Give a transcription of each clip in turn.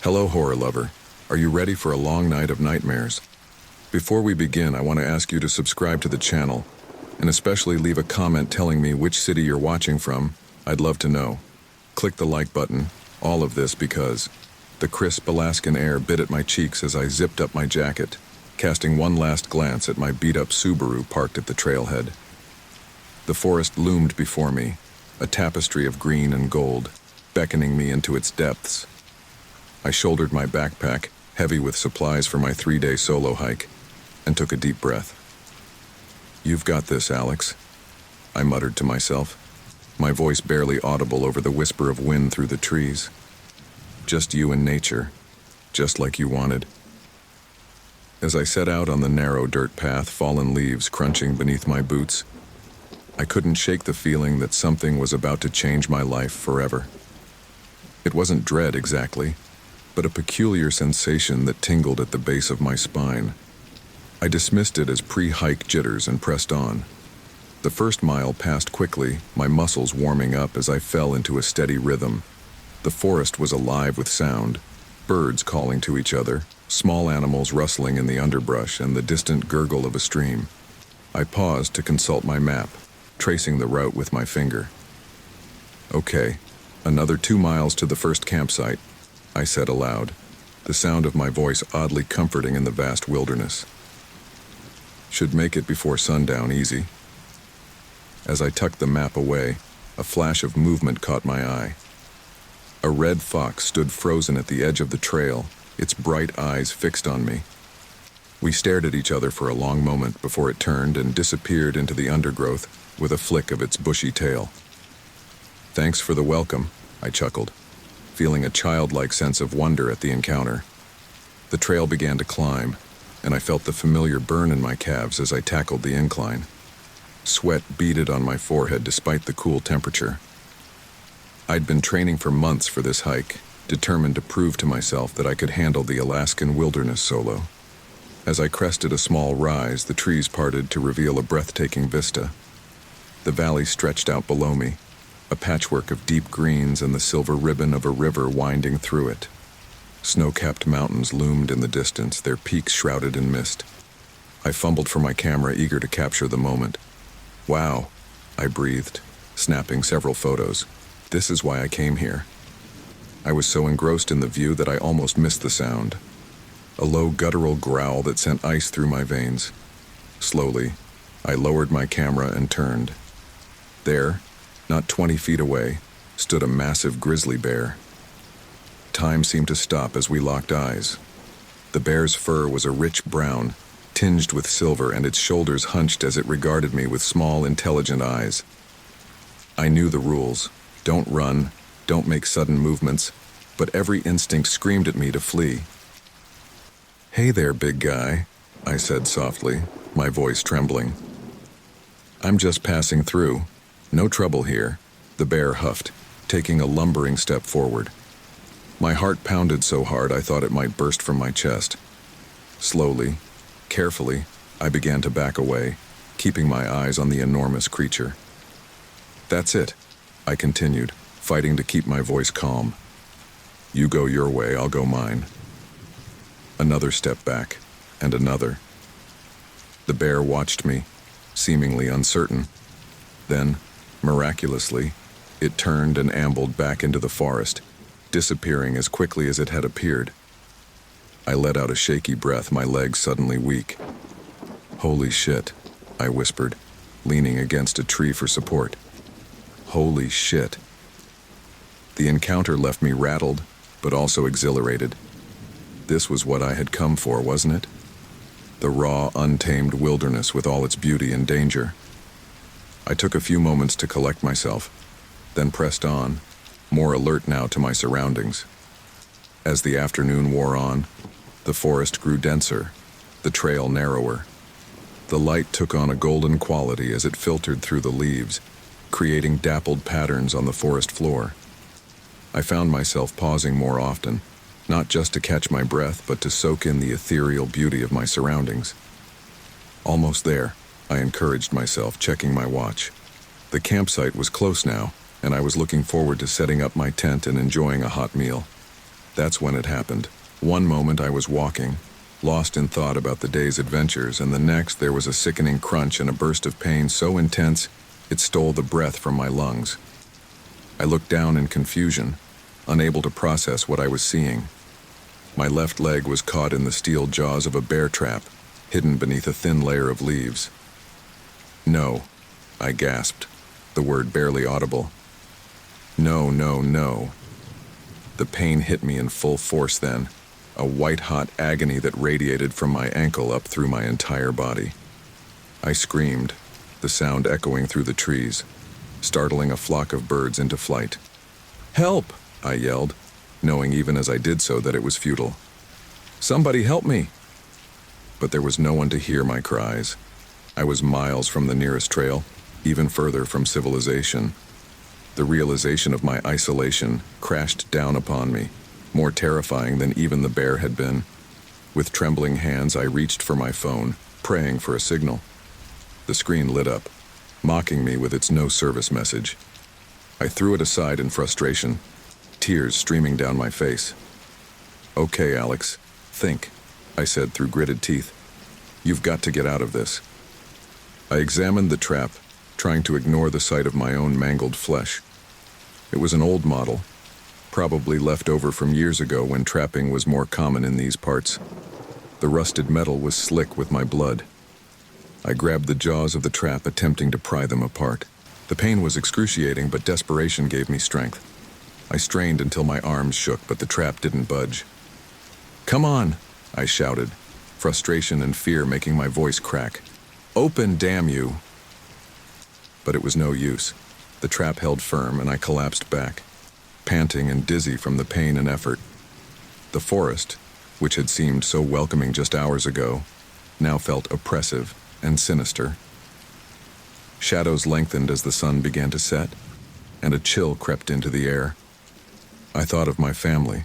Hello, horror lover. Are you ready for a long night of nightmares? Before we begin, I want to ask you to subscribe to the channel, and especially leave a comment telling me which city you're watching from. I'd love to know. Click the like button, all of this because the crisp Alaskan air bit at my cheeks as I zipped up my jacket, casting one last glance at my beat-up Subaru parked at the trailhead. The forest loomed before me, a tapestry of green and gold, beckoning me into its depths. I shouldered my backpack, heavy with supplies for my 3-day solo hike, and took a deep breath. "You've got this, Alex," I muttered to myself, my voice barely audible over the whisper of wind through the trees. "Just you and nature, just like you wanted." As I set out on the narrow dirt path, fallen leaves crunching beneath my boots, I couldn't shake the feeling that something was about to change my life forever. It wasn't dread exactly, but a peculiar sensation that tingled at the base of my spine. I dismissed it as pre-hike jitters and pressed on. The first mile passed quickly, my muscles warming up as I fell into a steady rhythm. The forest was alive with sound, birds calling to each other, small animals rustling in the underbrush, and the distant gurgle of a stream. I paused to consult my map, tracing the route with my finger. "Okay, another 2 miles to the first campsite," I said aloud, the sound of my voice oddly comforting in the vast wilderness. "Should make it before sundown easy." As I tucked the map away, a flash of movement caught my eye. A red fox stood frozen at the edge of the trail, its bright eyes fixed on me. We stared at each other for a long moment before it turned and disappeared into the undergrowth with a flick of its bushy tail. "Thanks for the welcome," I chuckled, feeling a childlike sense of wonder at the encounter. The trail began to climb, and I felt the familiar burn in my calves as I tackled the incline. Sweat beaded on my forehead despite the cool temperature. I'd been training for months for this hike, determined to prove to myself that I could handle the Alaskan wilderness solo. As I crested a small rise, the trees parted to reveal a breathtaking vista. The valley stretched out below me, a patchwork of deep greens and the silver ribbon of a river winding through it. Snow-capped mountains loomed in the distance, their peaks shrouded in mist. I fumbled for my camera, eager to capture the moment. "Wow," I breathed, snapping several photos. "This is why I came here." I was so engrossed in the view that I almost missed the sound. A low guttural growl that sent ice through my veins. Slowly, I lowered my camera and turned. There, not 20 feet away, stood a massive grizzly bear. Time seemed to stop as we locked eyes. The bear's fur was a rich brown, tinged with silver, and its shoulders hunched as it regarded me with small, intelligent eyes. I knew the rules. Don't run, don't make sudden movements, but every instinct screamed at me to flee. "Hey there, big guy," I said softly, my voice trembling. "I'm just passing through. No trouble here," the bear huffed, taking a lumbering step forward. My heart pounded so hard I thought it might burst from my chest. Slowly, carefully, I began to back away, keeping my eyes on the enormous creature. "That's it," I continued, fighting to keep my voice calm. "You go your way, I'll go mine." Another step back, and another. The bear watched me, seemingly uncertain. Then, miraculously, it turned and ambled back into the forest, disappearing as quickly as it had appeared. I let out a shaky breath, my legs suddenly weak. "Holy shit," I whispered, leaning against a tree for support. "Holy shit." The encounter left me rattled, but also exhilarated. This was what I had come for, wasn't it? The raw, untamed wilderness with all its beauty and danger. I took a few moments to collect myself, then pressed on, more alert now to my surroundings. As the afternoon wore on, the forest grew denser, the trail narrower. The light took on a golden quality as it filtered through the leaves, creating dappled patterns on the forest floor. I found myself pausing more often, not just to catch my breath, but to soak in the ethereal beauty of my surroundings. "Almost there," I encouraged myself, checking my watch. The campsite was close now, and I was looking forward to setting up my tent and enjoying a hot meal. That's when it happened. One moment I was walking, lost in thought about the day's adventures, and the next there was a sickening crunch and a burst of pain so intense it stole the breath from my lungs. I looked down in confusion, unable to process what I was seeing. My left leg was caught in the steel jaws of a bear trap, hidden beneath a thin layer of leaves. "No," I gasped, the word barely audible. "No, no, no." The pain hit me in full force then, a white-hot agony that radiated from my ankle up through my entire body. I screamed, the sound echoing through the trees, startling a flock of birds into flight. "Help!" I yelled, knowing even as I did so that it was futile. "Somebody help me!" But there was no one to hear my cries. I was miles from the nearest trail, even further from civilization. The realization of my isolation crashed down upon me, more terrifying than even the bear had been. With trembling hands, I reached for my phone, praying for a signal. The screen lit up, mocking me with its no-service message. I threw it aside in frustration, tears streaming down my face. "Okay, Alex, think," I said through gritted teeth. "You've got to get out of this." I examined the trap, trying to ignore the sight of my own mangled flesh. It was an old model, probably left over from years ago when trapping was more common in these parts. The rusted metal was slick with my blood. I grabbed the jaws of the trap, attempting to pry them apart. The pain was excruciating, but desperation gave me strength. I strained until my arms shook, but the trap didn't budge. "Come on," I shouted, frustration and fear making my voice crack. "Open, damn you!" But it was no use. The trap held firm, and I collapsed back, panting and dizzy from the pain and effort. The forest, which had seemed so welcoming just hours ago, now felt oppressive and sinister. Shadows lengthened as the sun began to set, and a chill crept into the air. I thought of my family,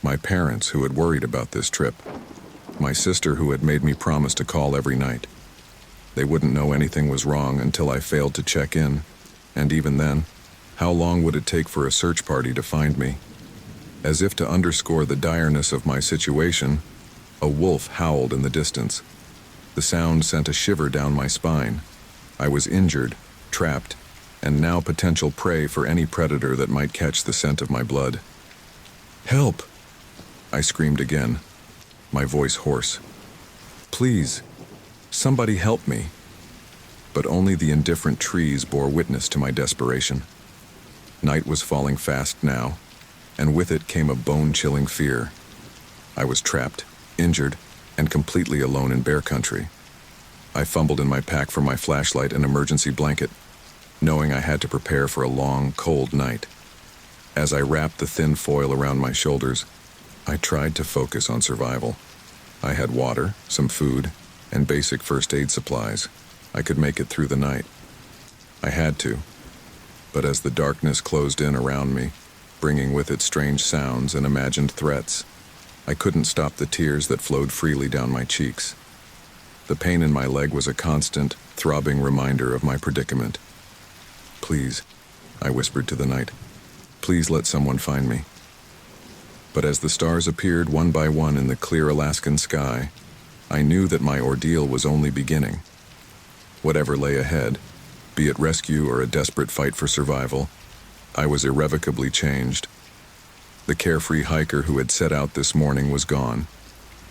my parents who had worried about this trip, my sister who had made me promise to call every night. They wouldn't know anything was wrong until I failed to check in, and even then, how long would it take for a search party to find me? As if to underscore the direness of my situation, a wolf howled in the distance. The sound sent a shiver down my spine. I was injured, trapped, and now potential prey for any predator that might catch the scent of my blood. "Help!" I screamed again, my voice hoarse. "Please, somebody help me." But only the indifferent trees bore witness to my desperation. Night was falling fast now, and with it came a bone-chilling fear. I was trapped, injured, and completely alone in bear country. I fumbled in my pack for my flashlight and emergency blanket, knowing I had to prepare for a long, cold night. As I wrapped the thin foil around my shoulders, I tried to focus on survival. I had water, some food, and basic first aid supplies. I could make it through the night. I had to. But as the darkness closed in around me, bringing with it strange sounds and imagined threats, I couldn't stop the tears that flowed freely down my cheeks. The pain in my leg was a constant, throbbing reminder of my predicament. "Please," I whispered to the night, "please let someone find me." But as the stars appeared one by one in the clear Alaskan sky, I knew that my ordeal was only beginning. Whatever lay ahead, be it rescue or a desperate fight for survival, I was irrevocably changed. The carefree hiker who had set out this morning was gone,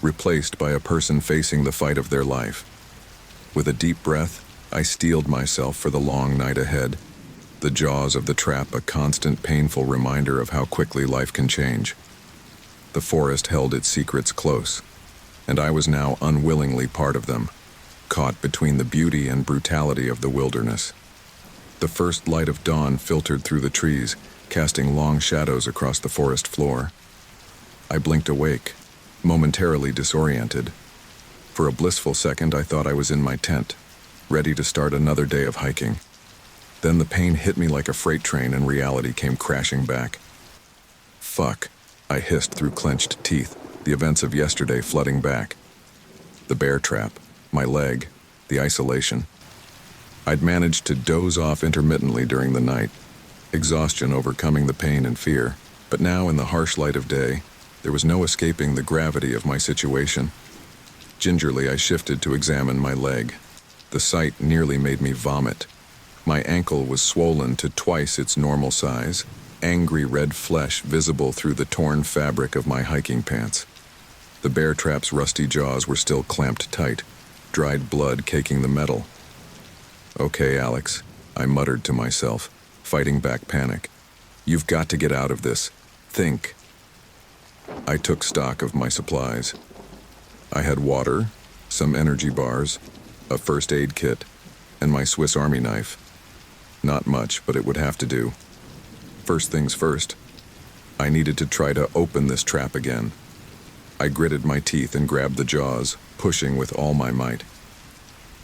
replaced by a person facing the fight of their life. With a deep breath, I steeled myself for the long night ahead, the jaws of the trap a constant painful reminder of how quickly life can change. The forest held its secrets close, and I was now unwillingly part of them, caught between the beauty and brutality of the wilderness. The first light of dawn filtered through the trees, casting long shadows across the forest floor. I blinked awake, momentarily disoriented. For a blissful second, I thought I was in my tent, ready to start another day of hiking. Then the pain hit me like a freight train and reality came crashing back. "Fuck," I hissed through clenched teeth, the events of yesterday flooding back. The bear trap, my leg, the isolation. I'd managed to doze off intermittently during the night, exhaustion overcoming the pain and fear, But now, in the harsh light of day, there was no escaping the gravity of my situation. Gingerly, I shifted to examine my leg. The sight nearly made me vomit. My ankle was swollen to twice its normal size, angry red flesh visible through the torn fabric of my hiking pants. The bear trap's rusty jaws were still clamped tight, dried blood caking the metal. "Okay, Alex," I muttered to myself, fighting back panic. "You've got to get out of this. Think." I took stock of my supplies. I had water, some energy bars, a first aid kit, and my Swiss Army knife. Not much, but it would have to do. First things first, I needed to try to open this trap again. I gritted my teeth and grabbed the jaws, pushing with all my might.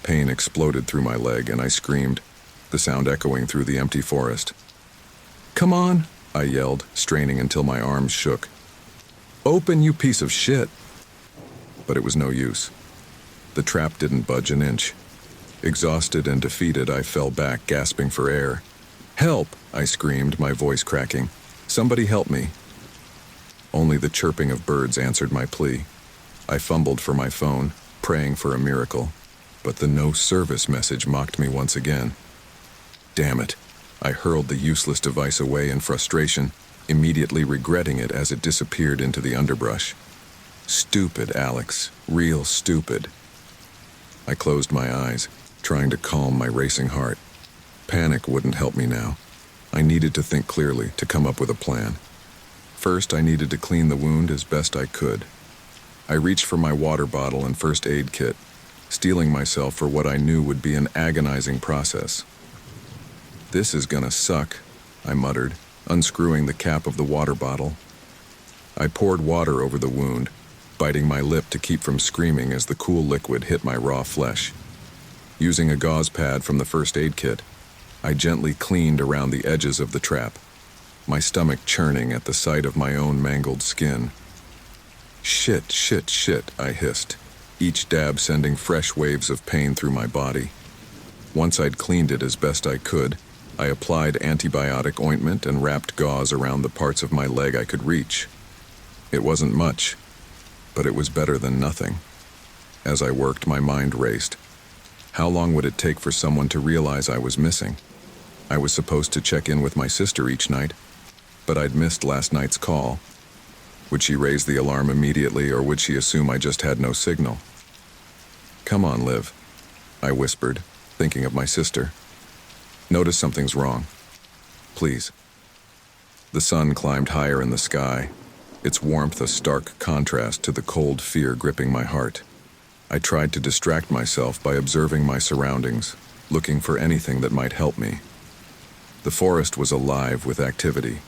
Pain exploded through my leg, and I screamed, the sound echoing through the empty forest. "Come on," I yelled, straining until my arms shook. "Open, you piece of shit!" But it was no use. The trap didn't budge an inch. Exhausted and defeated, I fell back, gasping for air. "Help!" I screamed, my voice cracking. "Somebody help me!" Only the chirping of birds answered my plea. I fumbled for my phone, praying for a miracle, but the no service message mocked me once again. Damn it! I hurled the useless device away in frustration, immediately regretting it as it disappeared into the underbrush. Stupid, Alex. Real stupid. I closed my eyes, trying to calm my racing heart. Panic wouldn't help me now. I needed to think clearly, to come up with a plan. First, I needed to clean the wound as best I could. I reached for my water bottle and first aid kit, steeling myself for what I knew would be an agonizing process. "This is gonna suck," I muttered, unscrewing the cap of the water bottle. I poured water over the wound, biting my lip to keep from screaming as the cool liquid hit my raw flesh. Using a gauze pad from the first aid kit, I gently cleaned around the edges of the trap, my stomach churning at the sight of my own mangled skin. "Shit, shit, shit," I hissed, each dab sending fresh waves of pain through my body. Once I'd cleaned it as best I could, I applied antibiotic ointment and wrapped gauze around the parts of my leg I could reach. It wasn't much, but it was better than nothing. As I worked, my mind raced. How long would it take for someone to realize I was missing? I was supposed to check in with my sister each night, but I'd missed last night's call. Would she raise the alarm immediately, or would she assume I just had no signal? "Come on, Liv," I whispered, thinking of my sister. "Notice something's wrong. Please." The sun climbed higher in the sky, its warmth a stark contrast to the cold fear gripping my heart. I tried to distract myself by observing my surroundings, looking for anything that might help me. The forest was alive with activity.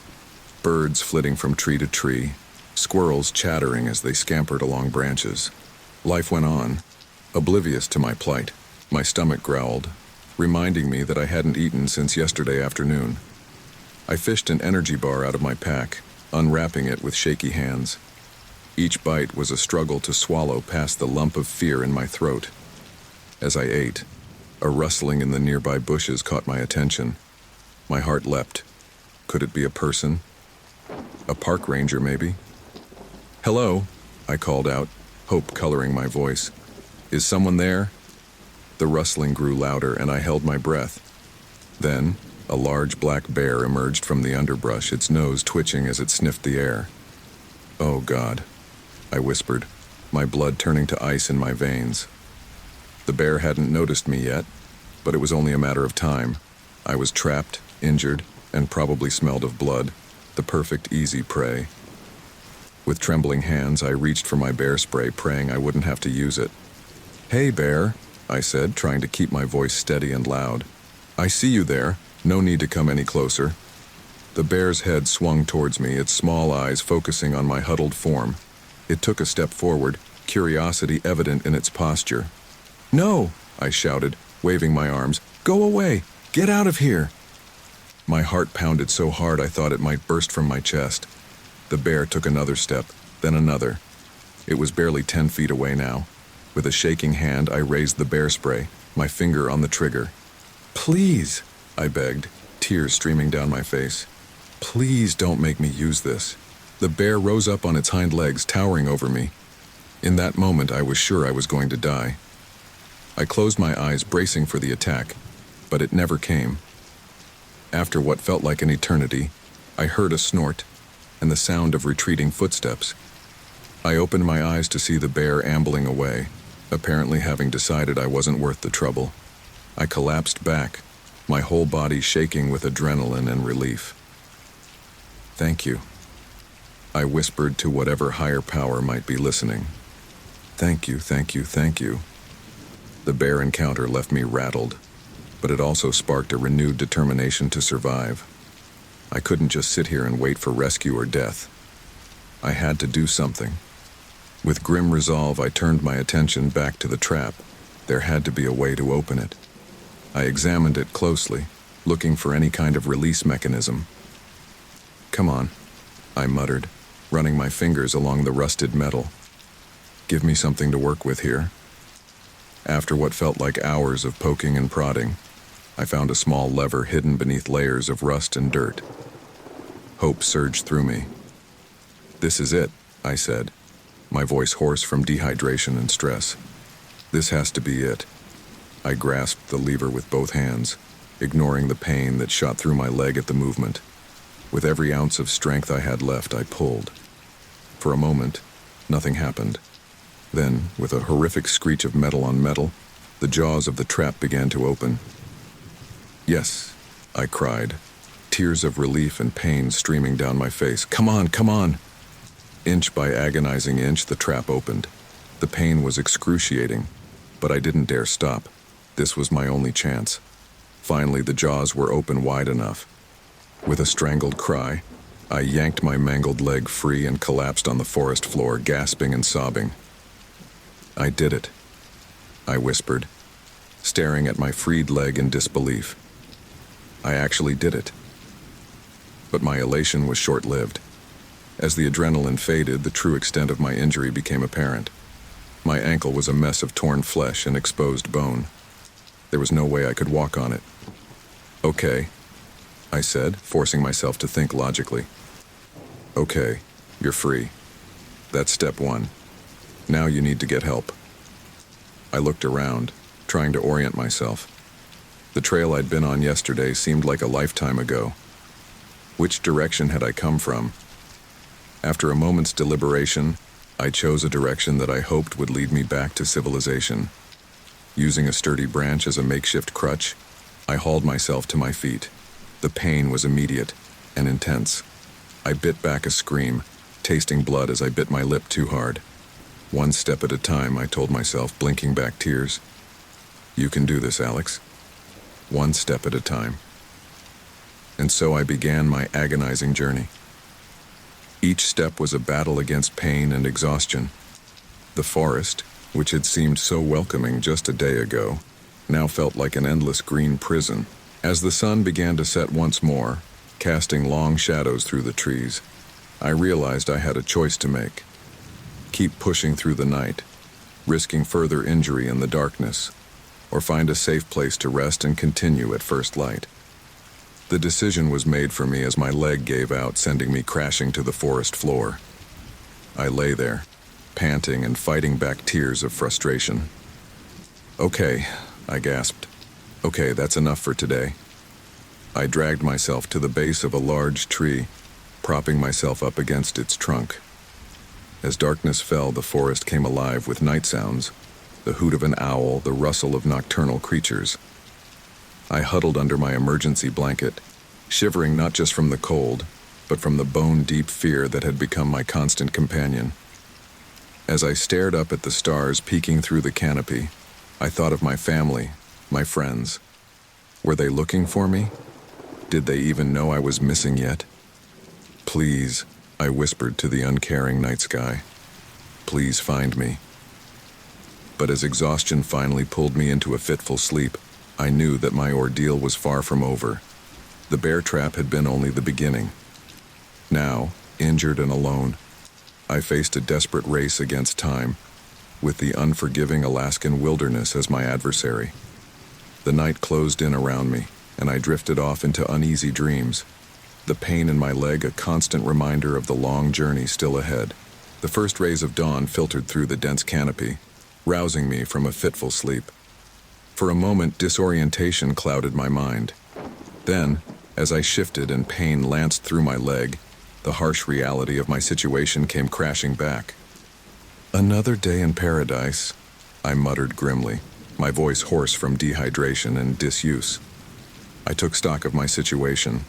Birds flitting from tree to tree, squirrels chattering as they scampered along branches. Life went on, oblivious to my plight. My stomach growled, reminding me that I hadn't eaten since yesterday afternoon. I fished an energy bar out of my pack, unwrapping it with shaky hands. Each bite was a struggle to swallow past the lump of fear in my throat. As I ate, a rustling in the nearby bushes caught my attention. My heart leapt. Could it be a person? A park ranger, maybe? "Hello," I called out, hope coloring my voice. "Is someone there?" The rustling grew louder, and I held my breath. Then, a large black bear emerged from the underbrush, its nose twitching as it sniffed the air. "Oh, God," I whispered, my blood turning to ice in my veins. The bear hadn't noticed me yet, but it was only a matter of time. I was trapped, injured, and probably smelled of blood, the perfect easy prey. With trembling hands, I reached for my bear spray, praying I wouldn't have to use it. "Hey, bear," I said, trying to keep my voice steady and loud. "I see you there. No need to come any closer." The bear's head swung towards me, its small eyes focusing on my huddled form. It took a step forward, curiosity evident in its posture. "No!" I shouted, waving my arms. "Go away! Get out of here!" My heart pounded so hard I thought it might burst from my chest. The bear took another step, then another. It was barely 10 feet away now. With a shaking hand, I raised the bear spray, my finger on the trigger. "Please," I begged, tears streaming down my face. Please don't make me use this. The bear rose up on its hind legs, towering over me. In that moment, I was sure I was going to die. I closed my eyes, bracing for the attack, but it never came. After what felt like an eternity, I heard a snort and the sound of retreating footsteps. I opened my eyes to see the bear ambling away, apparently having decided I wasn't worth the trouble. I collapsed back, my whole body shaking with adrenaline and relief. "Thank you," I whispered to whatever higher power might be listening. "Thank you, thank you, thank you." The bear encounter left me rattled, but it also sparked a renewed determination to survive. I couldn't just sit here and wait for rescue or death. I had to do something. With grim resolve, I turned my attention back to the trap. There had to be a way to open it. I examined it closely, looking for any kind of release mechanism. "Come on," I muttered, running my fingers along the rusted metal. "Give me something to work with here." After what felt like hours of poking and prodding, I found a small lever hidden beneath layers of rust and dirt. Hope surged through me. "This is it," I said, my voice hoarse from dehydration and stress. "This has to be it." I grasped the lever with both hands, ignoring the pain that shot through my leg at the movement. With every ounce of strength I had left, I pulled. For a moment, nothing happened. Then, with a horrific screech of metal on metal, the jaws of the trap began to open. "Yes," I cried, tears of relief and pain streaming down my face. "Come on, come on!" Inch by agonizing inch, the trap opened. The pain was excruciating, but I didn't dare stop. This was my only chance. Finally, the jaws were open wide enough. With a strangled cry, I yanked my mangled leg free and collapsed on the forest floor, gasping and sobbing. "I did it," I whispered, staring at my freed leg in disbelief. I actually did it. But my elation was short-lived. As the adrenaline faded, the true extent of my injury became apparent. My ankle was a mess of torn flesh and exposed bone. There was no way I could walk on it. "Okay," I said, forcing myself to think logically. "Okay, you're free. That's step one. Now you need to get help." I looked around, trying to orient myself. The trail I'd been on yesterday seemed like a lifetime ago. Which direction had I come from? After a moment's deliberation, I chose a direction that I hoped would lead me back to civilization. Using a sturdy branch as a makeshift crutch, I hauled myself to my feet. The pain was immediate and intense. I bit back a scream, tasting blood as I bit my lip too hard. One step at a time, I told myself, blinking back tears. "You can do this, Alex. One step at a time." And so I began my agonizing journey. Each step was a battle against pain and exhaustion. The forest, which had seemed so welcoming just a day ago, now felt like an endless green prison. As the sun began to set once more, casting long shadows through the trees, I realized I had a choice to make. Keep pushing through the night, risking further injury in the darkness, or find a safe place to rest and continue at first light. The decision was made for me as my leg gave out, sending me crashing to the forest floor. I lay there, panting and fighting back tears of frustration. "Okay," I gasped. "Okay, that's enough for today." I dragged myself to the base of a large tree, propping myself up against its trunk. As darkness fell, the forest came alive with night sounds, the hoot of an owl, the rustle of nocturnal creatures. I huddled under my emergency blanket, shivering not just from the cold, but from the bone-deep fear that had become my constant companion. As I stared up at the stars peeking through the canopy, I thought of my family, my friends. Were they looking for me? Did they even know I was missing yet? "Please," I whispered to the uncaring night sky. "Please find me." But as exhaustion finally pulled me into a fitful sleep, I knew that my ordeal was far from over. The bear trap had been only the beginning. Now, injured and alone, I faced a desperate race against time, with the unforgiving Alaskan wilderness as my adversary. The night closed in around me, and I drifted off into uneasy dreams. the pain in my leg a constant reminder of the long journey still ahead. The first rays of dawn filtered through the dense canopy, rousing me from a fitful sleep. For a moment, disorientation clouded my mind. Then, as I shifted and pain lanced through my leg, the harsh reality of my situation came crashing back. "Another day in paradise," I muttered grimly, my voice hoarse from dehydration and disuse. I took stock of my situation.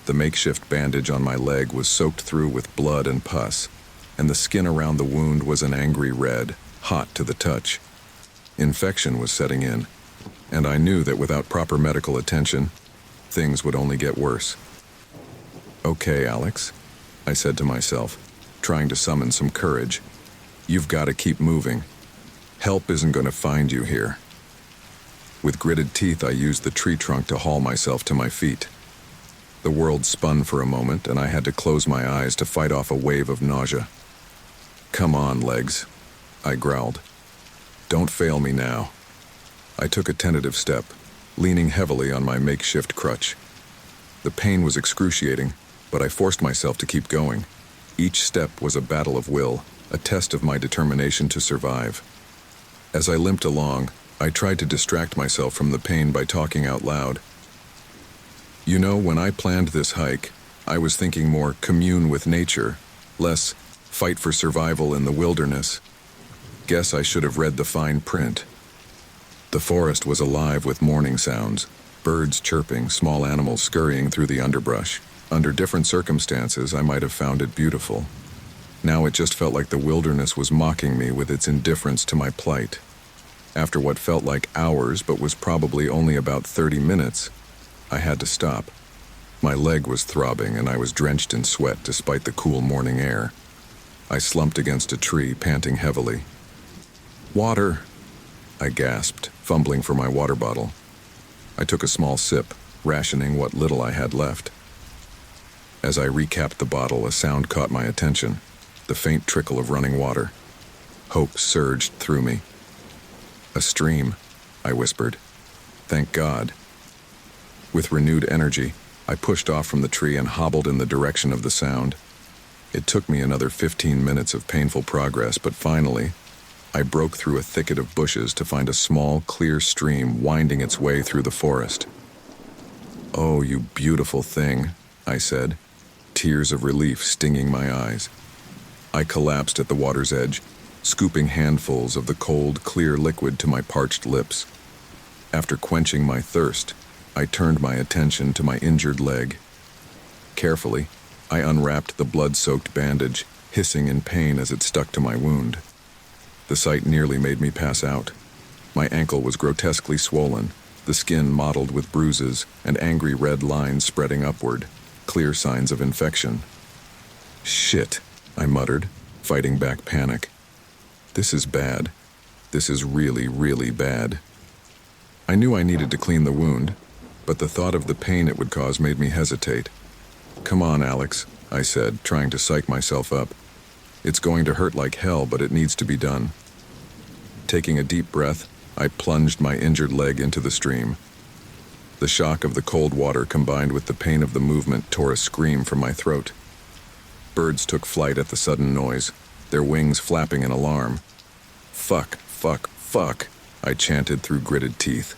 The makeshift bandage on my leg was soaked through with blood and pus, and the skin around the wound was an angry red, hot to the touch. Infection was setting in, and I knew that without proper medical attention, things would only get worse. "Okay, Alex," I said to myself, trying to summon some courage. "You've got to keep moving. Help isn't going to find you here." With gritted teeth, I used the tree trunk to haul myself to my feet. The world spun for a moment, and I had to close my eyes to fight off a wave of nausea. "Come on, legs," I growled. "Don't fail me now." I took a tentative step, leaning heavily on my makeshift crutch. The pain was excruciating, but I forced myself to keep going. Each step was a battle of will, a test of my determination to survive. As I limped along, I tried to distract myself from the pain by talking out loud. "You know, when I planned this hike, I was thinking more commune with nature, less fight for survival in the wilderness. Guess I should have read the fine print." The forest was alive with morning sounds, birds chirping, small animals scurrying through the underbrush. Under different circumstances, I might have found it beautiful. Now it just felt like the wilderness was mocking me with its indifference to my plight. After what felt like hours but was probably only about 30 minutes, I had to stop. My leg was throbbing and I was drenched in sweat despite the cool morning air. I slumped against a tree, panting heavily. "Water," I gasped, fumbling for my water bottle. I took a small sip, rationing what little I had left. As I recapped the bottle, a sound caught my attention, the faint trickle of running water. Hope surged through me. "A stream," I whispered. "Thank God." With renewed energy, I pushed off from the tree and hobbled in the direction of the sound. It took me another 15 minutes of painful progress, but finally, I broke through a thicket of bushes to find a small, clear stream winding its way through the forest. "Oh, you beautiful thing," I said, tears of relief stinging my eyes. I collapsed at the water's edge, scooping handfuls of the cold, clear liquid to my parched lips. After quenching my thirst, I turned my attention to my injured leg. Carefully, I unwrapped the blood-soaked bandage, hissing in pain as it stuck to my wound. The sight nearly made me pass out. My ankle was grotesquely swollen, the skin mottled with bruises and angry red lines spreading upward, clear signs of infection. "Shit," I muttered, fighting back panic. "This is bad. This is really, really bad." I knew I needed to clean the wound, but the thought of the pain it would cause made me hesitate. "Come on, Alex," I said, trying to psych myself up. "It's going to hurt like hell, but it needs to be done." Taking a deep breath, I plunged my injured leg into the stream. The shock of the cold water combined with the pain of the movement tore a scream from my throat. Birds took flight at the sudden noise, their wings flapping in alarm. "Fuck, fuck, fuck," I chanted through gritted teeth,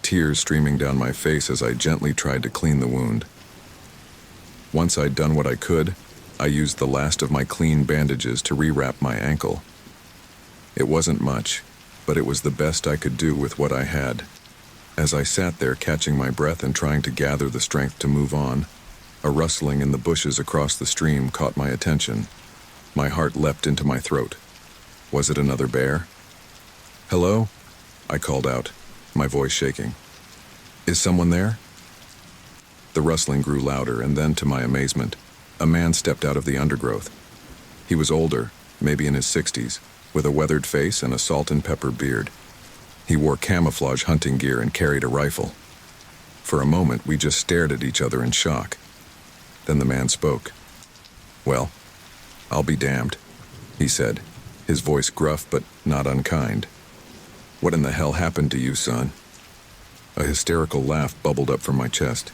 tears streaming down my face as I gently tried to clean the wound. Once I'd done what I could, I used the last of my clean bandages to rewrap my ankle. It wasn't much, but it was the best I could do with what I had. As I sat there catching my breath and trying to gather the strength to move on, a rustling in the bushes across the stream caught my attention. My heart leapt into my throat. Was it another bear? "Hello?" I called out, my voice shaking. "Is someone there?" The rustling grew louder, and then, to my amazement, a man stepped out of the undergrowth. He was older, maybe in his 60s, with a weathered face and a salt and pepper beard. He wore camouflage hunting gear and carried a rifle. For a moment, we just stared at each other in shock. Then the man spoke. "Well, I'll be damned," he said, his voice gruff but not unkind. "What in the hell happened to you, son?" A hysterical laugh bubbled up from my chest.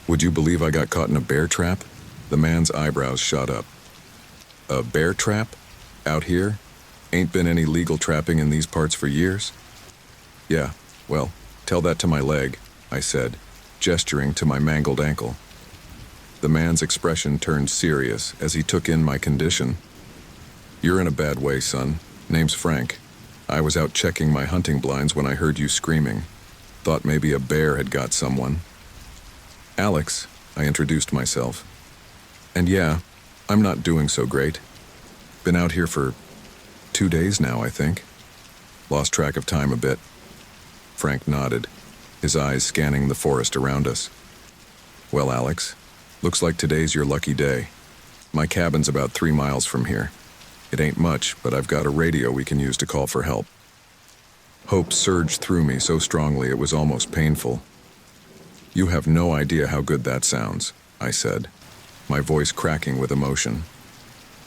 Would you believe I got caught in a bear trap? The man's eyebrows shot up. A bear trap? Out here? Ain't been any legal trapping in these parts for years? Yeah, well, tell that to my leg, I said, gesturing to my mangled ankle. The man's expression turned serious as he took in my condition. You're in a bad way, son. Name's Frank. I was out checking my hunting blinds when I heard you screaming. Thought maybe a bear had got someone. Alex, I introduced myself. And yeah, I'm not doing so great. Been out here for 2 days now, I think. Lost track of time a bit. Frank nodded, his eyes scanning the forest around us. Well, Alex, looks like today's your lucky day. My cabin's about 3 miles from here. It ain't much, but I've got a radio we can use to call for help. Hope surged through me so strongly it was almost painful. You have no idea how good that sounds, I said, my voice cracking with emotion.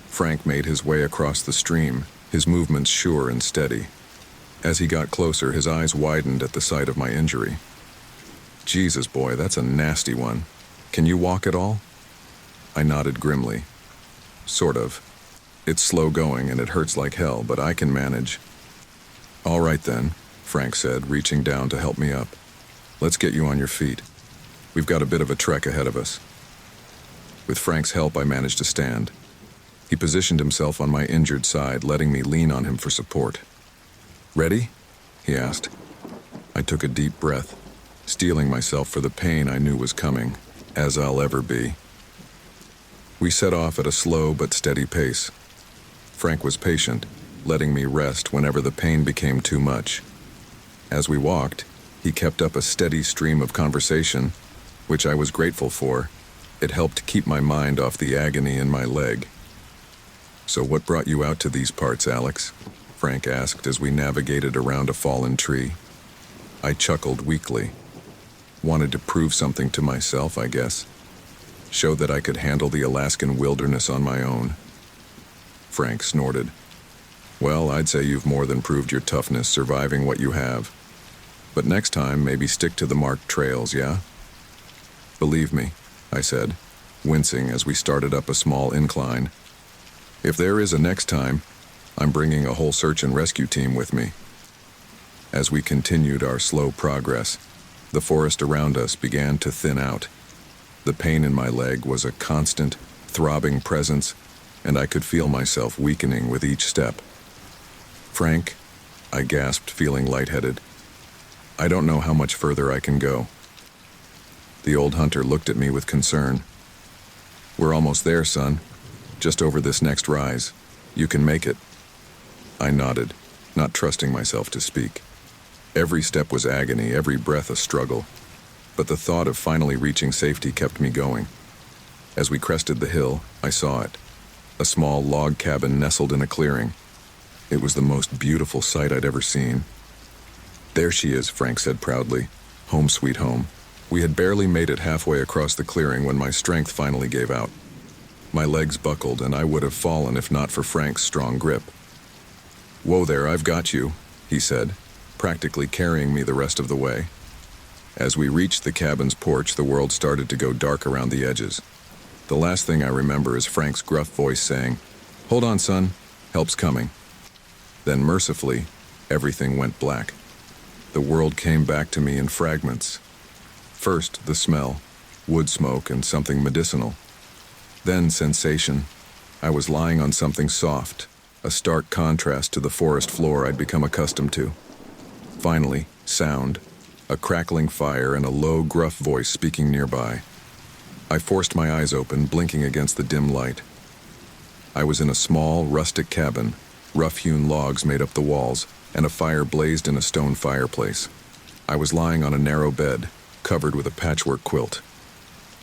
Frank made his way across the stream, his movements sure and steady. As he got closer, his eyes widened at the sight of my injury. Jesus, boy, that's a nasty one. Can you walk at all? I nodded grimly. Sort of. It's slow going and it hurts like hell, but I can manage. All right then, Frank said, reaching down to help me up. Let's get you on your feet. We've got a bit of a trek ahead of us. With Frank's help, I managed to stand. He positioned himself on my injured side, letting me lean on him for support. Ready? He asked. I took a deep breath, steeling myself for the pain I knew was coming, as I'll ever be. We set off at a slow but steady pace. Frank was patient, letting me rest whenever the pain became too much. As we walked, he kept up a steady stream of conversation, which I was grateful for. It helped keep my mind off the agony in my leg. So what brought you out to these parts, Alex? Frank asked as we navigated around a fallen tree. I chuckled weakly. Wanted to prove something to myself, I guess. Show that I could handle the Alaskan wilderness on my own. Frank snorted. Well, I'd say you've more than proved your toughness surviving what you have. But next time, maybe stick to the marked trails, yeah? Believe me, I said, wincing as we started up a small incline. If there is a next time, I'm bringing a whole search and rescue team with me. As we continued our slow progress, the forest around us began to thin out. The pain in my leg was a constant, throbbing presence, and I could feel myself weakening with each step. Frank, I gasped, feeling lightheaded. I don't know how much further I can go. The old hunter looked at me with concern. We're almost there, son. Just over this next rise. You can make it. I nodded, not trusting myself to speak. Every step was agony, every breath a struggle. But the thought of finally reaching safety kept me going. As we crested the hill, I saw it. A small log cabin nestled in a clearing. It was the most beautiful sight I'd ever seen. There she is, Frank said proudly. Home sweet home. We had barely made it halfway across the clearing when my strength finally gave out. My legs buckled and I would have fallen if not for Frank's strong grip. Whoa there, I've got you, he said, practically carrying me the rest of the way. As we reached the cabin's porch, the world started to go dark around the edges. The last thing I remember is Frank's gruff voice saying, "Hold on, son, help's coming." Then mercifully, everything went black. The world came back to me in fragments. First, the smell, wood smoke and something medicinal. Then sensation. I was lying on something soft, a stark contrast to the forest floor I'd become accustomed to. Finally, sound, a crackling fire and a low, gruff voice speaking nearby. I forced my eyes open, blinking against the dim light. I was in a small, rustic cabin. Rough-hewn logs made up the walls, and a fire blazed in a stone fireplace. I was lying on a narrow bed, covered with a patchwork quilt.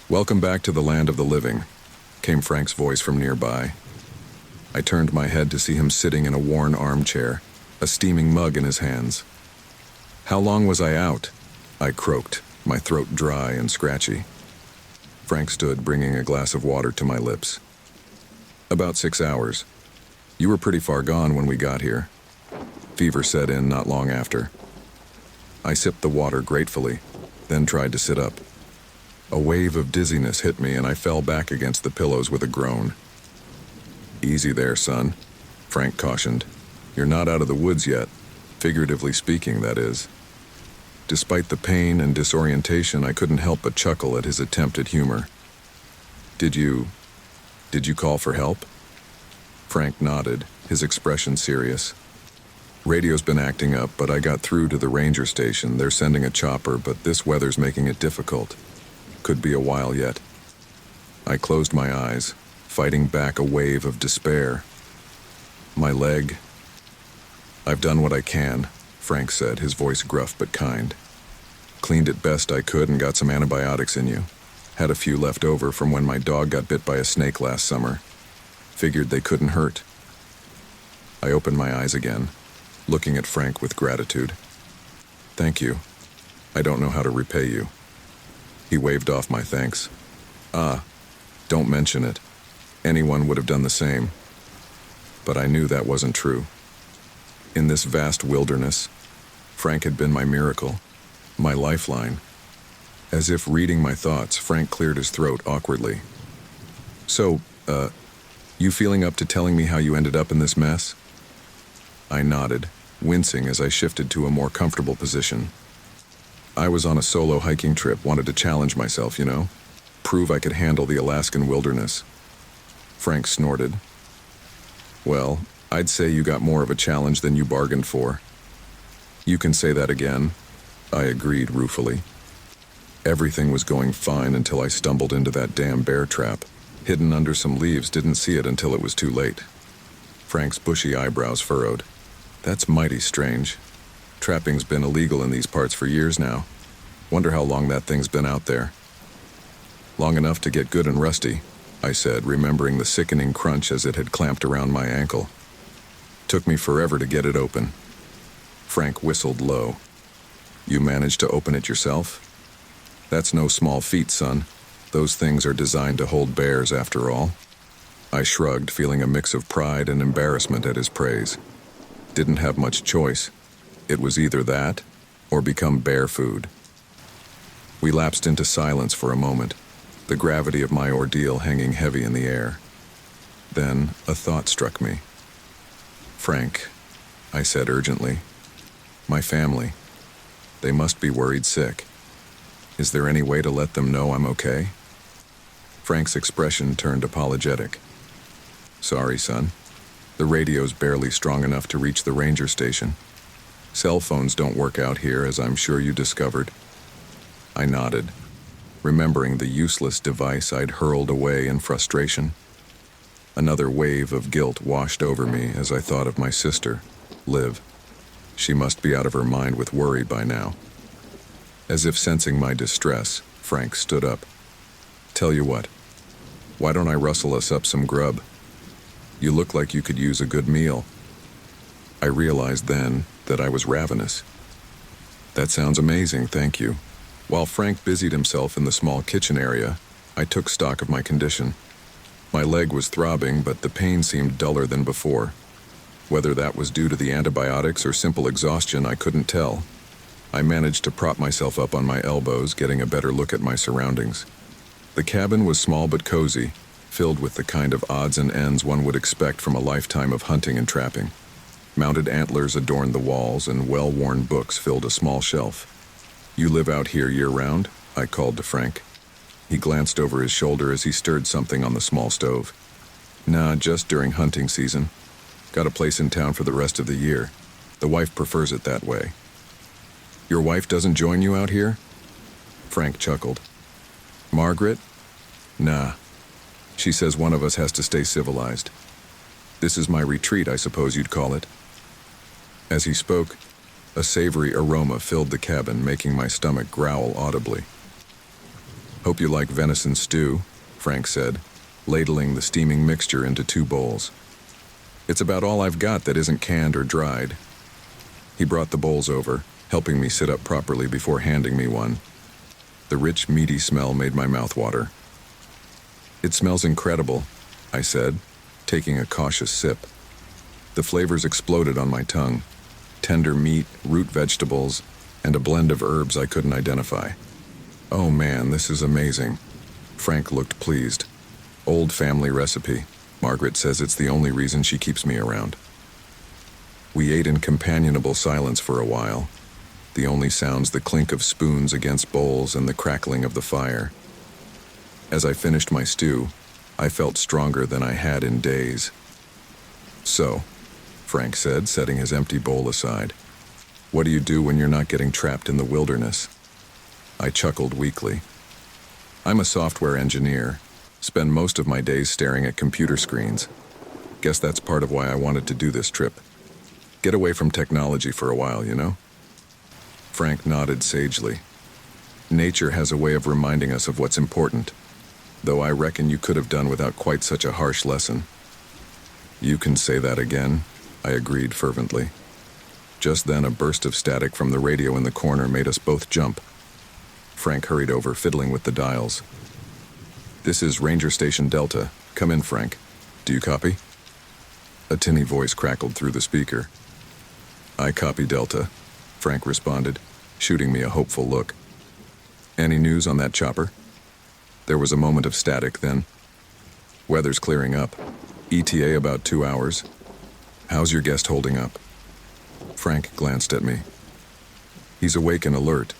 "Welcome back to the land of the living," came Frank's voice from nearby. I turned my head to see him sitting in a worn armchair, a steaming mug in his hands. "How long was I out?" I croaked, my throat dry and scratchy. Frank stood, bringing a glass of water to my lips. "About 6 hours. You were pretty far gone when we got here." Fever set in not long after. I sipped the water gratefully, then tried to sit up. A wave of dizziness hit me and I fell back against the pillows with a groan. "Easy there, son," Frank cautioned. "You're not out of the woods yet, figuratively speaking, that is." Despite the pain and disorientation, I couldn't help but chuckle at his attempt at humor. Did you call for help?" Frank nodded, his expression serious. "Radio's been acting up, but I got through to the ranger station. They're sending a chopper, but this weather's making it difficult. Could be a while yet." I closed my eyes, fighting back a wave of despair. "My leg?" "I've done what I can," Frank said, his voice gruff but kind. "Cleaned it best I could and got some antibiotics in you. Had a few left over from when my dog got bit by a snake last summer. Figured they couldn't hurt." I opened my eyes again, looking at Frank with gratitude. "Thank you. I don't know how to repay you." He waved off my thanks. Don't mention it. Anyone would have done the same." But I knew that wasn't true. In this vast wilderness, Frank had been my miracle, my lifeline. As if reading my thoughts, Frank cleared his throat awkwardly. "So, you feeling up to telling me how you ended up in this mess?" I nodded, wincing as I shifted to a more comfortable position. "I was on a solo hiking trip, wanted to challenge myself, prove I could handle the Alaskan wilderness." Frank snorted. "Well, I'd say you got more of a challenge than you bargained for." "You can say that again," I agreed ruefully. Everything was going fine until I stumbled into that damn bear trap. Hidden under some leaves, didn't see it until it was too late. Frank's bushy eyebrows furrowed. "That's mighty strange. Trapping's been illegal in these parts for years now. Wonder how long that thing's been out there." "Long enough to get good and rusty," I said, remembering the sickening crunch as it had clamped around my ankle. "Took me forever to get it open." Frank whistled low. "You managed to open it yourself?" "That's no small feat, son. Those things are designed to hold bears, after all." I shrugged, feeling a mix of pride and embarrassment at his praise. Didn't have much choice. It was either that, or become bear food. We lapsed into silence for a moment, the gravity of my ordeal hanging heavy in the air. Then a thought struck me. "Frank," I said urgently, "my family, they must be worried sick. Is there any way to let them know I'm okay?" Frank's expression turned apologetic. "Sorry, son. The radio's barely strong enough to reach the ranger station. Cell phones don't work out here, as I'm sure you discovered." I nodded, remembering the useless device I'd hurled away in frustration. Another wave of guilt washed over me as I thought of my sister, Liv. She must be out of her mind with worry by now. As if sensing my distress, Frank stood up. "Tell you what, why don't I rustle us up some grub? You look like you could use a good meal." I realized then that I was ravenous. "That sounds amazing, thank you." While Frank busied himself in the small kitchen area, I took stock of my condition. My leg was throbbing, but the pain seemed duller than before. Whether that was due to the antibiotics or simple exhaustion, I couldn't tell. I managed to prop myself up on my elbows, getting a better look at my surroundings. The cabin was small but cozy, filled with the kind of odds and ends one would expect from a lifetime of hunting and trapping. Mounted antlers adorned the walls, and well-worn books filled a small shelf. "You live out here year-round?" I called to Frank. He glanced over his shoulder as he stirred something on the small stove. "Nah, just during hunting season. Got a place in town for the rest of the year. The wife prefers it that way." "Your wife doesn't join you out here?" Frank chuckled. "Margaret? Nah. She says one of us has to stay civilized. This is my retreat, I suppose you'd call it." As he spoke, a savory aroma filled the cabin, making my stomach growl audibly. "Hope you like venison stew," Frank said, ladling the steaming mixture into 2 bowls. "It's about all I've got that isn't canned or dried." He brought the bowls over, helping me sit up properly before handing me one. The rich, meaty smell made my mouth water. "It smells incredible," I said, taking a cautious sip. The flavors exploded on my tongue. Tender meat, root vegetables, and a blend of herbs I couldn't identify. Oh man, this is amazing. Frank looked pleased. Old family recipe. Margaret says it's the only reason she keeps me around. We ate in companionable silence for a while. The only sounds the clink of spoons against bowls and the crackling of the fire. As I finished my stew, I felt stronger than I had in days. So, Frank said, setting his empty bowl aside, what do you do when you're not getting trapped in the wilderness? I chuckled weakly. I'm a software engineer, spend most of my days staring at computer screens. Guess that's part of why I wanted to do this trip. Get away from technology for a while, you know? Frank nodded sagely. Nature has a way of reminding us of what's important, though I reckon you could have done without quite such a harsh lesson. You can say that again, I agreed fervently. Just then a burst of static from the radio in the corner made us both jump. Frank hurried over, fiddling with the dials. This is Ranger Station Delta. Come in, Frank. Do you copy? A tinny voice crackled through the speaker. I copy, Delta, Frank responded, shooting me a hopeful look. Any news on that chopper? There was a moment of static then. Weather's clearing up. ETA about 2 hours. How's your guest holding up? Frank glanced at me. He's awake and alert.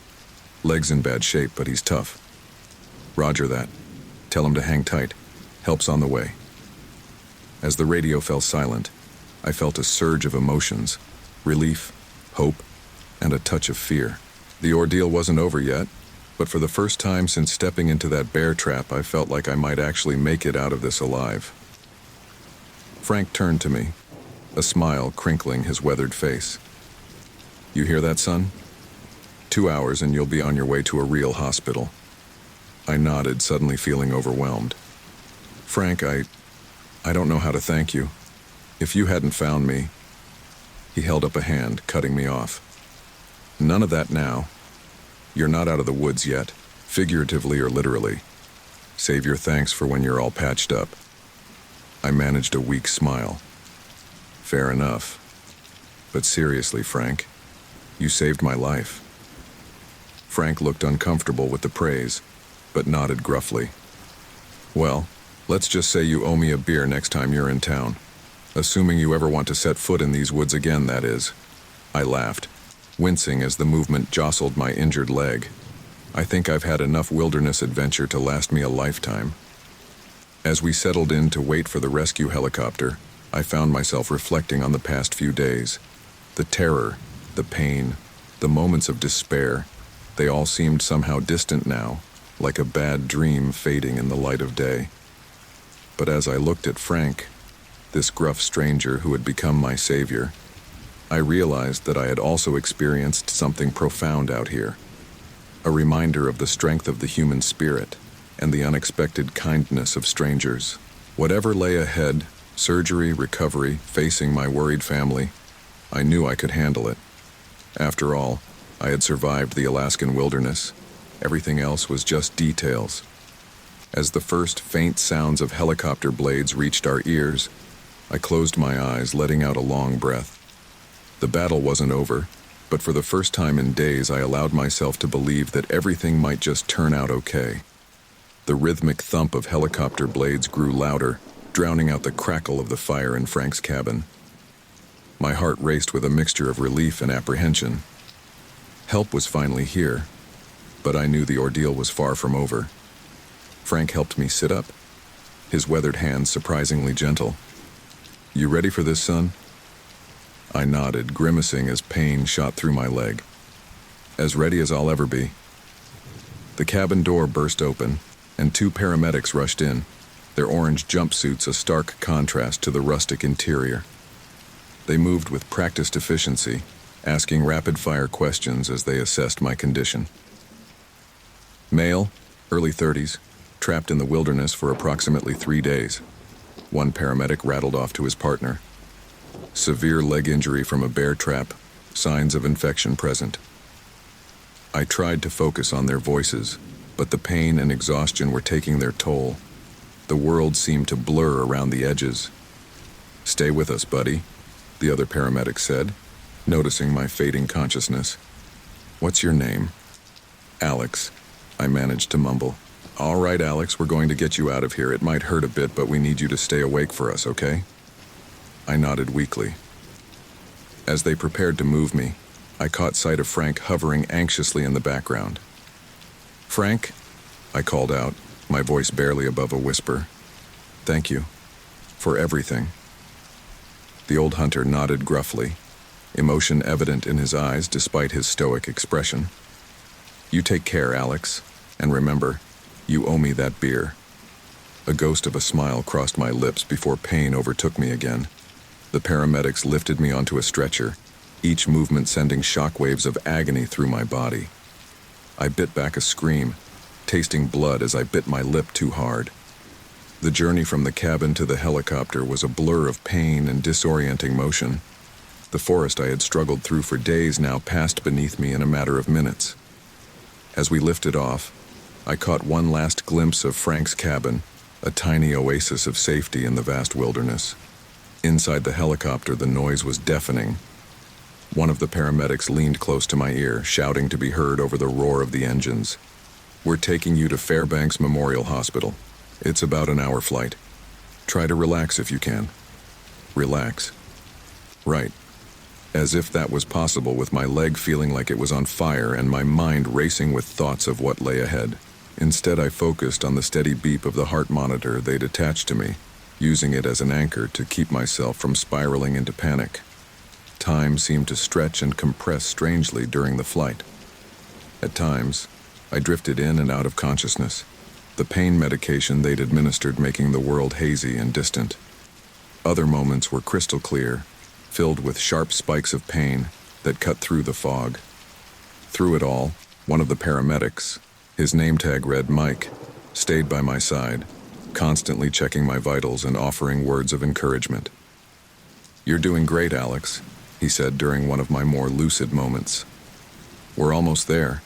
Legs in bad shape, but he's tough. Roger that. Tell him to hang tight. Help's on the way. As the radio fell silent, I felt a surge of emotions. Relief, hope, and a touch of fear. The ordeal wasn't over yet, but for the first time since stepping into that bear trap, I felt like I might actually make it out of this alive. Frank turned to me, a smile crinkling his weathered face. You hear that, son? 2 hours and you'll be on your way to a real hospital. I nodded, suddenly feeling overwhelmed. Frank, I don't know how to thank you. If you hadn't found me... He held up a hand, cutting me off. None of that now. You're not out of the woods yet, figuratively or literally. Save your thanks for when you're all patched up. I managed a weak smile. Fair enough. But seriously, Frank, you saved my life. Frank looked uncomfortable with the praise, but nodded gruffly. Well, let's just say you owe me a beer next time you're in town. Assuming you ever want to set foot in these woods again, that is. I laughed, wincing as the movement jostled my injured leg. I think I've had enough wilderness adventure to last me a lifetime. As we settled in to wait for the rescue helicopter, I found myself reflecting on the past few days. The terror, the pain, the moments of despair, they all seemed somehow distant now, like a bad dream fading in the light of day. But as I looked at Frank, this gruff stranger who had become my savior, I realized that I had also experienced something profound out here. A reminder of the strength of the human spirit and the unexpected kindness of strangers. Whatever lay ahead, surgery, recovery, facing my worried family, I knew I could handle it. After all, I had survived the Alaskan wilderness. Everything else was just details. As the first faint sounds of helicopter blades reached our ears, I closed my eyes, letting out a long breath. The battle wasn't over, but for the first time in days I allowed myself to believe that everything might just turn out okay. The rhythmic thump of helicopter blades grew louder, drowning out the crackle of the fire in Frank's cabin. My heart raced with a mixture of relief and apprehension. Help was finally here, but I knew the ordeal was far from over. Frank helped me sit up, his weathered hands surprisingly gentle. You ready for this, son? I nodded, grimacing as pain shot through my leg. As ready as I'll ever be. The cabin door burst open, and 2 paramedics rushed in, their orange jumpsuits a stark contrast to the rustic interior. They moved with practiced efficiency, asking rapid-fire questions as they assessed my condition. Male, early 30s, trapped in the wilderness for approximately 3 days. One paramedic rattled off to his partner. Severe leg injury from a bear trap, signs of infection present. I tried to focus on their voices, but the pain and exhaustion were taking their toll. The world seemed to blur around the edges. Stay with us, buddy, the other paramedic said, noticing my fading consciousness. What's your name? Alex. I managed to mumble. All right, Alex, we're going to get you out of here. It might hurt a bit, but we need you to stay awake for us, okay? I nodded weakly. As they prepared to move me, I caught sight of Frank hovering anxiously in the background. Frank, I called out, my voice barely above a whisper. Thank you. For everything. The old hunter nodded gruffly, emotion evident in his eyes despite his stoic expression. You take care, Alex, and remember, you owe me that beer. A ghost of a smile crossed my lips before pain overtook me again. The paramedics lifted me onto a stretcher, each movement sending shockwaves of agony through my body. I bit back a scream, tasting blood as I bit my lip too hard. The journey from the cabin to the helicopter was a blur of pain and disorienting motion. The forest I had struggled through for days now passed beneath me in a matter of minutes. As we lifted off, I caught one last glimpse of Frank's cabin, a tiny oasis of safety in the vast wilderness. Inside the helicopter, the noise was deafening. One of the paramedics leaned close to my ear, shouting to be heard over the roar of the engines. We're taking you to Fairbanks Memorial Hospital. It's about an hour flight. Try to relax if you can. Relax. Right. As if that was possible, with my leg feeling like it was on fire and my mind racing with thoughts of what lay ahead. Instead, I focused on the steady beep of the heart monitor they'd attached to me, using it as an anchor to keep myself from spiraling into panic. Time seemed to stretch and compress strangely during the flight. At times, I drifted in and out of consciousness, the pain medication they'd administered making the world hazy and distant. Other moments were crystal clear, filled with sharp spikes of pain that cut through the fog. Through it all, one of the paramedics, his name tag read Mike, stayed by my side, constantly checking my vitals and offering words of encouragement. You're doing great, Alex, he said during one of my more lucid moments. We're almost there.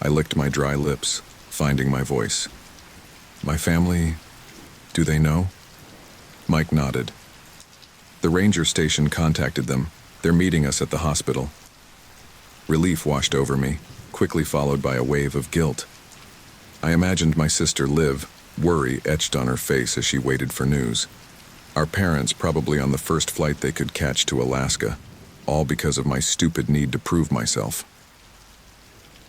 I licked my dry lips, finding my voice. My family, do they know? Mike nodded. The ranger station contacted them. They're meeting us at the hospital. Relief washed over me, quickly followed by a wave of guilt. I imagined my sister Liv, worry etched on her face as she waited for news. Our parents probably on the first flight they could catch to Alaska, all because of my stupid need to prove myself.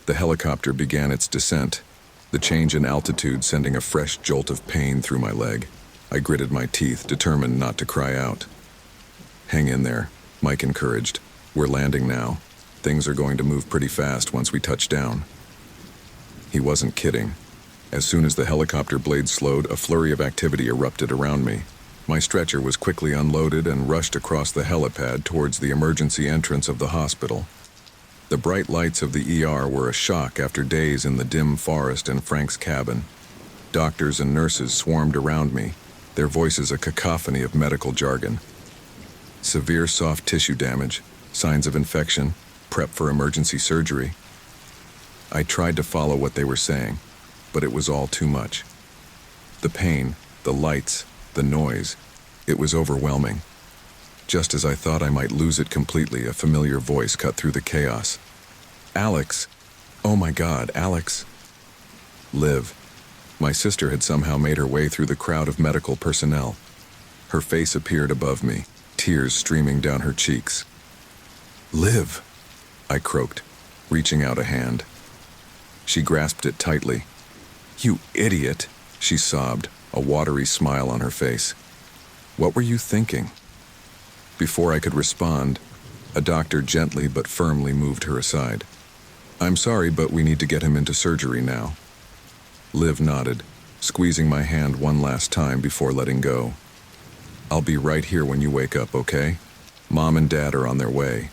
The helicopter began its descent, the change in altitude sending a fresh jolt of pain through my leg. I gritted my teeth, determined not to cry out. Hang in there, Mike encouraged. We're landing now. Things are going to move pretty fast once we touch down. He wasn't kidding. As soon as the helicopter blades slowed, a flurry of activity erupted around me. My stretcher was quickly unloaded and rushed across the helipad towards the emergency entrance of the hospital. The bright lights of the ER were a shock after days in the dim forest and Frank's cabin. Doctors and nurses swarmed around me, their voices a cacophony of medical jargon. Severe soft tissue damage, signs of infection, prep for emergency surgery. I tried to follow what they were saying, but it was all too much. The pain, the lights, the noise, it was overwhelming. Just as I thought I might lose it completely, a familiar voice cut through the chaos. Alex! Oh my God, Alex! Liv. My sister had somehow made her way through the crowd of medical personnel. Her face appeared above me, tears streaming down her cheeks. Liv! I croaked, reaching out a hand. She grasped it tightly. You idiot! She sobbed, a watery smile on her face. What were you thinking? Before I could respond, a doctor gently but firmly moved her aside. I'm sorry, but we need to get him into surgery now. Liv nodded, squeezing my hand one last time before letting go. I'll be right here when you wake up, okay? Mom and Dad are on their way.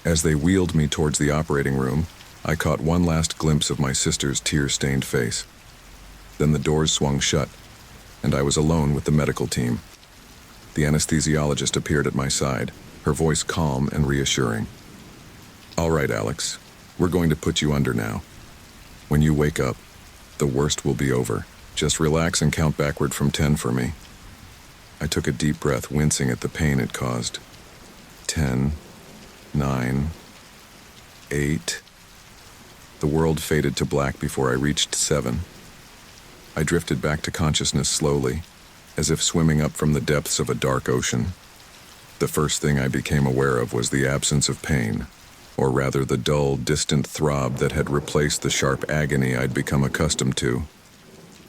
As they wheeled me towards the operating room, I caught one last glimpse of my sister's tear-stained face. Then the doors swung shut, and I was alone with the medical team. The anesthesiologist appeared at my side, her voice calm and reassuring. All right, Alex, we're going to put you under now. When you wake up, the worst will be over. Just relax and count backward from 10 for me. I took a deep breath, wincing at the pain it caused. 10, 9, 8. The world faded to black before I reached 7. I drifted back to consciousness slowly, as if swimming up from the depths of a dark ocean. The first thing I became aware of was the absence of pain, or rather the dull, distant throb that had replaced the sharp agony I'd become accustomed to.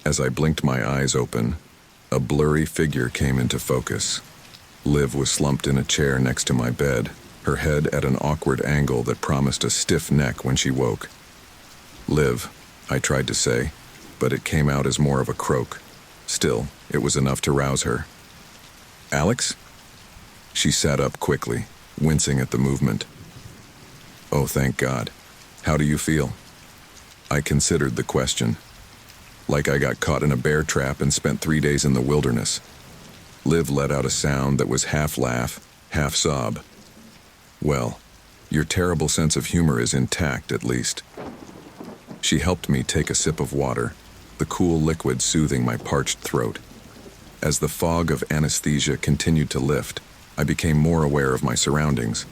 As I blinked my eyes open, a blurry figure came into focus. Liv was slumped in a chair next to my bed, her head at an awkward angle that promised a stiff neck when she woke. "Liv," I tried to say, but it came out as more of a croak. Still, it was enough to rouse her. "Alex?" She sat up quickly, wincing at the movement. "Oh, thank God. How do you feel?" I considered the question. Like I got caught in a bear trap and spent 3 days in the wilderness. Liv let out a sound that was half laugh, half sob. "Well, your terrible sense of humor is intact, at least." She helped me take a sip of water, the cool liquid soothing my parched throat. As the fog of anesthesia continued to lift, I became more aware of my surroundings.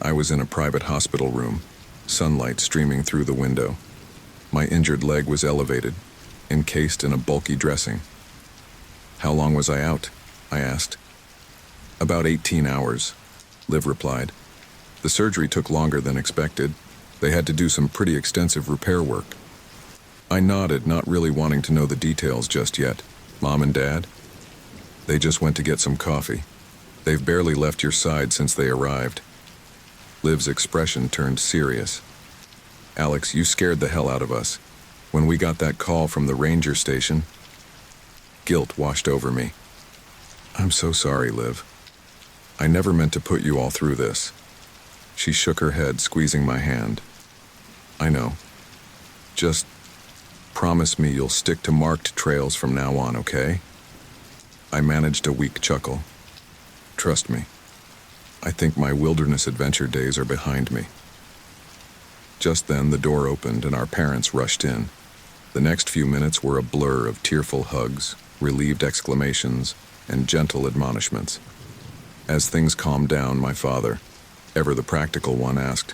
I was in a private hospital room, sunlight streaming through the window. My injured leg was elevated, encased in a bulky dressing. "How long was I out?" I asked. "About 18 hours, Liv replied. "The surgery took longer than expected. They had to do some pretty extensive repair work." I nodded, not really wanting to know the details just yet. "Mom and Dad?" "They just went to get some coffee. They've barely left your side since they arrived." Liv's expression turned serious. "Alex, you scared the hell out of us. When we got that call from the ranger station..." Guilt washed over me. "I'm so sorry, Liv. I never meant to put you all through this." She shook her head, squeezing my hand. "I know. Just promise me you'll stick to marked trails from now on, okay?" I managed a weak chuckle. "Trust me. I think my wilderness adventure days are behind me." Just then, the door opened and our parents rushed in. The next few minutes were a blur of tearful hugs, relieved exclamations, and gentle admonishments. As things calmed down, my father, ever the practical one, asked,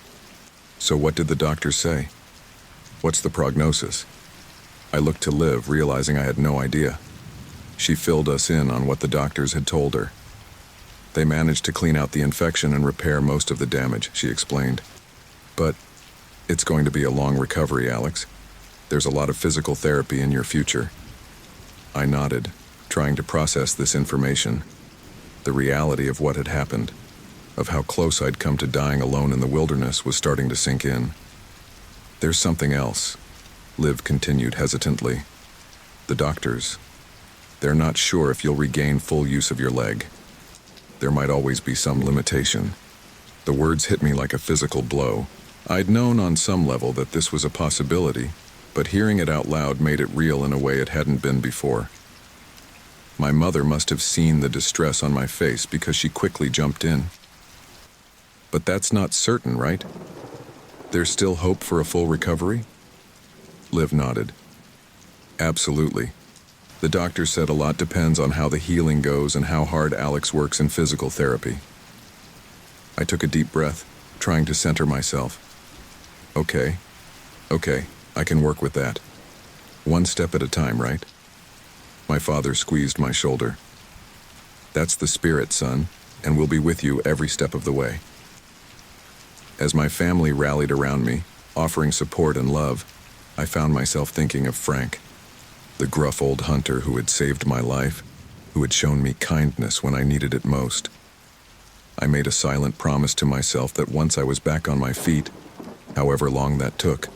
"So what did the doctors say? What's the prognosis?" I looked to Liv, realizing I had no idea. She filled us in on what the doctors had told her. "They managed to clean out the infection and repair most of the damage," she explained. "But it's going to be a long recovery, Alex. There's a lot of physical therapy in your future." I nodded, trying to process this information. The reality of what had happened, of how close I'd come to dying alone in the wilderness, was starting to sink in. "There's something else," Liv continued hesitantly. "The doctors, they're not sure if you'll regain full use of your leg. There might always be some limitation." The words hit me like a physical blow. I'd known on some level that this was a possibility, but hearing it out loud made it real in a way it hadn't been before. My mother must have seen the distress on my face because she quickly jumped in. "But that's not certain, right? There's still hope for a full recovery?" Liv nodded. "Absolutely. The doctor said a lot depends on how the healing goes and how hard Alex works in physical therapy." I took a deep breath, trying to center myself. Okay, I can work with that. One step at a time, right?" My father squeezed my shoulder. "That's the spirit, son, and we'll be with you every step of the way." As my family rallied around me, offering support and love, I found myself thinking of Frank, the gruff old hunter who had saved my life, who had shown me kindness when I needed it most. I made a silent promise to myself that once I was back on my feet, however long that took,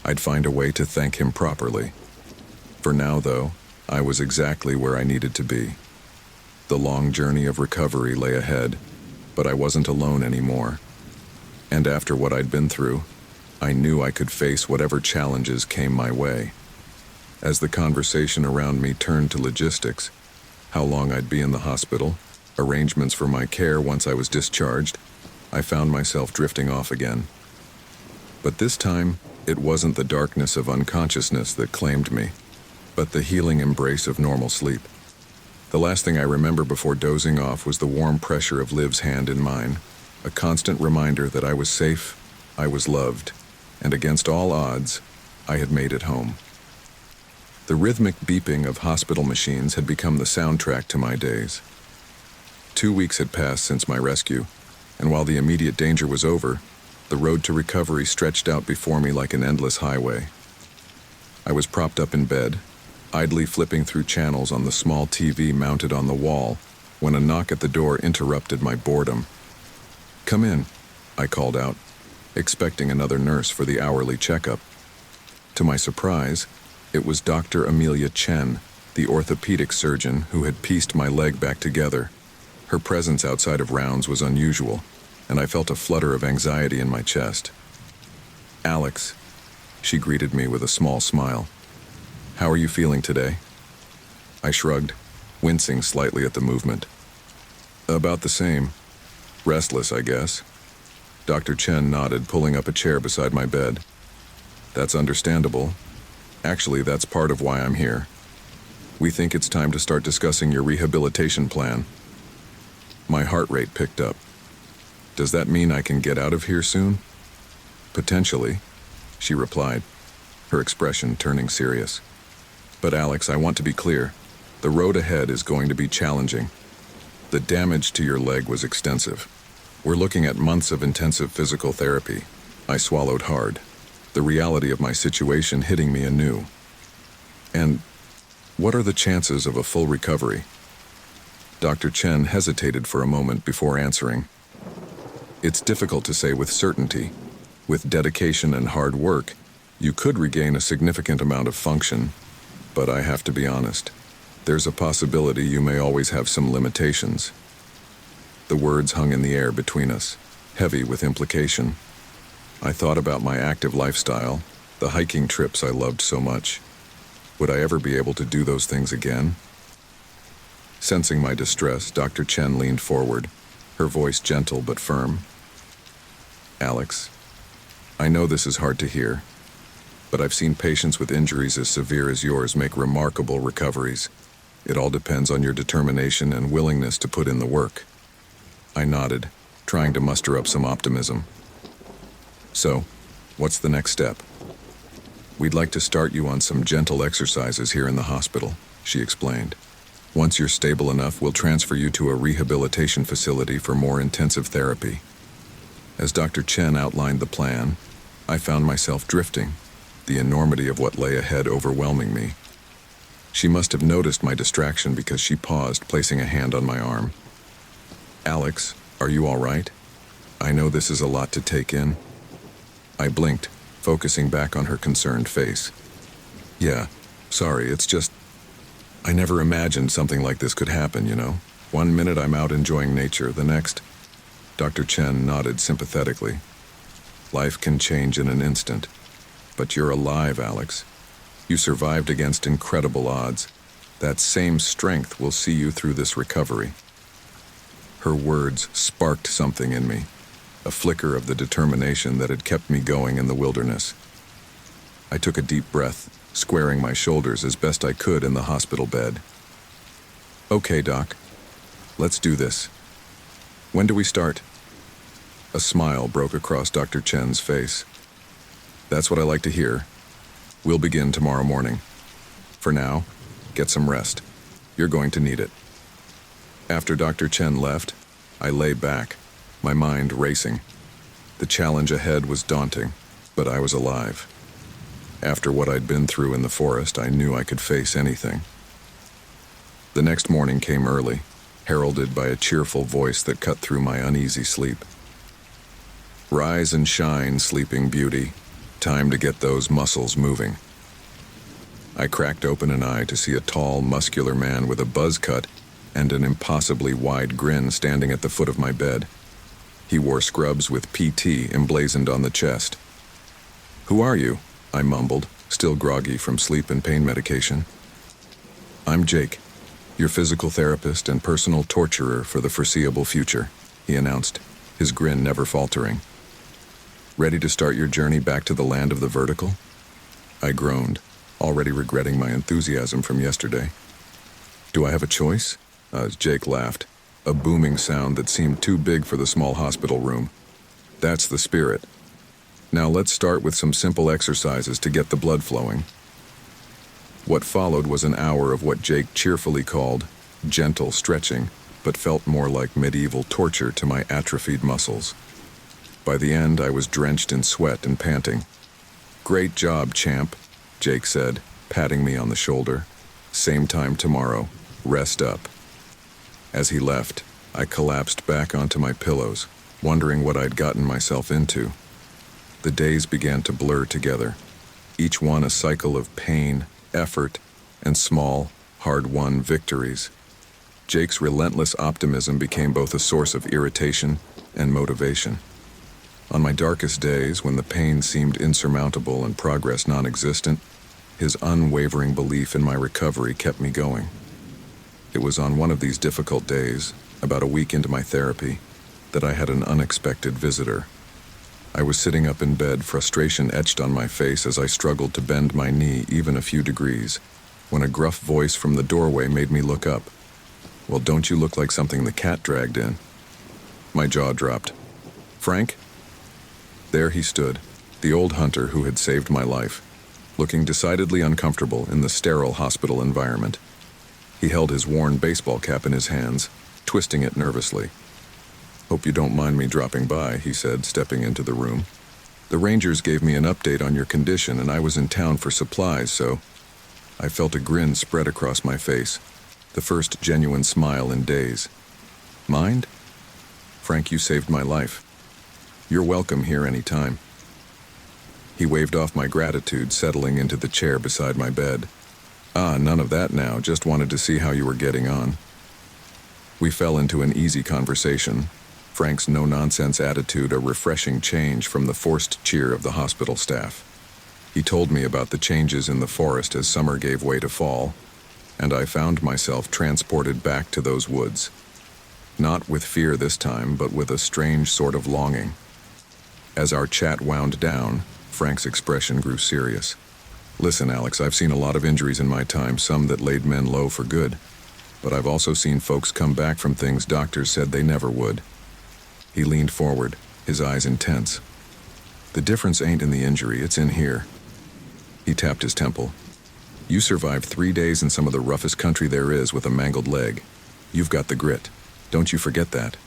I'd find a way to thank him properly. For now, though, I was exactly where I needed to be. The long journey of recovery lay ahead, but I wasn't alone anymore. And after what I'd been through, I knew I could face whatever challenges came my way. As the conversation around me turned to logistics, how long I'd be in the hospital, arrangements for my care once I was discharged, I found myself drifting off again. But this time, it wasn't the darkness of unconsciousness that claimed me, but the healing embrace of normal sleep. The last thing I remember before dozing off was the warm pressure of Liv's hand in mine, a constant reminder that I was safe, I was loved, and against all odds, I had made it home. The rhythmic beeping of hospital machines had become the soundtrack to my days. 2 weeks had passed since my rescue, and while the immediate danger was over, the road to recovery stretched out before me like an endless highway. I was propped up in bed, idly flipping through channels on the small TV mounted on the wall, when a knock at the door interrupted my boredom. "Come in," I called out, expecting another nurse for the hourly checkup. To my surprise, it was Dr. Amelia Chen, the orthopedic surgeon who had pieced my leg back together. Her presence outside of rounds was unusual, and I felt a flutter of anxiety in my chest. "Alex," she greeted me with a small smile. "How are you feeling today?" I shrugged, wincing slightly at the movement. "About the same. Restless, I guess." Dr. Chen nodded, pulling up a chair beside my bed. "That's understandable. Actually, that's part of why I'm here. We think it's time to start discussing your rehabilitation plan." My heart rate picked up. "Does that mean I can get out of here soon?" "Potentially," she replied, her expression turning serious. "But Alex, I want to be clear. The road ahead is going to be challenging. The damage to your leg was extensive. We're looking at months of intensive physical therapy." I swallowed hard, the reality of my situation hitting me anew. "And what are the chances of a full recovery?" Dr. Chen hesitated for a moment before answering. "It's difficult to say with certainty. With dedication and hard work, you could regain a significant amount of function, but I have to be honest. There's a possibility you may always have some limitations." The words hung in the air between us, heavy with implication. I thought about my active lifestyle, the hiking trips I loved so much. Would I ever be able to do those things again? Sensing my distress, Dr. Chen leaned forward, her voice gentle but firm. "Alex, I know this is hard to hear, but I've seen patients with injuries as severe as yours make remarkable recoveries. It all depends on your determination and willingness to put in the work." I nodded, trying to muster up some optimism. "So, what's the next step?" "We'd like to start you on some gentle exercises here in the hospital," she explained. "Once you're stable enough, we'll transfer you to a rehabilitation facility for more intensive therapy." As Dr. Chen outlined the plan, I found myself drifting, the enormity of what lay ahead overwhelming me. She must have noticed my distraction because she paused, placing a hand on my arm. "Alex, are you all right? I know this is a lot to take in." I blinked, focusing back on her concerned face. "Yeah, sorry, it's just... I never imagined something like this could happen, you know? One minute I'm out enjoying nature, the next..." Dr. Chen nodded sympathetically. "Life can change in an instant. But you're alive, Alex. You survived against incredible odds. That same strength will see you through this recovery." Her words sparked something in me, a flicker of the determination that had kept me going in the wilderness. I took a deep breath, squaring my shoulders as best I could in the hospital bed. "Okay, Doc. Let's do this. When do we start?" A smile broke across Dr. Chen's face. "That's what I like to hear. We'll begin tomorrow morning. For now, get some rest. You're going to need it." After Dr. Chen left, I lay back, my mind racing. The challenge ahead was daunting, but I was alive. After what I'd been through in the forest, I knew I could face anything. The next morning came early, heralded by a cheerful voice that cut through my uneasy sleep. "Rise and shine, sleeping beauty. Time to get those muscles moving." I cracked open an eye to see a tall, muscular man with a buzz cut and an impossibly wide grin standing at the foot of my bed. He wore scrubs with PT emblazoned on the chest. "Who are you?" I mumbled, still groggy from sleep and pain medication. "I'm Jake, your physical therapist and personal torturer for the foreseeable future," he announced, his grin never faltering. "Ready to start your journey back to the land of the vertical?" I groaned, already regretting my enthusiasm from yesterday. "Do I have a choice?" Jake laughed, a booming sound that seemed too big for the small hospital room. "That's the spirit. Now let's start with some simple exercises to get the blood flowing. What followed was an hour of what Jake cheerfully called gentle stretching, but felt more like medieval torture to my atrophied muscles. By the end, I was drenched in sweat and panting. "Great job, champ," Jake said, patting me on the shoulder. "Same time tomorrow. Rest up." As he left, I collapsed back onto my pillows, wondering what I'd gotten myself into. The days began to blur together, each one a cycle of pain, effort, and small, hard-won victories. Jake's relentless optimism became both a source of irritation and motivation. On my darkest days, when the pain seemed insurmountable and progress non-existent, his unwavering belief in my recovery kept me going. It was on one of these difficult days, about a week into my therapy, that I had an unexpected visitor. I was sitting up in bed, frustration etched on my face as I struggled to bend my knee even a few degrees, when a gruff voice from the doorway made me look up. "Well, don't you look like something the cat dragged in?" My jaw dropped. "Frank?" There he stood, the old hunter who had saved my life, looking decidedly uncomfortable in the sterile hospital environment. He held his worn baseball cap in his hands, twisting it nervously. "Hope you don't mind me dropping by," he said, stepping into the room. "The Rangers gave me an update on your condition, and I was in town for supplies, so—" I felt a grin spread across my face, the first genuine smile in days. "Mind? Frank, you saved my life. You're welcome here any time." He waved off my gratitude, settling into the chair beside my bed. "Ah, none of that now, just wanted to see how you were getting on." We fell into an easy conversation, Frank's no-nonsense attitude a refreshing change from the forced cheer of the hospital staff. He told me about the changes in the forest as summer gave way to fall, and I found myself transported back to those woods. Not with fear this time, but with a strange sort of longing. As our chat wound down, Frank's expression grew serious. "Listen, Alex, I've seen a lot of injuries in my time, some that laid men low for good. But I've also seen folks come back from things doctors said they never would." He leaned forward, his eyes intense. "The difference ain't in the injury, it's in here." He tapped his temple. "You survived 3 days in some of the roughest country there is with a mangled leg. You've got the grit. Don't you forget that."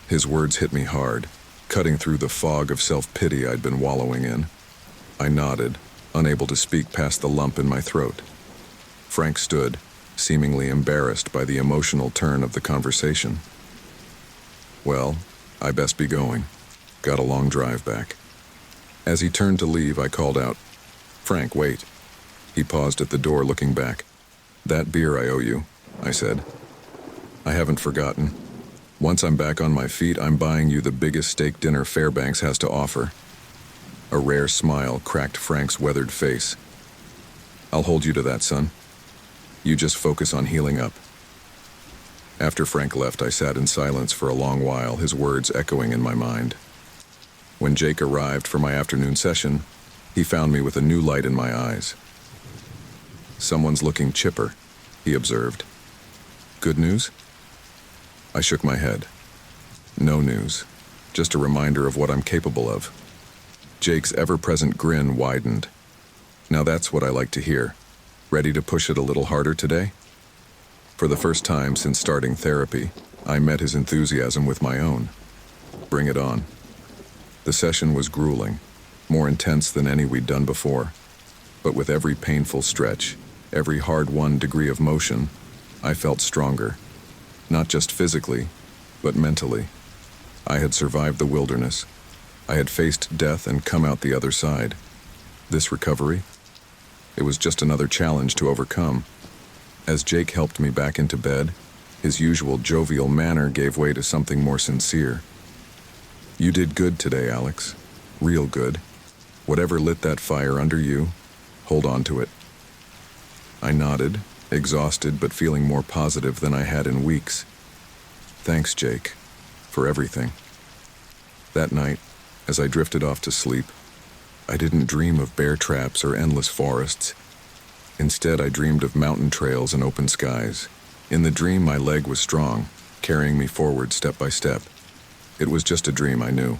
His words hit me hard, cutting through the fog of self-pity I'd been wallowing in. I nodded, unable to speak past the lump in my throat. Frank stood, seemingly embarrassed by the emotional turn of the conversation. "Well, I best be going. Got a long drive back." As he turned to leave, I called out, "Frank, wait." He paused at the door, looking back. "That beer I owe you," I said. "I haven't forgotten. Once I'm back on my feet, I'm buying you the biggest steak dinner Fairbanks has to offer." A rare smile cracked Frank's weathered face. "I'll hold you to that, son. You just focus on healing up." After Frank left, I sat in silence for a long while, his words echoing in my mind. When Jake arrived for my afternoon session, he found me with a new light in my eyes. "Someone's looking chipper," he observed. "Good news?" I shook my head. "No news. Just a reminder of what I'm capable of." Jake's ever-present grin widened. "Now that's what I like to hear. Ready to push it a little harder today?" For the first time since starting therapy, I met his enthusiasm with my own. "Bring it on." The session was grueling, more intense than any we'd done before. But with every painful stretch, every hard-won degree of motion, I felt stronger. Not just physically, but mentally. I had survived the wilderness. I had faced death and come out the other side. This recovery? It was just another challenge to overcome. As Jake helped me back into bed, his usual jovial manner gave way to something more sincere. "You did good today, Alex. Real good. Whatever lit that fire under you, hold on to it." I nodded, exhausted but feeling more positive than I had in weeks. "Thanks, Jake, for everything." That night, as I drifted off to sleep, I didn't dream of bear traps or endless forests. Instead, I dreamed of mountain trails and open skies. In the dream, my leg was strong, carrying me forward step by step. It was just a dream, I knew.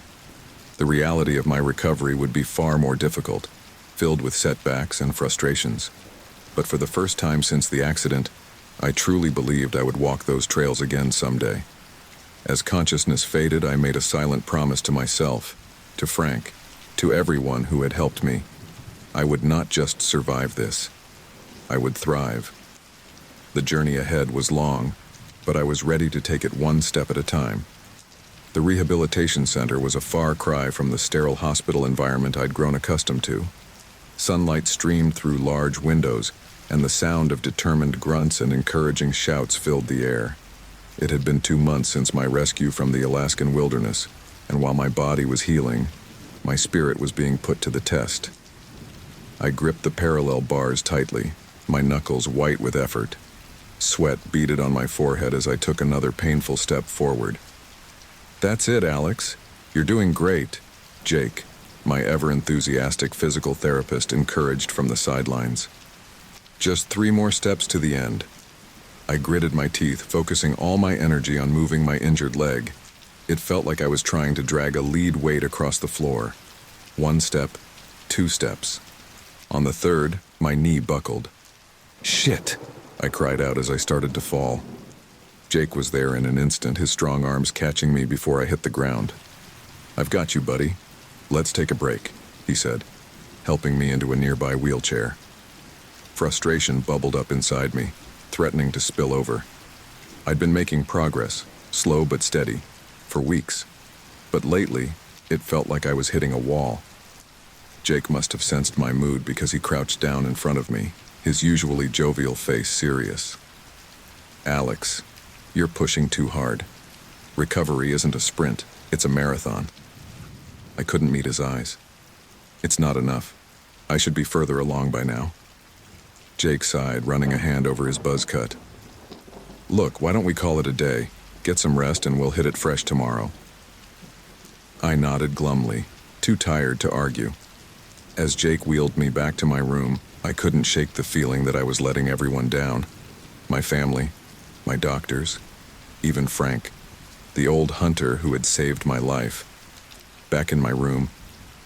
The reality of my recovery would be far more difficult, filled with setbacks and frustrations. But for the first time since the accident, I truly believed I would walk those trails again someday. As consciousness faded, I made a silent promise to myself, to Frank, to everyone who had helped me. I would not just survive this. I would thrive. The journey ahead was long, but I was ready to take it one step at a time. The rehabilitation center was a far cry from the sterile hospital environment I'd grown accustomed to. Sunlight streamed through large windows, and the sound of determined grunts and encouraging shouts filled the air. It had been 2 months since my rescue from the Alaskan wilderness, and while my body was healing, my spirit was being put to the test. I gripped the parallel bars tightly, my knuckles white with effort. Sweat beaded on my forehead as I took another painful step forward. "That's it, Alex. You're doing great," Jake, my ever-enthusiastic physical therapist, encouraged from the sidelines. "Just 3 more steps to the end." I gritted my teeth, focusing all my energy on moving my injured leg. It felt like I was trying to drag a lead weight across the floor. 1 step, 2 steps. On the third, my knee buckled. "Shit!" I cried out as I started to fall. Jake was there in an instant, his strong arms catching me before I hit the ground. "I've got you, buddy. Let's take a break," he said, helping me into a nearby wheelchair. Frustration bubbled up inside me, threatening to spill over. I'd been making progress, slow but steady, for weeks. But lately, it felt like I was hitting a wall. Jake must have sensed my mood because he crouched down in front of me, his usually jovial face serious. "Alex, you're pushing too hard. Recovery isn't a sprint, it's a marathon." I couldn't meet his eyes. "It's not enough. I should be further along by now." Jake sighed, running a hand over his buzz cut. "Look, why don't we call it a day? Get some rest and we'll hit it fresh tomorrow." I nodded glumly, too tired to argue. As Jake wheeled me back to my room, I couldn't shake the feeling that I was letting everyone down. My family, my doctors, even Frank, the old hunter who had saved my life. Back in my room,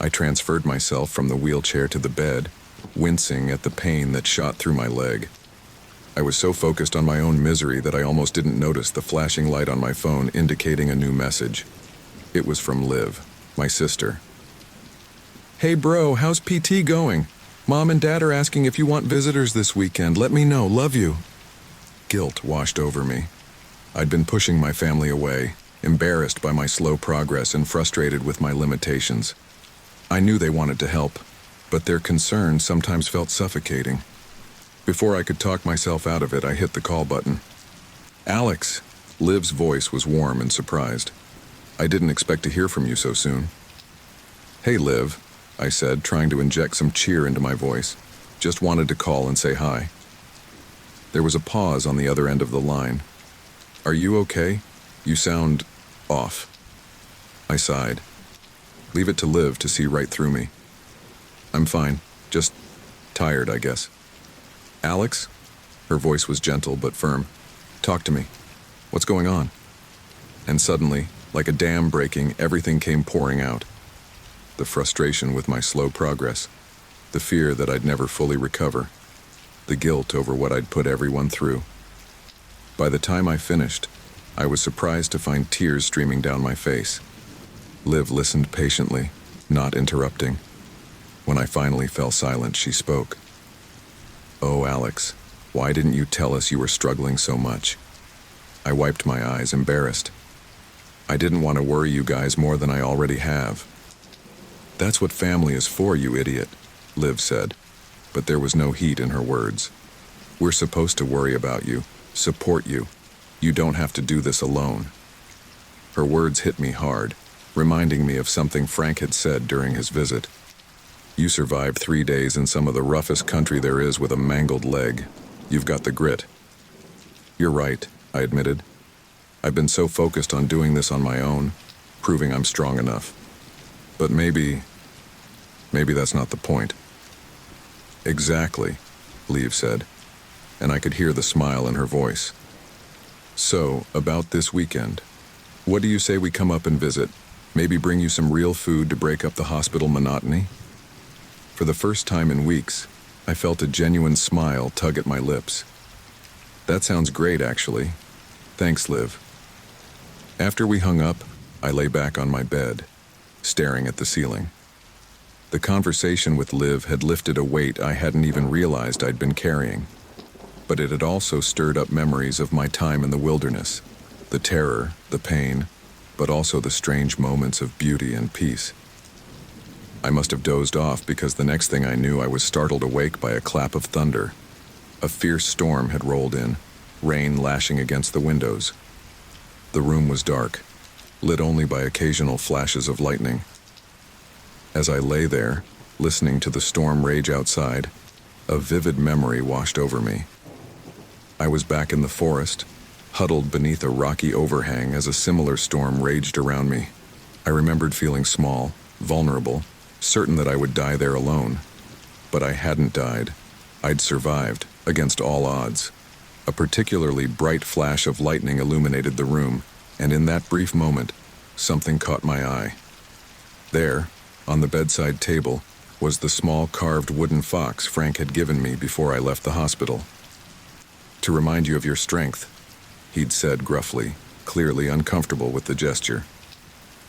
I transferred myself from the wheelchair to the bed, wincing at the pain that shot through my leg. I was so focused on my own misery that I almost didn't notice the flashing light on my phone indicating a new message. It was from Liv, my sister. "Hey bro, how's PT going? Mom and Dad are asking if you want visitors this weekend. Let me know, love you." Guilt washed over me. I'd been pushing my family away, embarrassed by my slow progress and frustrated with my limitations. I knew they wanted to help, but their concern sometimes felt suffocating. Before I could talk myself out of it, I hit the call button. "Alex," Liv's voice was warm and surprised. "I didn't expect to hear from you so soon." "Hey Liv," I said, trying to inject some cheer into my voice. "Just wanted to call and say hi." There was a pause on the other end of the line. "Are you okay? You sound off." I sighed. Leave it to Liv to see right through me. "I'm fine. Just tired, I guess." "Alex?" Her voice was gentle but firm. "Talk to me. What's going on?" And suddenly, like a dam breaking, everything came pouring out. The frustration with my slow progress, the fear that I'd never fully recover, the guilt over what I'd put everyone through. By the time I finished, I was surprised to find tears streaming down my face. Liv listened patiently, not interrupting. When I finally fell silent, she spoke. "Oh, Alex, why didn't you tell us you were struggling so much?" I wiped my eyes, embarrassed. "I didn't want to worry you guys more than I already have." "That's what family is for, you idiot," Liv said, but there was no heat in her words. "We're supposed to worry about you, support you. You don't have to do this alone." Her words hit me hard, reminding me of something Frank had said during his visit. "You survived 3 days in some of the roughest country there is with a mangled leg. You've got the grit." "You're right," I admitted. "I've been so focused on doing this on my own, proving I'm strong enough. But maybe that's not the point." "Exactly," Liv said, and I could hear the smile in her voice. "So, about this weekend, what do you say we come up and visit? Maybe bring you some real food to break up the hospital monotony? For the first time in weeks, I felt a genuine smile tug at my lips. That sounds great, actually. Thanks, Liv. After we hung up, I lay back on my bed, staring at the ceiling. The conversation with Liv had lifted a weight I hadn't even realized I'd been carrying. But it had also stirred up memories of my time in the wilderness, the terror, the pain, but also the strange moments of beauty and peace. I must have dozed off because the next thing I knew I was startled awake by a clap of thunder. A fierce storm had rolled in, rain lashing against the windows. The room was dark, lit only by occasional flashes of lightning. As I lay there, listening to the storm rage outside, a vivid memory washed over me. I was back in the forest, huddled beneath a rocky overhang as a similar storm raged around me. I remembered feeling small, vulnerable, certain that I would die there alone. But I hadn't died. I'd survived, against all odds. A particularly bright flash of lightning illuminated the room, and in that brief moment, something caught my eye. There, on the bedside table, was the small carved wooden fox Frank had given me before I left the hospital. "To remind you of your strength," he'd said gruffly, clearly uncomfortable with the gesture.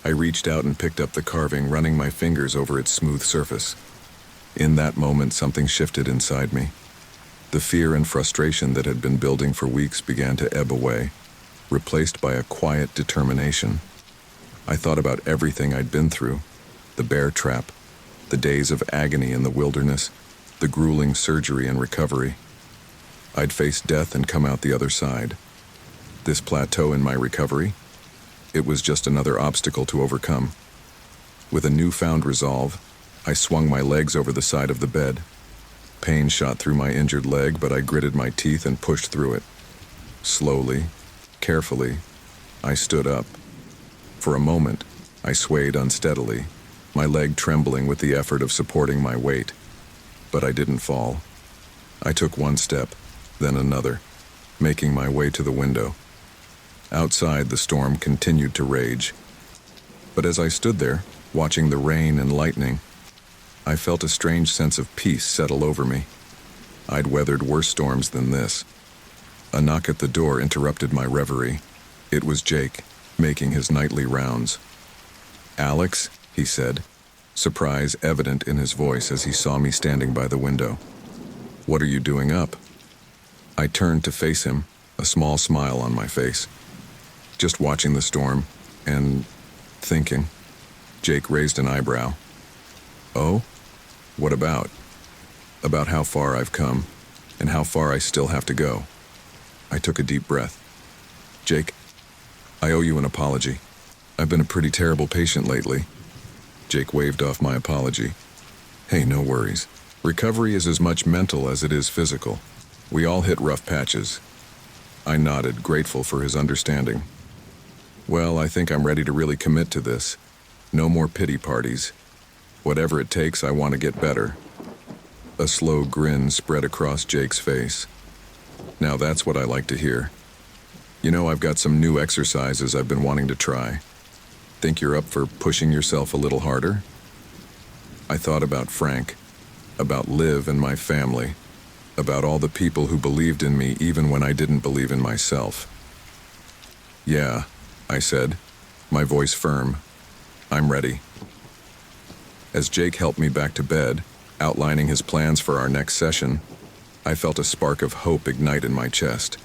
I reached out and picked up the carving, running my fingers over its smooth surface. In that moment, something shifted inside me. The fear and frustration that had been building for weeks began to ebb away, replaced by a quiet determination. I thought about everything I'd been through, the bear trap, the days of agony in the wilderness, the grueling surgery and recovery. I'd faced death and come out the other side. This plateau in my recovery? It was just another obstacle to overcome. With a newfound resolve, I swung my legs over the side of the bed. Pain shot through my injured leg, but I gritted my teeth and pushed through it. Slowly, carefully, I stood up. For a moment, I swayed unsteadily, my leg trembling with the effort of supporting my weight. But I didn't fall. I took one step, then another, making my way to the window. Outside, the storm continued to rage. But as I stood there, watching the rain and lightning, I felt a strange sense of peace settle over me. I'd weathered worse storms than this. A knock at the door interrupted my reverie. It was Jake, making his nightly rounds. "Alex," he said, surprise evident in his voice as he saw me standing by the window. "What are you doing up?" I turned to face him, a small smile on my face. "Just watching the storm, and thinking." Jake raised an eyebrow. "Oh? What about?" "About how far I've come, and how far I still have to go." I took a deep breath. "Jake, I owe you an apology. I've been a pretty terrible patient lately." Jake waved off my apology. "Hey, no worries. Recovery is as much mental as it is physical. We all hit rough patches." I nodded, grateful for his understanding. "Well, I think I'm ready to really commit to this. No more pity parties. Whatever it takes, I want to get better." A slow grin spread across Jake's face. "Now that's what I like to hear. You know, I've got some new exercises I've been wanting to try. Think you're up for pushing yourself a little harder?" I thought about Frank, about Liv and my family, about all the people who believed in me even when I didn't believe in myself. "Yeah," I said, my voice firm. "I'm ready." As Jake helped me back to bed, outlining his plans for our next session, I felt a spark of hope ignite in my chest.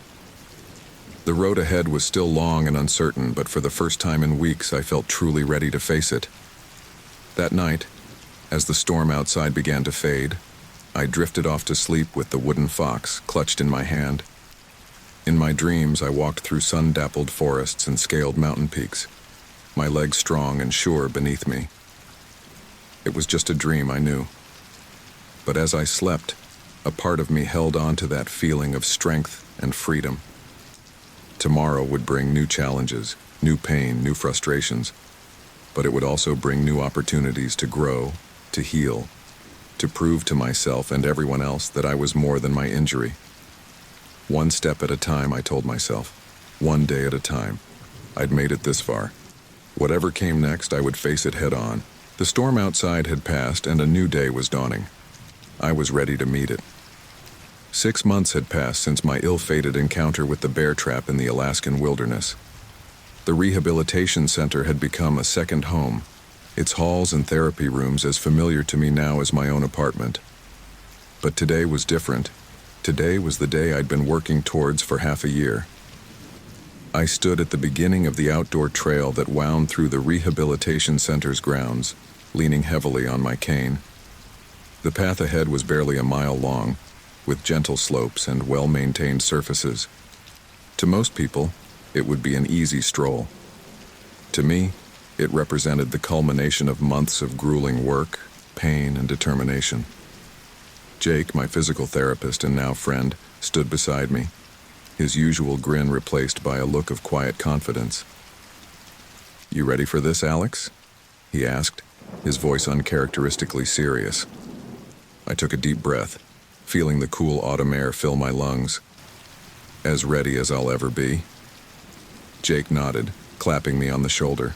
The road ahead was still long and uncertain, but for the first time in weeks I felt truly ready to face it. That night, as the storm outside began to fade, I drifted off to sleep with the wooden fox clutched in my hand. In my dreams, I walked through sun-dappled forests and scaled mountain peaks, my legs strong and sure beneath me. It was just a dream, I knew. But as I slept, a part of me held on to that feeling of strength and freedom. Tomorrow would bring new challenges, new pain, new frustrations, but it would also bring new opportunities to grow, to heal, to prove to myself and everyone else that I was more than my injury. One step at a time, I told myself. One day at a time. I'd made it this far. Whatever came next, I would face it head on. The storm outside had passed and a new day was dawning. I was ready to meet it. 6 months had passed since my ill-fated encounter with the bear trap in the Alaskan wilderness. The rehabilitation center had become a second home, its halls and therapy rooms as familiar to me now as my own apartment. But today was different. Today was the day I'd been working towards for half a year. I stood at the beginning of the outdoor trail that wound through the rehabilitation center's grounds, leaning heavily on my cane. The path ahead was barely a mile long, with gentle slopes and well-maintained surfaces. To most people, it would be an easy stroll. To me, it represented the culmination of months of grueling work, pain, and determination. Jake, my physical therapist and now friend, stood beside me, his usual grin replaced by a look of quiet confidence. "You ready for this, Alex?" he asked, his voice uncharacteristically serious. I took a deep breath, feeling the cool autumn air fill my lungs. "As ready as I'll ever be." Jake nodded, clapping me on the shoulder.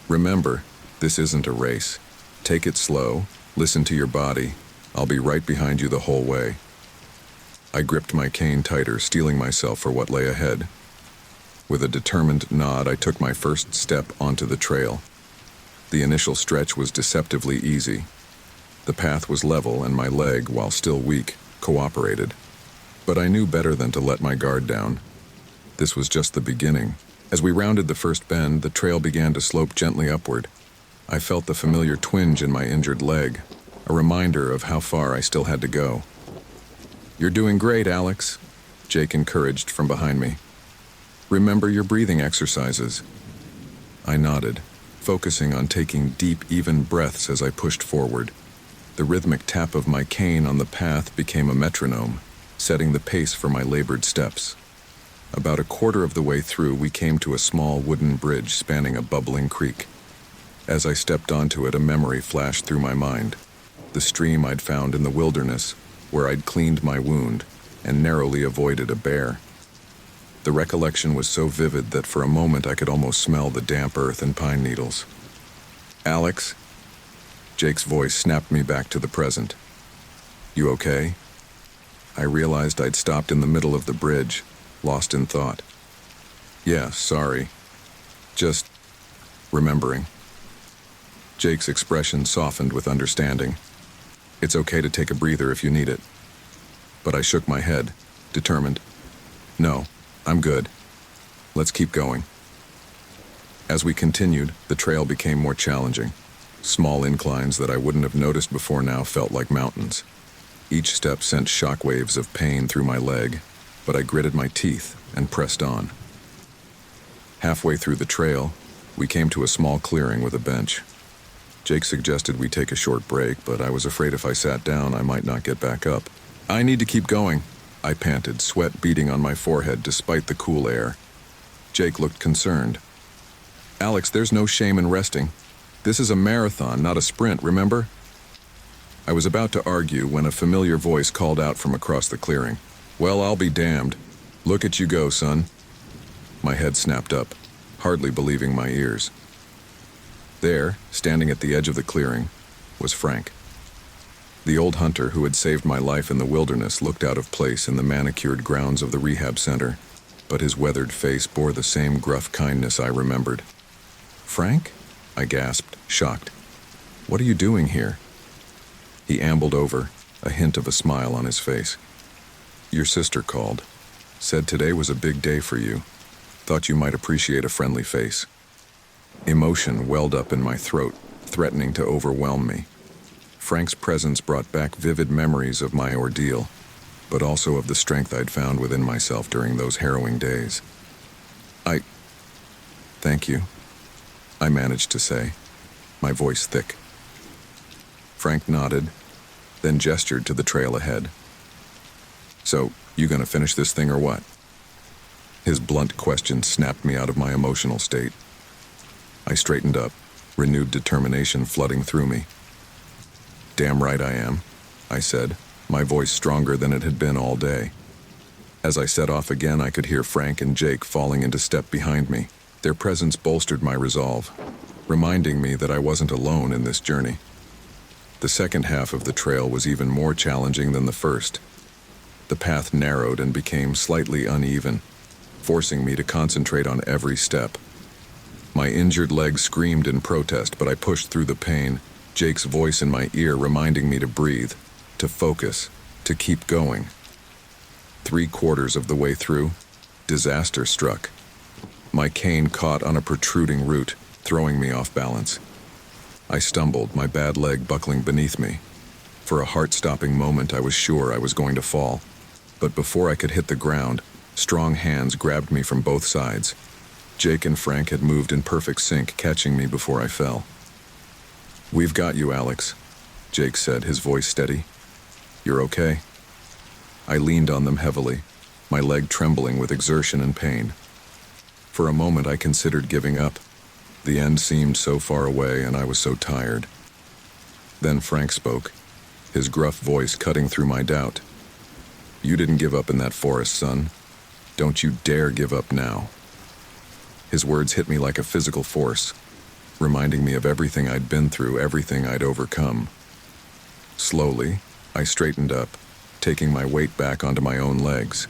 "Remember, this isn't a race. Take it slow, listen to your body. I'll be right behind you the whole way." I gripped my cane tighter, steeling myself for what lay ahead. With a determined nod, I took my first step onto the trail. The initial stretch was deceptively easy. The path was level and my leg, while still weak, cooperated. But I knew better than to let my guard down. This was just the beginning. As we rounded the first bend, the trail began to slope gently upward. I felt the familiar twinge in my injured leg, a reminder of how far I still had to go. "You're doing great, Alex," Jake encouraged from behind me. "Remember your breathing exercises." I nodded, focusing on taking deep, even breaths as I pushed forward. The rhythmic tap of my cane on the path became a metronome, setting the pace for my labored steps. About a quarter of the way through, we came to a small wooden bridge spanning a bubbling creek. As I stepped onto it, a memory flashed through my mind. The stream I'd found in the wilderness, where I'd cleaned my wound and narrowly avoided a bear. The recollection was so vivid that for a moment I could almost smell the damp earth and pine needles. "Alex?" Jake's voice snapped me back to the present. "You okay?" I realized I'd stopped in the middle of the bridge, lost in thought. "Yeah, sorry. Just remembering." Jake's expression softened with understanding. "It's okay to take a breather if you need it." But I shook my head, determined. "No, I'm good. Let's keep going." As we continued, the trail became more challenging. Small inclines that I wouldn't have noticed before now felt like mountains. Each step sent shockwaves of pain through my leg, but I gritted my teeth and pressed on. Halfway through the trail, we came to a small clearing with a bench. Jake suggested we take a short break, but I was afraid if I sat down, I might not get back up. "I need to keep going," I panted, sweat beading on my forehead despite the cool air. Jake looked concerned. "Alex, there's no shame in resting. This is a marathon, not a sprint, remember?" I was about to argue when a familiar voice called out from across the clearing. "Well, I'll be damned. Look at you go, son." My head snapped up, hardly believing my ears. There, standing at the edge of the clearing, was Frank. The old hunter who had saved my life in the wilderness looked out of place in the manicured grounds of the rehab center, but his weathered face bore the same gruff kindness I remembered. "Frank?" I gasped, shocked. "What are you doing here?" He ambled over, a hint of a smile on his face. "Your sister called. Said today was a big day for you. Thought you might appreciate a friendly face." Emotion welled up in my throat, threatening to overwhelm me. Frank's presence brought back vivid memories of my ordeal, but also of the strength I'd found within myself during those harrowing days. Thank you," I managed to say, my voice thick. Frank nodded, then gestured to the trail ahead. "So, you gonna finish this thing or what?" His blunt question snapped me out of my emotional state. I straightened up, renewed determination flooding through me. "Damn right I am," I said, my voice stronger than it had been all day. As I set off again, I could hear Frank and Jake falling into step behind me, Their presence bolstered my resolve, reminding me that I wasn't alone in this journey. The second half of the trail was even more challenging than the first. The path narrowed and became slightly uneven, forcing me to concentrate on every step. My injured leg screamed in protest, but I pushed through the pain, Jake's voice in my ear reminding me to breathe, to focus, to keep going. 3/4 of the way through, disaster struck. My cane caught on a protruding root, throwing me off balance. I stumbled, my bad leg buckling beneath me. For a heart-stopping moment, I was sure I was going to fall. But before I could hit the ground, strong hands grabbed me from both sides. Jake and Frank had moved in perfect sync, catching me before I fell. "We've got you, Alex," Jake said, his voice steady. "You're okay?" I leaned on them heavily, my leg trembling with exertion and pain. For a moment I considered giving up. The end seemed so far away and I was so tired. Then Frank spoke, his gruff voice cutting through my doubt. "You didn't give up in that forest, son. Don't you dare give up now." His words hit me like a physical force, reminding me of everything I'd been through, everything I'd overcome. Slowly, I straightened up, taking my weight back onto my own legs.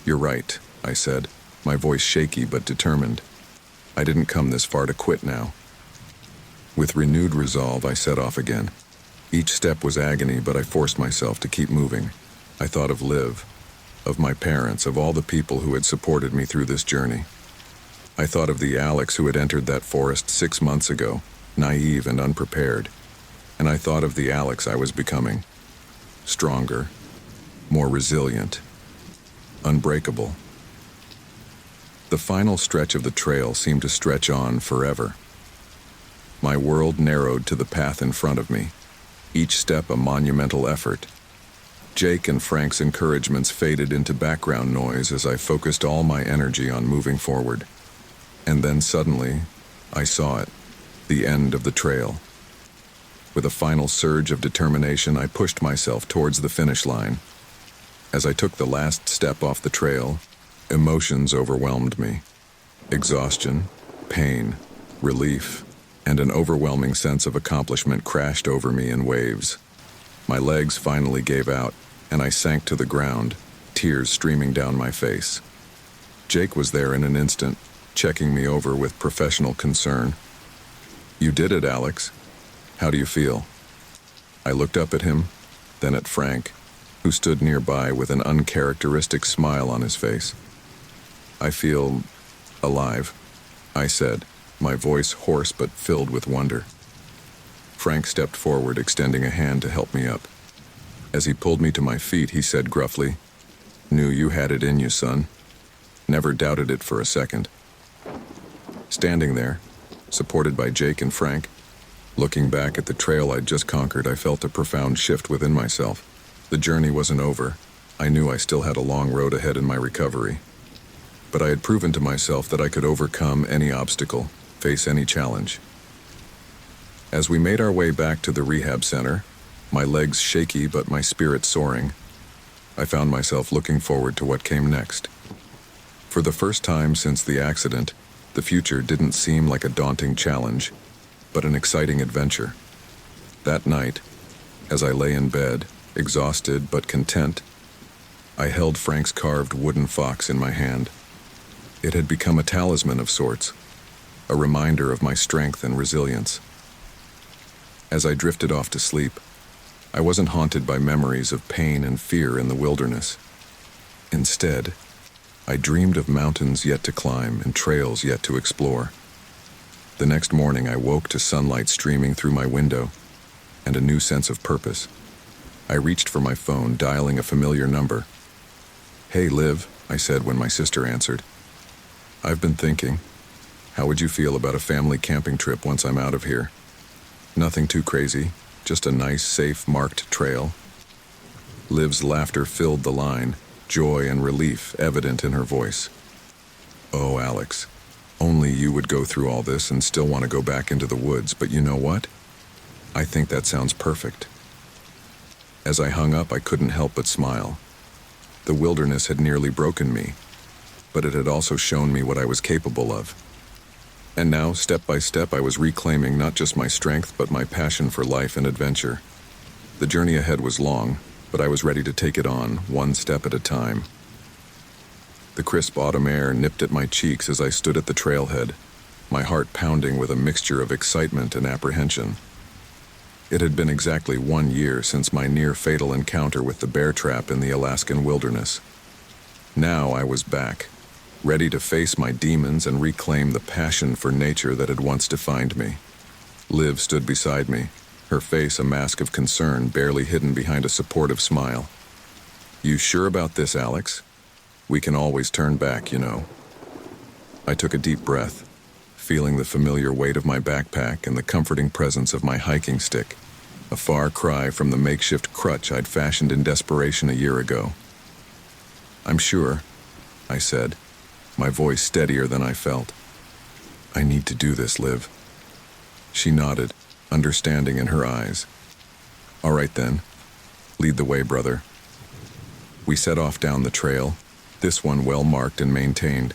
"You're right," I said, my voice shaky but determined. I didn't come this far to quit now. With renewed resolve, I set off again. Each step was agony, but I forced myself to keep moving. I thought of Liv, of my parents, of all the people who had supported me through this journey. I thought of the Alex who had entered that forest 6 months ago, naive and unprepared. And I thought of the Alex I was becoming. Stronger, more resilient, unbreakable. The final stretch of the trail seemed to stretch on forever. My world narrowed to the path in front of me, each step a monumental effort. Jake and Frank's encouragements faded into background noise as I focused all my energy on moving forward. And then suddenly, I saw it, the end of the trail. With a final surge of determination, I pushed myself towards the finish line. As I took the last step off the trail, emotions overwhelmed me. Exhaustion, pain, relief, and an overwhelming sense of accomplishment crashed over me in waves. My legs finally gave out, and I sank to the ground, tears streaming down my face. Jake was there in an instant, checking me over with professional concern. "You did it, Alex. How do you feel?" I looked up at him, then at Frank, who stood nearby with an uncharacteristic smile on his face. "I feel alive," I said, my voice hoarse but filled with wonder. Frank stepped forward, extending a hand to help me up. As he pulled me to my feet, he said gruffly, "Knew you had it in you, son. Never doubted it for a second." Standing there, supported by Jake and Frank, looking back at the trail I'd just conquered, I felt a profound shift within myself. The journey wasn't over. I knew I still had a long road ahead in my recovery. But I had proven to myself that I could overcome any obstacle, face any challenge. As we made our way back to the rehab center, my legs shaky but my spirit soaring, I found myself looking forward to what came next. For the first time since the accident, the future didn't seem like a daunting challenge, but an exciting adventure. That night, as I lay in bed, exhausted but content, I held Frank's carved wooden fox in my hand. It had become a talisman of sorts, a reminder of my strength and resilience. As I drifted off to sleep, I wasn't haunted by memories of pain and fear in the wilderness. Instead, I dreamed of mountains yet to climb and trails yet to explore. The next morning, I woke to sunlight streaming through my window and a new sense of purpose. I reached for my phone, dialing a familiar number. "Hey, Liv," I said when my sister answered. "I've been thinking, how would you feel about a family camping trip once I'm out of here? Nothing too crazy, just a nice, safe, marked trail." Liv's laughter filled the line, joy and relief evident in her voice. "Oh, Alex, only you would go through all this and still want to go back into the woods, but you know what? I think that sounds perfect." As I hung up, I couldn't help but smile. The wilderness had nearly broken me, but it had also shown me what I was capable of. And now, step by step, I was reclaiming not just my strength, but my passion for life and adventure. The journey ahead was long, but I was ready to take it on, one step at a time. The crisp autumn air nipped at my cheeks as I stood at the trailhead, my heart pounding with a mixture of excitement and apprehension. It had been exactly 1 year since my near-fatal encounter with the bear trap in the Alaskan wilderness. Now I was back, ready to face my demons and reclaim the passion for nature that had once defined me. Liv stood beside me, her face a mask of concern barely hidden behind a supportive smile. "You sure about this, Alex? We can always turn back, you know." I took a deep breath, feeling the familiar weight of my backpack and the comforting presence of my hiking stick, a far cry from the makeshift crutch I'd fashioned in desperation a year ago. "I'm sure," I said, my voice steadier than I felt. "I need to do this, Liv." She nodded, understanding in her eyes. "All right then, lead the way, brother." We set off down the trail, this one well marked and maintained,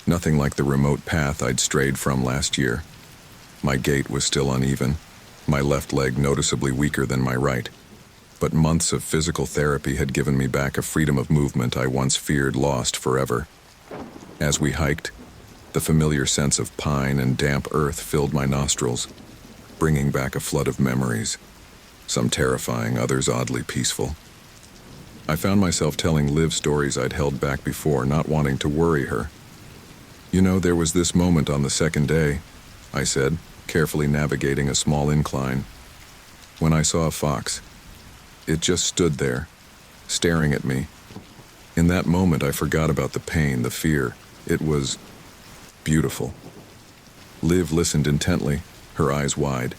nothing like the remote path I'd strayed from last year. My gait was still uneven, my left leg noticeably weaker than my right, but months of physical therapy had given me back a freedom of movement I once feared lost forever. As we hiked, the familiar sense of pine and damp earth filled my nostrils, bringing back a flood of memories, some terrifying, others oddly peaceful. I found myself telling Liv stories I'd held back before, not wanting to worry her. "You know, there was this moment on the second day," I said, carefully navigating a small incline, "when I saw a fox. It just stood there, staring at me. In that moment, I forgot about the pain, the fear. It was beautiful." Liv listened intently, her eyes wide.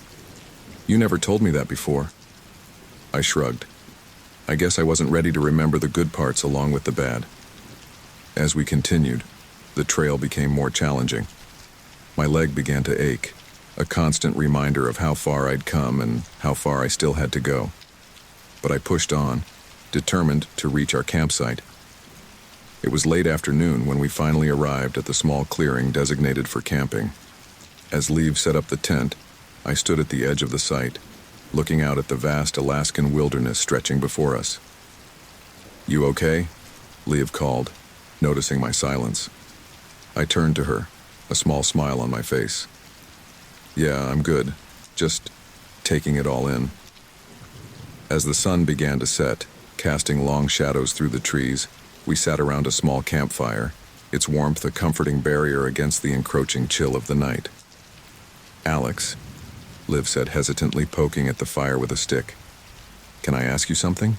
"You never told me that before." I shrugged. I guess I wasn't ready to remember the good parts along with the bad. As we continued, the trail became more challenging. My leg began to ache, a constant reminder of how far I'd come and how far I still had to go. But I pushed on, determined to reach our campsite. It was late afternoon when we finally arrived at the small clearing designated for camping. As Liv set up the tent, I stood at the edge of the site, looking out at the vast Alaskan wilderness stretching before us. "You okay?" Liv called, noticing my silence. I turned to her, a small smile on my face. "Yeah, I'm good. Just taking it all in." As the sun began to set, casting long shadows through the trees, we sat around a small campfire, its warmth a comforting barrier against the encroaching chill of the night. "Alex," Liv said hesitantly, poking at the fire with a stick, "can I ask you something?"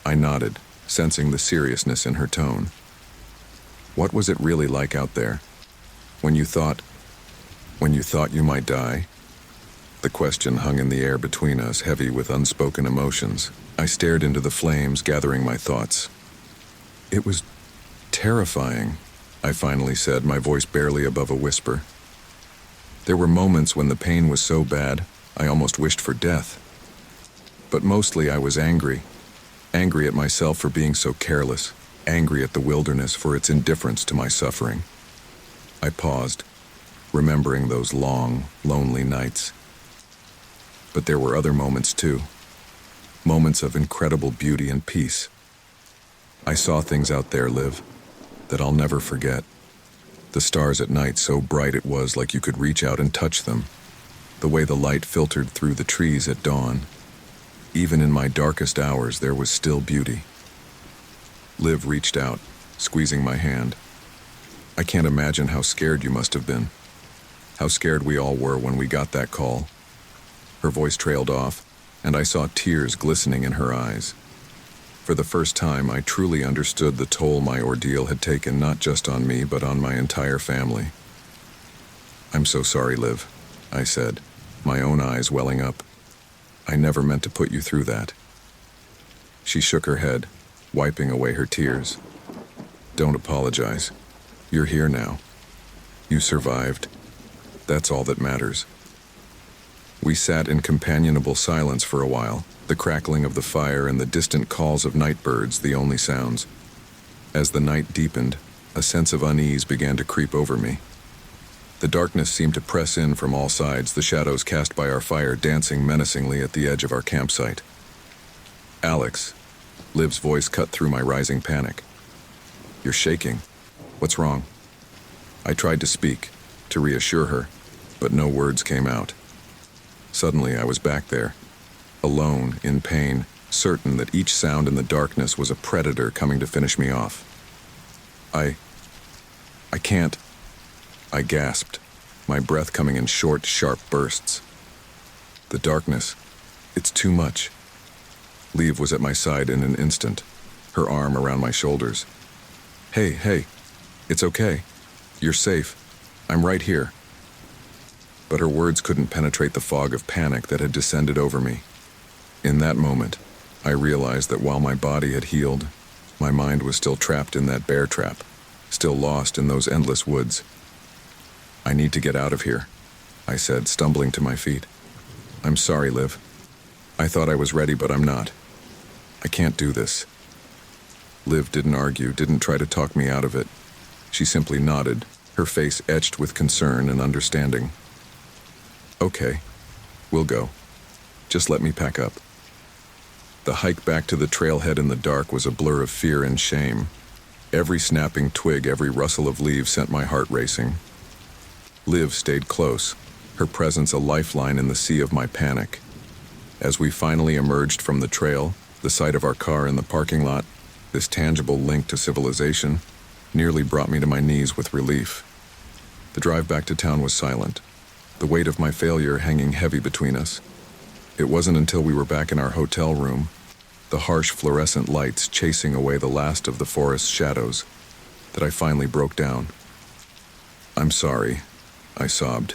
I nodded, sensing the seriousness in her tone. "What was it really like out there? When you thought you might die?" The question hung in the air between us, heavy with unspoken emotions. I stared into the flames, gathering my thoughts. "It was terrifying," I finally said, my voice barely above a whisper. "There were moments when the pain was so bad, I almost wished for death. But mostly I was angry at myself for being so careless, angry at the wilderness for its indifference to my suffering." I paused, remembering those long, lonely nights. But there were other moments too, moments of incredible beauty and peace. I saw things out there, Liv, that I'll never forget. The stars at night, so bright it was like you could reach out and touch them. The way the light filtered through the trees at dawn. Even in my darkest hours, there was still beauty. Liv reached out, squeezing my hand. "I can't imagine how scared you must have been. How scared we all were when we got that call." Her voice trailed off, and I saw tears glistening in her eyes. For the first time, I truly understood the toll my ordeal had taken not just on me, but on my entire family. "I'm so sorry, Liv," I said, my own eyes welling up. "I never meant to put you through that." She shook her head, wiping away her tears. "Don't apologize. You're here now. You survived. That's all that matters." We sat in companionable silence for a while, the crackling of the fire and the distant calls of night birds the only sounds. As the night deepened, a sense of unease began to creep over me. The darkness seemed to press in from all sides, the shadows cast by our fire dancing menacingly at the edge of our campsite. "Alex," Liv's voice cut through my rising panic. "You're shaking. What's wrong?" I tried to speak, to reassure her, but no words came out. Suddenly, I was back there, alone, in pain, certain that each sound in the darkness was a predator coming to finish me off. I can't," I gasped, my breath coming in short, sharp bursts. "The darkness, it's too much." Liv was at my side in an instant, her arm around my shoulders. Hey, it's okay. You're safe. I'm right here." But her words couldn't penetrate the fog of panic that had descended over me. In that moment, I realized that while my body had healed, my mind was still trapped in that bear trap, still lost in those endless woods. "I need to get out of here," I said, stumbling to my feet. "I'm sorry, Liv. I thought I was ready, but I'm not. I can't do this." Liv didn't argue, didn't try to talk me out of it. She simply nodded, her face etched with concern and understanding. "Okay, we'll go. Just let me pack up." The hike back to the trailhead in the dark was a blur of fear and shame. Every snapping twig, every rustle of leaves sent my heart racing. Liv stayed close, her presence a lifeline in the sea of my panic. As we finally emerged from the trail, the sight of our car in the parking lot, this tangible link to civilization, nearly brought me to my knees with relief. The drive back to town was silent, the weight of my failure hanging heavy between us. It wasn't until we were back in our hotel room, the harsh fluorescent lights chasing away the last of the forest's shadows, that I finally broke down. "I'm sorry," I sobbed,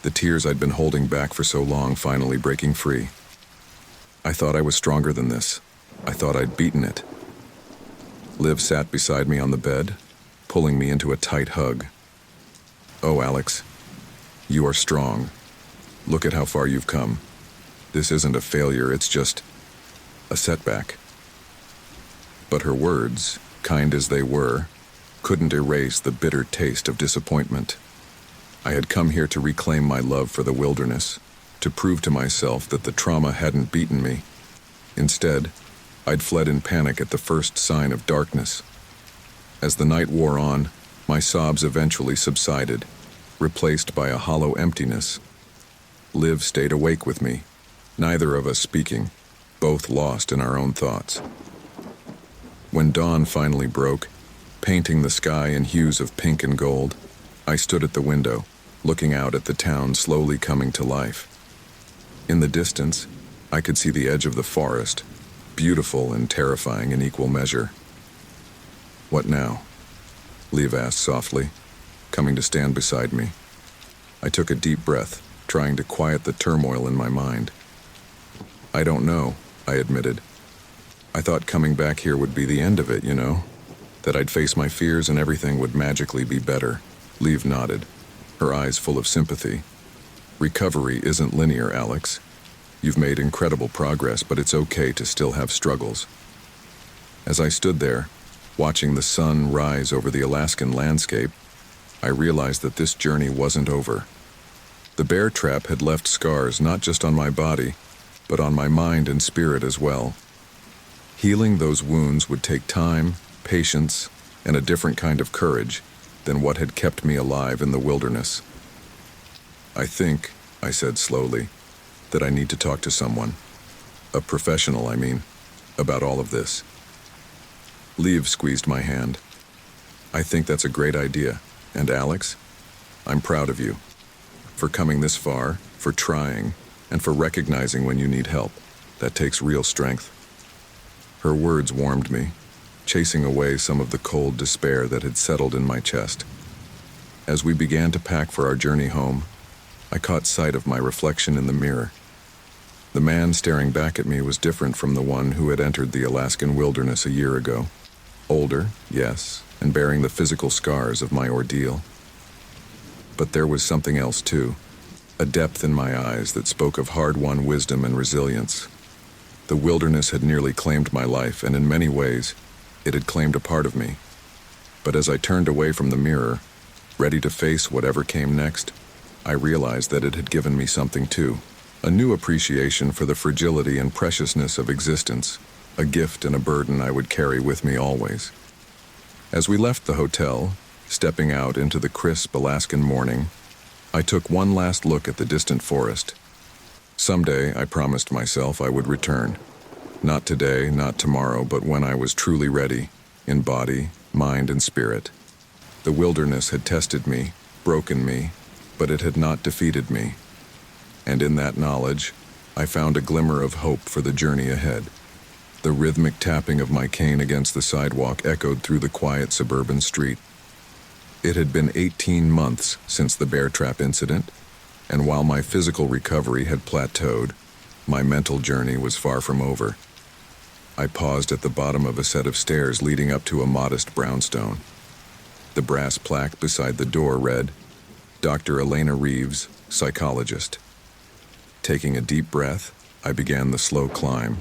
the tears I'd been holding back for so long finally breaking free. "I thought I was stronger than this. I thought I'd beaten it." Liv sat beside me on the bed, pulling me into a tight hug. "Oh, Alex, you are strong. Look at how far you've come. This isn't a failure, it's just a setback." But her words, kind as they were, couldn't erase the bitter taste of disappointment. I had come here to reclaim my love for the wilderness, to prove to myself that the trauma hadn't beaten me. Instead, I'd fled in panic at the first sign of darkness. As the night wore on, my sobs eventually subsided, replaced by a hollow emptiness. Liv stayed awake with me, neither of us speaking, both lost in our own thoughts. When dawn finally broke, painting the sky in hues of pink and gold, I stood at the window, looking out at the town slowly coming to life. In the distance, I could see the edge of the forest, beautiful and terrifying in equal measure. "What now?" Liv asked softly, coming to stand beside me. I took a deep breath, trying to quiet the turmoil in my mind. "I don't know," I admitted. "I thought coming back here would be the end of it, you know? That I'd face my fears and everything would magically be better." Liv nodded, her eyes full of sympathy. "Recovery isn't linear, Alex. You've made incredible progress, but it's okay to still have struggles." As I stood there, watching the sun rise over the Alaskan landscape, I realized that this journey wasn't over. The bear trap had left scars not just on my body, but on my mind and spirit as well. Healing those wounds would take time, patience, and a different kind of courage than what had kept me alive in the wilderness. "I think," I said slowly, "that I need to talk to someone. A professional, I mean, about all of this." Liv squeezed my hand. "I think that's a great idea. And Alex, I'm proud of you. For coming this far, for trying, and for recognizing when you need help. That takes real strength." Her words warmed me, chasing away some of the cold despair that had settled in my chest. As we began to pack for our journey home, I caught sight of my reflection in the mirror. The man staring back at me was different from the one who had entered the Alaskan wilderness a year ago. Older, yes, and bearing the physical scars of my ordeal. But there was something else too, a depth in my eyes that spoke of hard-won wisdom and resilience. The wilderness had nearly claimed my life, and in many ways, it had claimed a part of me. But as I turned away from the mirror, ready to face whatever came next. I realized that it had given me something too, a new appreciation for the fragility and preciousness of existence, a gift and a burden I would carry with me always. As we left the hotel, stepping out into the crisp Alaskan morning, I took one last look at the distant forest. Someday, I promised myself I would return. Not today, not tomorrow, but when I was truly ready, in body, mind, and spirit. The wilderness had tested me, broken me, but it had not defeated me. And in that knowledge, I found a glimmer of hope for the journey ahead. The rhythmic tapping of my cane against the sidewalk echoed through the quiet suburban street. It had been 18 months since the bear trap incident, and while my physical recovery had plateaued, my mental journey was far from over. I paused at the bottom of a set of stairs leading up to a modest brownstone. The brass plaque beside the door read, Dr. Elena Reeves, Psychologist. Taking a deep breath, I began the slow climb.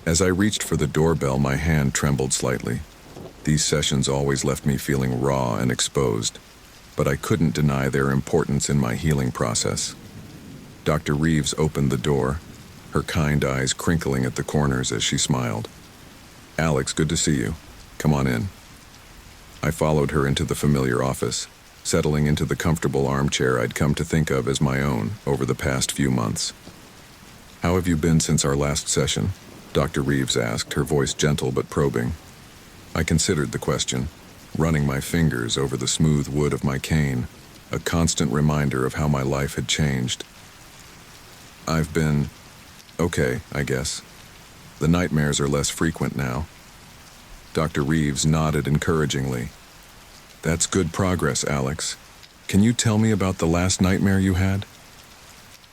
As I reached for the doorbell, my hand trembled slightly. These sessions always left me feeling raw and exposed, but I couldn't deny their importance in my healing process. Dr. Reeves opened the door, her kind eyes crinkling at the corners as she smiled. Alex, good to see you. Come on in. I followed her into the familiar office, settling into the comfortable armchair I'd come to think of as my own over the past few months. How have you been since our last session? Dr. Reeves asked, her voice gentle but probing. I considered the question, running my fingers over the smooth wood of my cane, a constant reminder of how my life had changed. I've been okay, I guess. The nightmares are less frequent now. Dr. Reeves nodded encouragingly. That's good progress, Alex. Can you tell me about the last nightmare you had?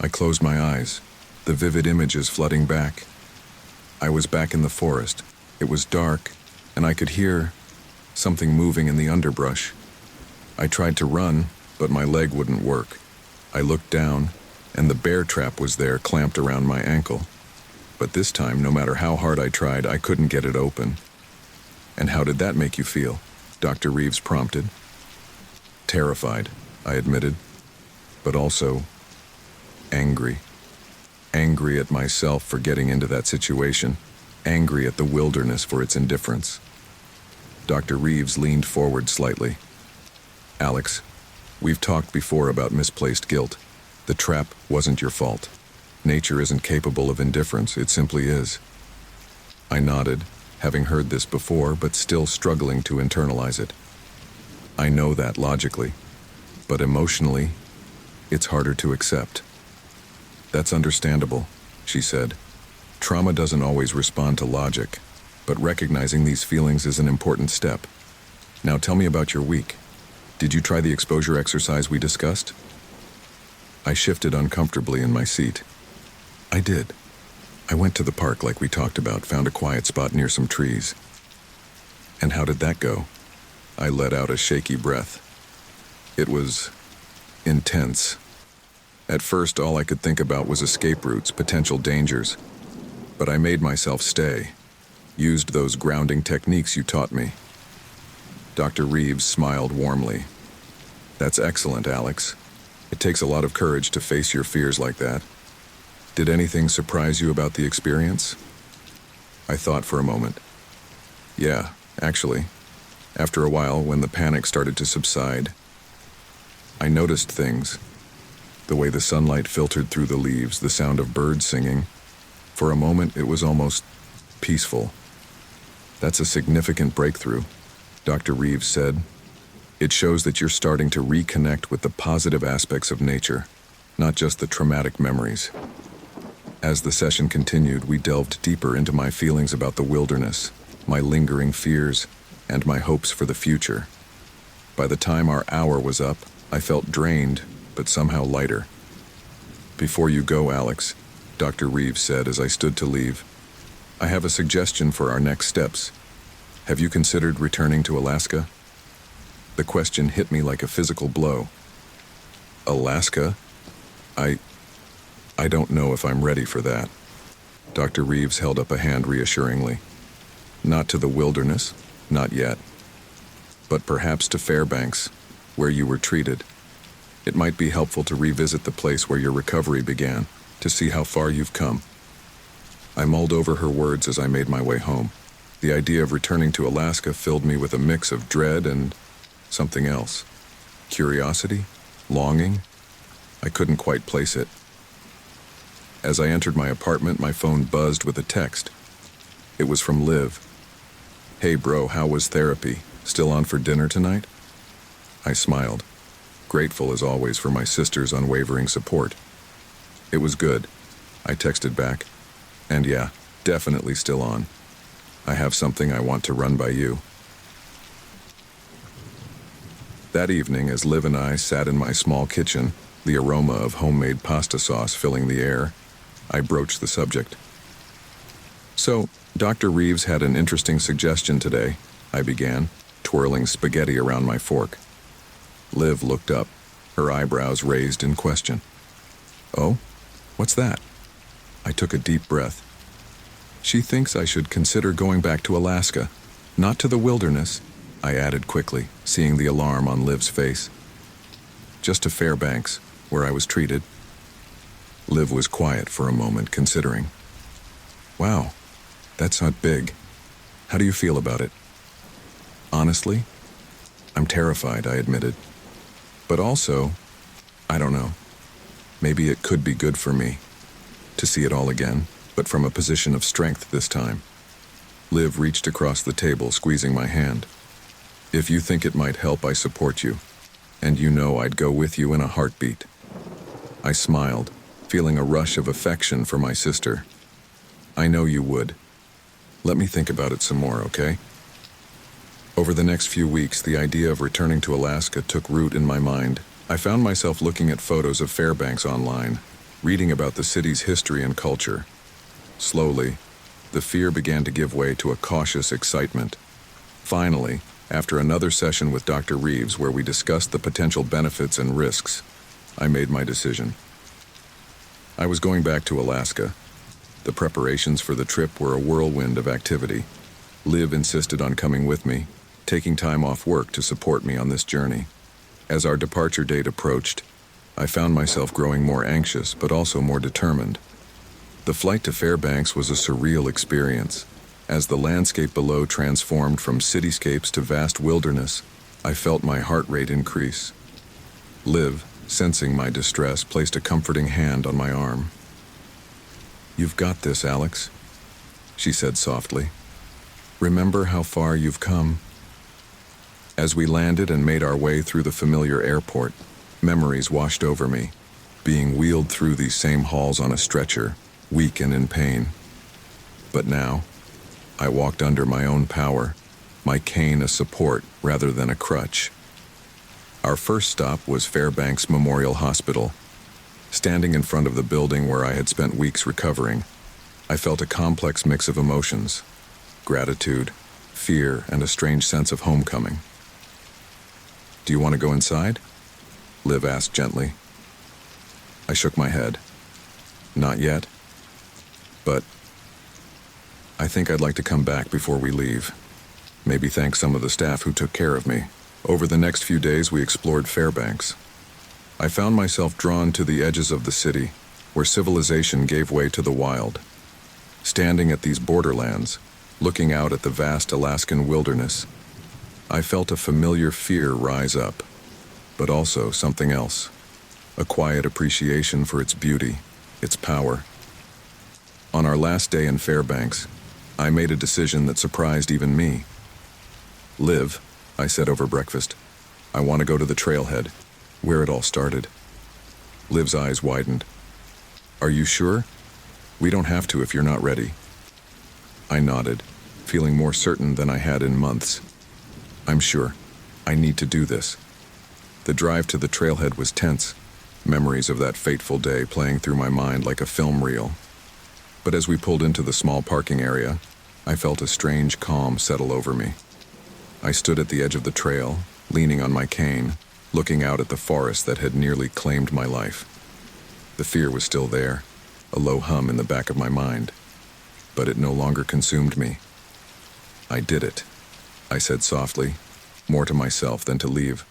I closed my eyes, the vivid images flooding back. I was back in the forest. It was dark, and I could hear something moving in the underbrush. I tried to run, but my leg wouldn't work. I looked down, and the bear trap was there, clamped around my ankle. But this time, no matter how hard I tried, I couldn't get it open. And how did that make you feel? Dr. Reeves prompted. Terrified, I admitted, but also angry. Angry at myself for getting into that situation, angry at the wilderness for its indifference. Dr. Reeves leaned forward slightly. Alex, we've talked before about misplaced guilt. The trap wasn't your fault. Nature isn't capable of indifference, it simply is. I nodded, having heard this before, but still struggling to internalize it. I know that logically, but emotionally, it's harder to accept. That's understandable, she said. Trauma doesn't always respond to logic, but recognizing these feelings is an important step. Now tell me about your week. Did you try the exposure exercise we discussed? I shifted uncomfortably in my seat. I did. I went to the park like we talked about, found a quiet spot near some trees. And how did that go? I let out a shaky breath. It was intense. At first, all I could think about was escape routes, potential dangers. But I made myself stay, used those grounding techniques you taught me. Dr. Reeves smiled warmly. That's excellent, Alex. It takes a lot of courage to face your fears like that. Did anything surprise you about the experience? I thought for a moment. Yeah, actually. After a while, when the panic started to subside, I noticed things. The way the sunlight filtered through the leaves, the sound of birds singing. For a moment, it was almost peaceful. That's a significant breakthrough, Dr. Reeves said. It shows that you're starting to reconnect with the positive aspects of nature, not just the traumatic memories. As the session continued, we delved deeper into my feelings about the wilderness, my lingering fears, and my hopes for the future. By the time our hour was up, I felt drained, but somehow lighter. Before you go, Alex, Dr. Reeves said as I stood to leave, I have a suggestion for our next steps. Have you considered returning to Alaska? The question hit me like a physical blow. Alaska? I don't know if I'm ready for that. Dr. Reeves held up a hand reassuringly. Not to the wilderness, not yet. But perhaps to Fairbanks, where you were treated. It might be helpful to revisit the place where your recovery began, to see how far you've come. I mulled over her words as I made my way home. The idea of returning to Alaska filled me with a mix of dread and something else. Curiosity? Longing? I couldn't quite place it. As I entered my apartment, my phone buzzed with a text. It was from Liv. "Hey bro, how was therapy? Still on for dinner tonight?" I smiled, grateful as always for my sister's unwavering support. "It was good," I texted back. "And yeah, definitely still on. I have something I want to run by you." That evening, as Liv and I sat in my small kitchen, the aroma of homemade pasta sauce filling the air, I broached the subject. "So, Dr. Reeves had an interesting suggestion today," I began, twirling spaghetti around my fork. Liv looked up, her eyebrows raised in question. "Oh? What's that?" I took a deep breath. "She thinks I should consider going back to Alaska, not to the wilderness," I added quickly, seeing the alarm on Liv's face. "Just to Fairbanks, where I was treated." Liv was quiet for a moment, considering. "Wow, that's not big. How do you feel about it?" "Honestly, I'm terrified," I admitted. "But also, I don't know. Maybe it could be good for me to see it all again, but from a position of strength this time." Liv reached across the table, squeezing my hand. "If you think it might help, I support you. And you know I'd go with you in a heartbeat." I smiled, feeling a rush of affection for my sister. "I know you would. Let me think about it some more, okay?" Over the next few weeks, the idea of returning to Alaska took root in my mind. I found myself looking at photos of Fairbanks online, reading about the city's history and culture. Slowly, the fear began to give way to a cautious excitement. Finally, after another session with Dr. Reeves where we discussed the potential benefits and risks, I made my decision. I was going back to Alaska. The preparations for the trip were a whirlwind of activity. Liv insisted on coming with me, taking time off work to support me on this journey. As our departure date approached, I found myself growing more anxious but also more determined. The flight to Fairbanks was a surreal experience. As the landscape below transformed from cityscapes to vast wilderness, I felt my heart rate increase. Liv, sensing my distress, placed a comforting hand on my arm. "You've got this, Alex," she said softly. "Remember how far you've come." As we landed and made our way through the familiar airport, memories washed over me, being wheeled through these same halls on a stretcher, weak and in pain. But now, I walked under my own power, my cane a support rather than a crutch. Our first stop was Fairbanks Memorial Hospital. Standing in front of the building where I had spent weeks recovering, I felt a complex mix of emotions: gratitude, fear, and a strange sense of homecoming. "Do you want to go inside?" Liv asked gently. I shook my head. "Not yet. But I think I'd like to come back before we leave. Maybe thank some of the staff who took care of me." Over the next few days, we explored Fairbanks. I found myself drawn to the edges of the city, where civilization gave way to the wild. Standing at these borderlands, looking out at the vast Alaskan wilderness, I felt a familiar fear rise up, but also something else, a quiet appreciation for its beauty, its power. On our last day in Fairbanks, I made a decision that surprised even me. "Liv," I said over breakfast, "I want to go to the trailhead, where it all started." Liv's eyes widened. "Are you sure? We don't have to if you're not ready." I nodded, feeling more certain than I had in months. "I'm sure. I need to do this." The drive to the trailhead was tense, memories of that fateful day playing through my mind like a film reel. But as we pulled into the small parking area, I felt a strange calm settle over me. I stood at the edge of the trail, leaning on my cane, looking out at the forest that had nearly claimed my life. The fear was still there, a low hum in the back of my mind, but it no longer consumed me. "I did it," I said softly, more to myself than to Liv.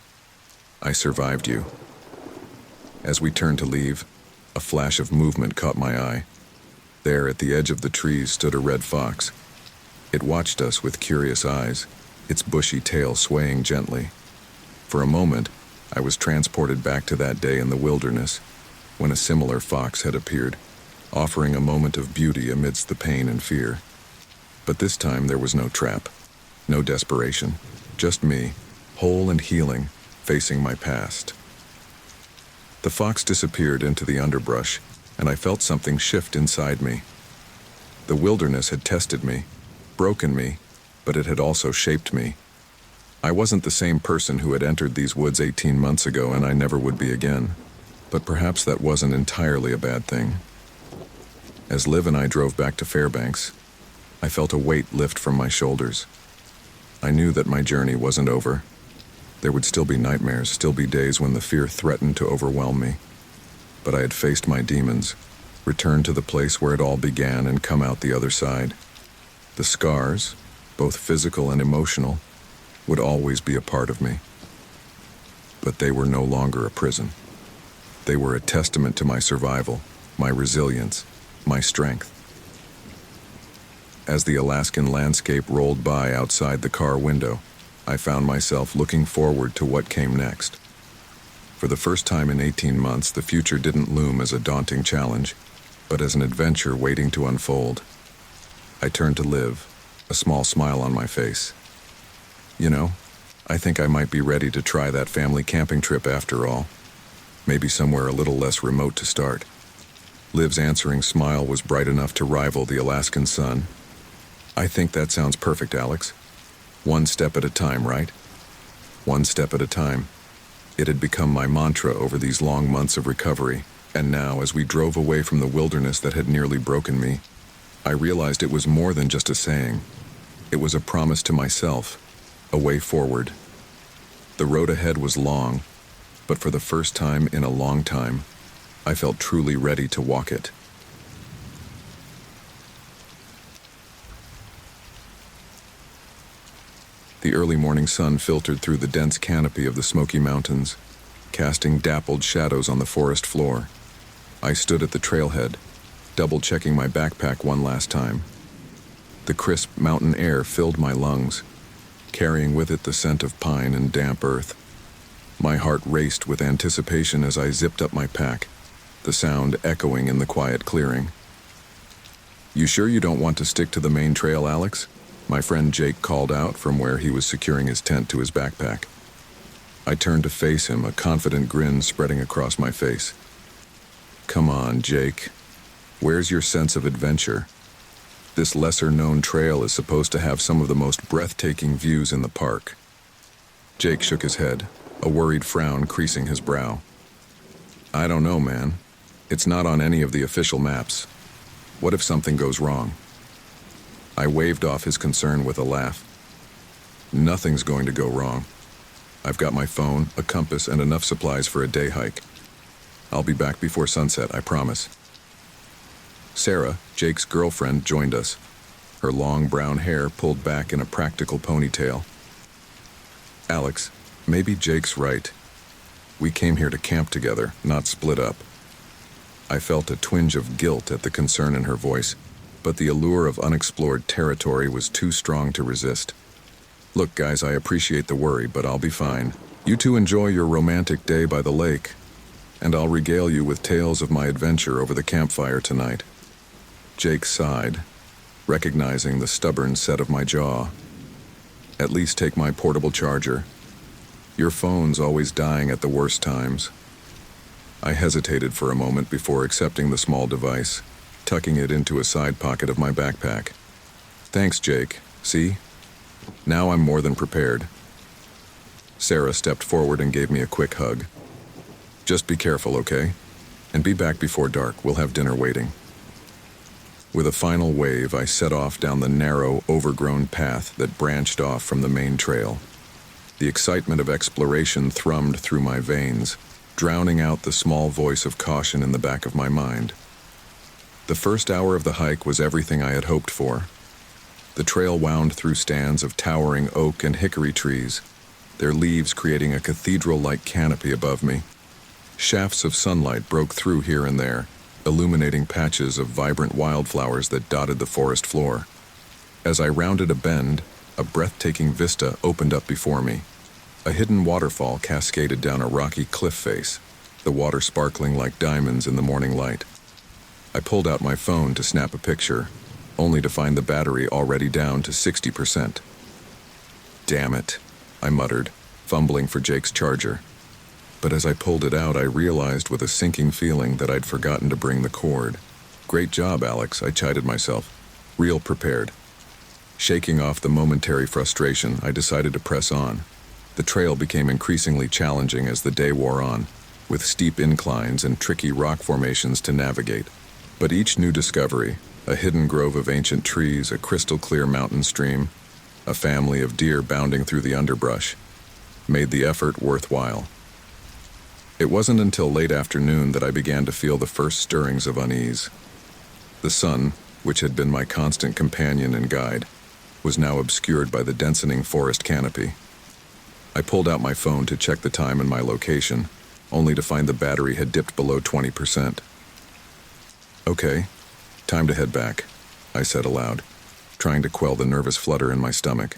I survived you. As we turned to leave, a flash of movement caught my eye. There, at the edge of the trees, stood a red fox. It watched us with curious eyes, its bushy tail swaying gently. For a moment, I was transported back to that day in the wilderness, when a similar fox had appeared, offering a moment of beauty amidst the pain and fear. But this time there was no trap, no desperation, just me, whole and healing, facing my past. The fox disappeared into the underbrush, and I felt something shift inside me. The wilderness had tested me, broken me, but it had also shaped me. I wasn't the same person who had entered these woods 18 months ago, and I never would be again. But perhaps that wasn't entirely a bad thing. As Liv and I drove back to Fairbanks, I felt a weight lift from my shoulders. I knew that my journey wasn't over. There would still be nightmares, still be days when the fear threatened to overwhelm me. But I had faced my demons, returned to the place where it all began, and come out the other side. The scars, both physical and emotional, would always be a part of me. But they were no longer a prison. They were a testament to my survival, my resilience, my strength. As the Alaskan landscape rolled by outside the car window, I found myself looking forward to what came next. For the first time in 18 months, the future didn't loom as a daunting challenge, but as an adventure waiting to unfold. I turned to Liv, a small smile on my face. You know, I think I might be ready to try that family camping trip after all. Maybe somewhere a little less remote to start. Liv's answering smile was bright enough to rival the Alaskan sun. I think that sounds perfect, Alex. One step at a time, right? One step at a time. It had become my mantra over these long months of recovery, and now, as we drove away from the wilderness that had nearly broken me, I realized it was more than just a saying. It was a promise to myself, a way forward. The road ahead was long, but for the first time in a long time, I felt truly ready to walk it. The early morning sun filtered through the dense canopy of the Smoky Mountains, casting dappled shadows on the forest floor. I stood at the trailhead, double-checking my backpack one last time. The crisp mountain air filled my lungs, carrying with it the scent of pine and damp earth. My heart raced with anticipation as I zipped up my pack, the sound echoing in the quiet clearing. "You sure you don't want to stick to the main trail, Alex?" My friend Jake called out from where he was securing his tent to his backpack. I turned to face him, a confident grin spreading across my face. "Come on, Jake. Where's your sense of adventure? This lesser-known trail is supposed to have some of the most breathtaking views in the park." Jake shook his head, a worried frown creasing his brow. "I don't know, man. It's not on any of the official maps. What if something goes wrong?" I waved off his concern with a laugh. "Nothing's going to go wrong. I've got my phone, a compass, and enough supplies for a day hike. I'll be back before sunset, I promise." Sarah, Jake's girlfriend, joined us, her long brown hair pulled back in a practical ponytail. "Alex, maybe Jake's right. We came here to camp together, not split up." I felt a twinge of guilt at the concern in her voice, but the allure of unexplored territory was too strong to resist. "Look, guys, I appreciate the worry, but I'll be fine. You two enjoy your romantic day by the lake, and I'll regale you with tales of my adventure over the campfire tonight." Jake sighed, recognizing the stubborn set of my jaw. "At least take my portable charger. Your phone's always dying at the worst times." I hesitated for a moment before accepting the small device, tucking it into a side pocket of my backpack. "Thanks, Jake. See? Now I'm more than prepared." Sarah stepped forward and gave me a quick hug. "Just be careful, okay? And be back before dark. We'll have dinner waiting." With a final wave, I set off down the narrow, overgrown path that branched off from the main trail. The excitement of exploration thrummed through my veins, drowning out the small voice of caution in the back of my mind. The first hour of the hike was everything I had hoped for. The trail wound through stands of towering oak and hickory trees, their leaves creating a cathedral-like canopy above me. Shafts of sunlight broke through here and there, illuminating patches of vibrant wildflowers that dotted the forest floor. As I rounded a bend, a breathtaking vista opened up before me. A hidden waterfall cascaded down a rocky cliff face, the water sparkling like diamonds in the morning light. I pulled out my phone to snap a picture, only to find the battery already down to 60%. "Damn it," I muttered, fumbling for Jake's charger. But as I pulled it out, I realized with a sinking feeling that I'd forgotten to bring the cord. "Great job, Alex," I chided myself. Real prepared. Shaking off the momentary frustration, I decided to press on. The trail became increasingly challenging as the day wore on, with steep inclines and tricky rock formations to navigate. But each new discovery, a hidden grove of ancient trees, a crystal-clear mountain stream, a family of deer bounding through the underbrush, made the effort worthwhile. It wasn't until late afternoon that I began to feel the first stirrings of unease. The sun, which had been my constant companion and guide, was now obscured by the densening forest canopy. I pulled out my phone to check the time and my location, only to find the battery had dipped below 20%. "Okay, time to head back," I said aloud, trying to quell the nervous flutter in my stomach.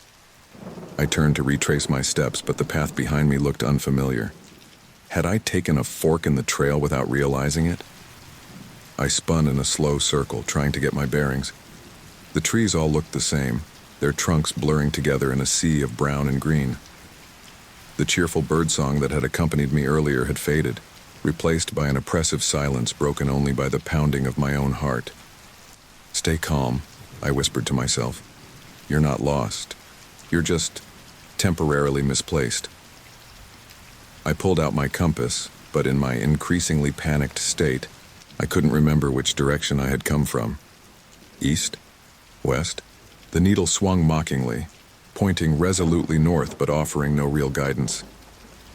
I turned to retrace my steps, but the path behind me looked unfamiliar. Had I taken a fork in the trail without realizing it? I spun in a slow circle, trying to get my bearings. The trees all looked the same, their trunks blurring together in a sea of brown and green. The cheerful birdsong that had accompanied me earlier had faded, replaced by an oppressive silence broken only by the pounding of my own heart. "Stay calm," I whispered to myself. "You're not lost. You're just temporarily misplaced." I pulled out my compass, but in my increasingly panicked state, I couldn't remember which direction I had come from. East? West? The needle swung mockingly, pointing resolutely north but offering no real guidance.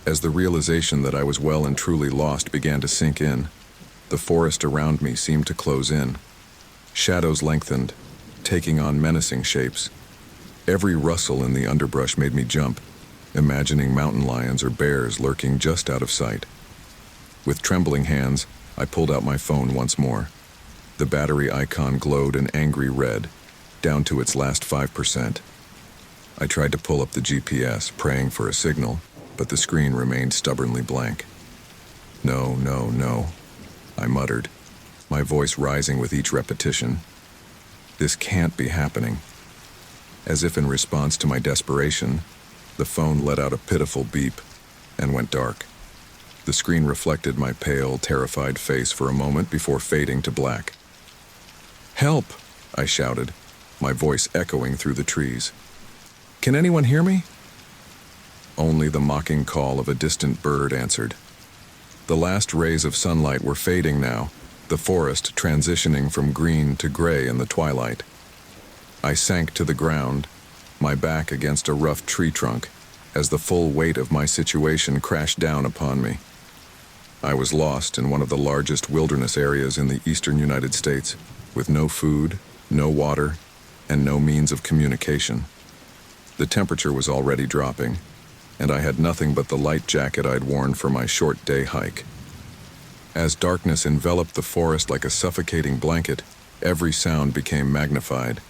As the realization that I was well and truly lost began to sink in, the forest around me seemed to close in. Shadows lengthened, taking on menacing shapes. Every rustle in the underbrush made me jump, imagining mountain lions or bears lurking just out of sight. With trembling hands, I pulled out my phone once more. The battery icon glowed an angry red, down to its last 5%. I tried to pull up the GPS, praying for a signal, but the screen remained stubbornly blank. "No, no, no," I muttered, my voice rising with each repetition. "This can't be happening." As if in response to my desperation, the phone let out a pitiful beep and went dark. The screen reflected my pale, terrified face for a moment before fading to black. "Help!" I shouted, my voice echoing through the trees. "Can anyone hear me?" Only the mocking call of a distant bird answered. The last rays of sunlight were fading now, the forest transitioning from green to gray in the twilight. I sank to the ground, my back against a rough tree trunk, as the full weight of my situation crashed down upon me. I was lost in one of the largest wilderness areas in the eastern United States, with no food, no water, and no means of communication. The temperature was already dropping, and I had nothing but the light jacket I'd worn for my short day hike. As darkness enveloped the forest like a suffocating blanket, every sound became magnified.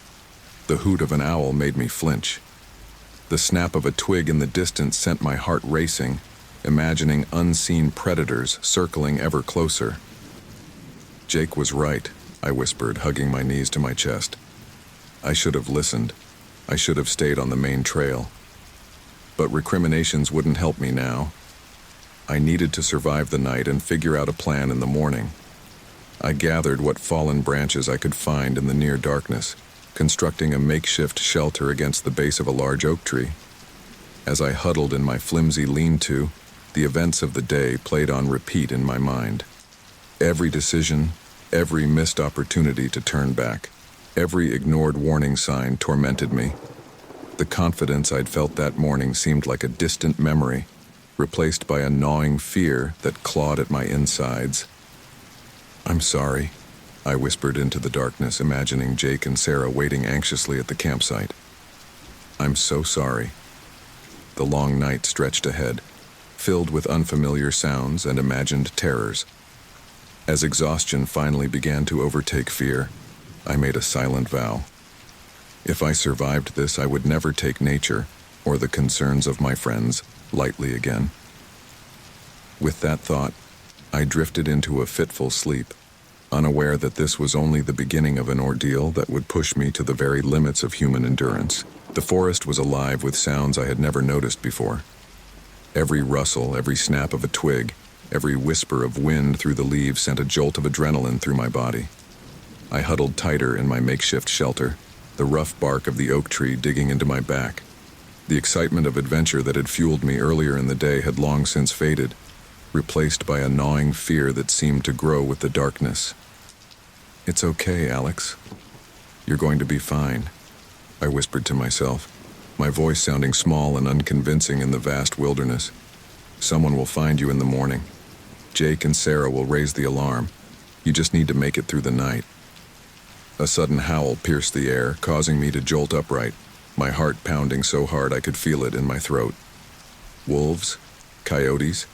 The hoot of an owl made me flinch. The snap of a twig in the distance sent my heart racing, imagining unseen predators circling ever closer. "Jake was right," I whispered, hugging my knees to my chest. I should have listened. I should have stayed on the main trail. But recriminations wouldn't help me now. I needed to survive the night and figure out a plan in the morning. I gathered what fallen branches I could find in the near darkness, constructing a makeshift shelter against the base of a large oak tree. As I huddled in my flimsy lean-to, the events of the day played on repeat in my mind. Every decision, every missed opportunity to turn back, every ignored warning sign tormented me. The confidence I'd felt that morning seemed like a distant memory, replaced by a gnawing fear that clawed at my insides. "I'm sorry," I whispered into the darkness, imagining Jake and Sarah waiting anxiously at the campsite. "I'm so sorry." the long night stretched ahead, filled with unfamiliar sounds and imagined terrors. As exhaustion finally began to overtake fear, I made a silent vow. If I survived this, I would never take nature, or the concerns of my friends, lightly again. With that thought, I drifted into a fitful sleep, unaware that this was only the beginning of an ordeal that would push me to the very limits of human endurance. The forest was alive with sounds I had never noticed before. Every rustle, every snap of a twig, every whisper of wind through the leaves sent a jolt of adrenaline through my body. I huddled tighter in my makeshift shelter, the rough bark of the oak tree digging into my back. The excitement of adventure that had fueled me earlier in the day had long since faded, replaced by a gnawing fear that seemed to grow with the darkness. "It's okay, Alex. You're going to be fine," I whispered to myself, my voice sounding small and unconvincing in the vast wilderness. "Someone will find you in the morning. Jake and Sarah will raise the alarm. You just need to make it through the night." A sudden howl pierced the air, causing me to jolt upright, my heart pounding so hard I could feel it in my throat. Wolves? Coyotes?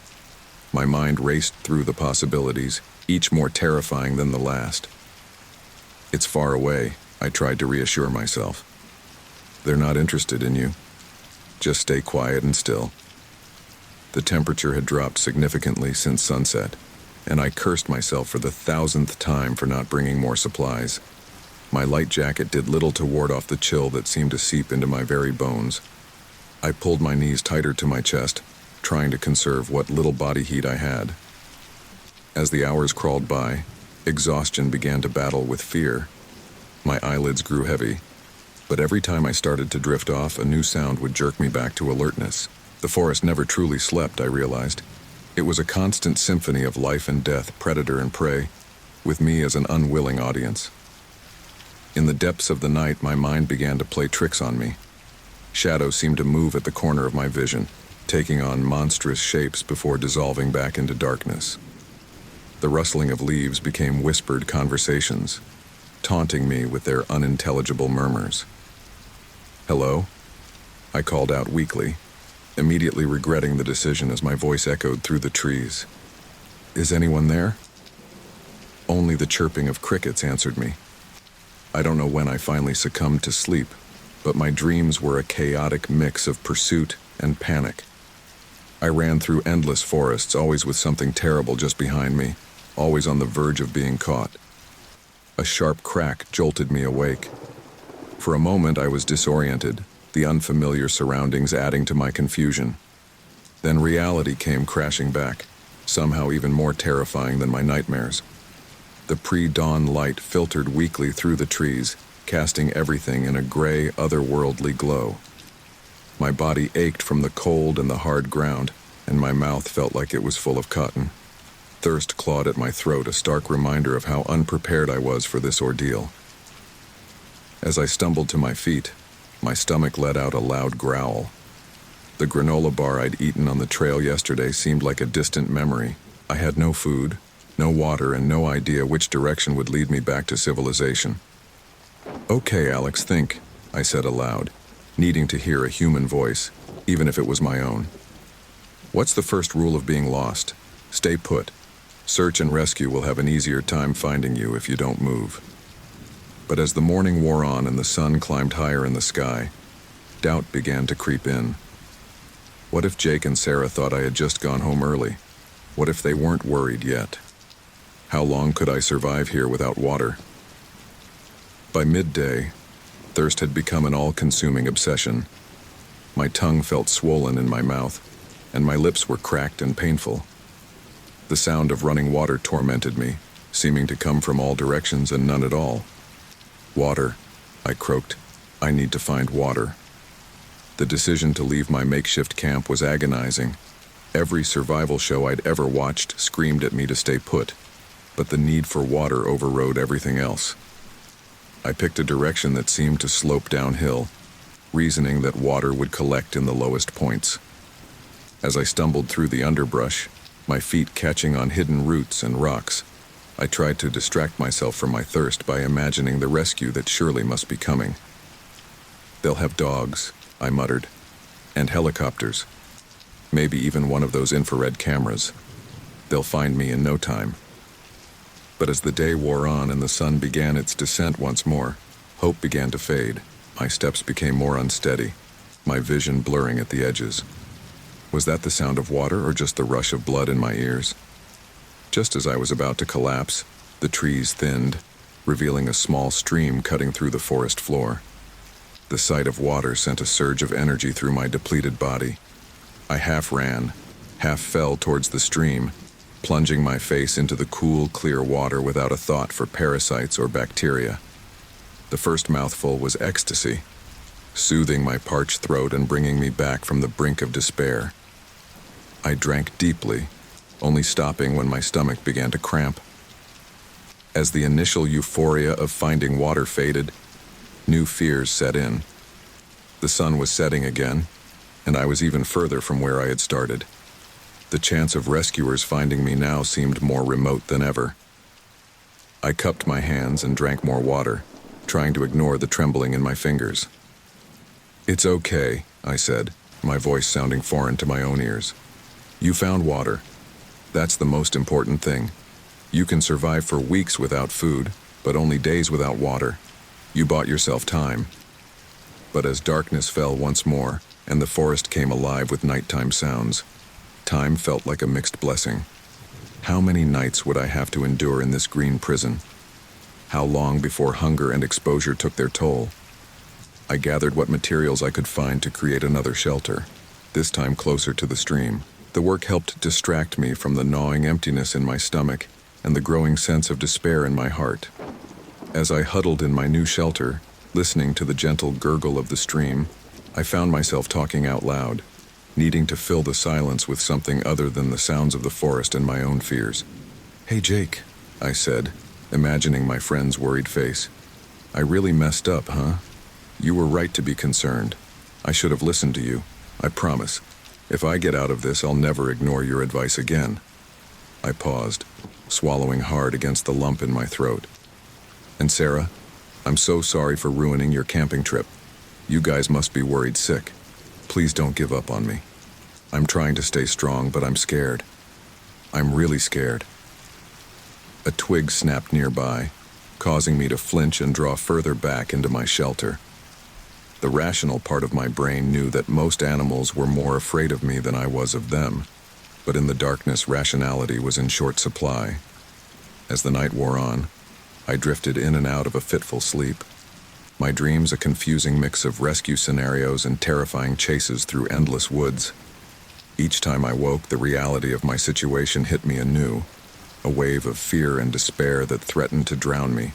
My mind raced through the possibilities, each more terrifying than the last. "It's far away," I tried to reassure myself. "They're not interested in you. Just stay quiet and still." The temperature had dropped significantly since sunset, and I cursed myself for the 1,000th time for not bringing more supplies. My light jacket did little to ward off the chill that seemed to seep into my very bones. I pulled my knees tighter to my chest, trying to conserve what little body heat I had. As the hours crawled by, exhaustion began to battle with fear. My eyelids grew heavy, but every time I started to drift off, a new sound would jerk me back to alertness. The forest never truly slept, I realized. It was a constant symphony of life and death, predator and prey, with me as an unwilling audience. In the depths of the night, my mind began to play tricks on me. Shadows seemed to move at the corner of my vision, taking on monstrous shapes before dissolving back into darkness. The rustling of leaves became whispered conversations, taunting me with their unintelligible murmurs. "Hello?" I called out weakly, immediately regretting the decision as my voice echoed through the trees. "Is anyone there?" Only the chirping of crickets answered me. I don't know when I finally succumbed to sleep, but my dreams were a chaotic mix of pursuit and panic. I ran through endless forests, always with something terrible just behind me, always on the verge of being caught. A sharp crack jolted me awake. For a moment I was disoriented, the unfamiliar surroundings adding to my confusion. Then reality came crashing back, somehow even more terrifying than my nightmares. The pre-dawn light filtered weakly through the trees, casting everything in a gray, otherworldly glow. My body ached from the cold and the hard ground, and my mouth felt like it was full of cotton. Thirst clawed at my throat, a stark reminder of how unprepared I was for this ordeal. As I stumbled to my feet, my stomach let out a loud growl. The granola bar I'd eaten on the trail yesterday seemed like a distant memory. I had no food, no water, and no idea which direction would lead me back to civilization. "Okay, Alex, think," I said aloud, needing to hear a human voice, even if it was my own. "What's the first rule of being lost? Stay put. Search and rescue will have an easier time finding you if you don't move." But as the morning wore on and the sun climbed higher in the sky, doubt began to creep in. What if Jake and Sarah thought I had just gone home early? What if they weren't worried yet? How long could I survive here without water? By midday, thirst had become an all-consuming obsession. My tongue felt swollen in my mouth, and my lips were cracked and painful. The sound of running water tormented me, seeming to come from all directions and none at all. "Water," I croaked. "I need to find water." The decision to leave my makeshift camp was agonizing. Every survival show I'd ever watched screamed at me to stay put, but the need for water overrode everything else. I picked a direction that seemed to slope downhill, reasoning that water would collect in the lowest points. As I stumbled through the underbrush, my feet catching on hidden roots and rocks, I tried to distract myself from my thirst by imagining the rescue that surely must be coming. "They'll have dogs," I muttered. And helicopters. Maybe even one of those infrared cameras. They'll find me in no time. But as the day wore on and the sun began its descent once more, hope began to fade. My steps became more unsteady, my vision blurring at the edges. Was that the sound of water or just the rush of blood in my ears? Just as I was about to collapse, the trees thinned, revealing a small stream cutting through the forest floor. The sight of water sent a surge of energy through my depleted body. I half ran, half fell towards the stream, plunging my face into the cool, clear water without a thought for parasites or bacteria. The first mouthful was ecstasy, soothing my parched throat and bringing me back from the brink of despair. I drank deeply, only stopping when my stomach began to cramp. As the initial euphoria of finding water faded, new fears set in. The sun was setting again, and I was even further from where I had started. The chance of rescuers finding me now seemed more remote than ever. I cupped my hands and drank more water, trying to ignore the trembling in my fingers. "It's okay," I said, my voice sounding foreign to my own ears. "You found water. That's the most important thing. You can survive for weeks without food, but only days without water. You bought yourself time." But as darkness fell once more, and the forest came alive with nighttime sounds, time felt like a mixed blessing. How many nights would I have to endure in this green prison? How long before hunger and exposure took their toll? I gathered what materials I could find to create another shelter, this time closer to the stream. The work helped distract me from the gnawing emptiness in my stomach and the growing sense of despair in my heart. As I huddled in my new shelter, listening to the gentle gurgle of the stream, I found myself talking out loud, needing to fill the silence with something other than the sounds of the forest and my own fears. "Hey, Jake," I said, imagining my friend's worried face. "I really messed up, huh? You were right to be concerned. I should have listened to you. I promise. If I get out of this, I'll never ignore your advice again." I paused, swallowing hard against the lump in my throat. "And Sarah, I'm so sorry for ruining your camping trip. You guys must be worried sick. Please don't give up on me. I'm trying to stay strong, but I'm scared. I'm really scared." A twig snapped nearby, causing me to flinch and draw further back into my shelter. The rational part of my brain knew that most animals were more afraid of me than I was of them, but in the darkness, rationality was in short supply. As the night wore on, I drifted in and out of a fitful sleep. My dreams a confusing mix of rescue scenarios and terrifying chases through endless woods. Each time I woke, the reality of my situation hit me anew, a wave of fear and despair that threatened to drown me.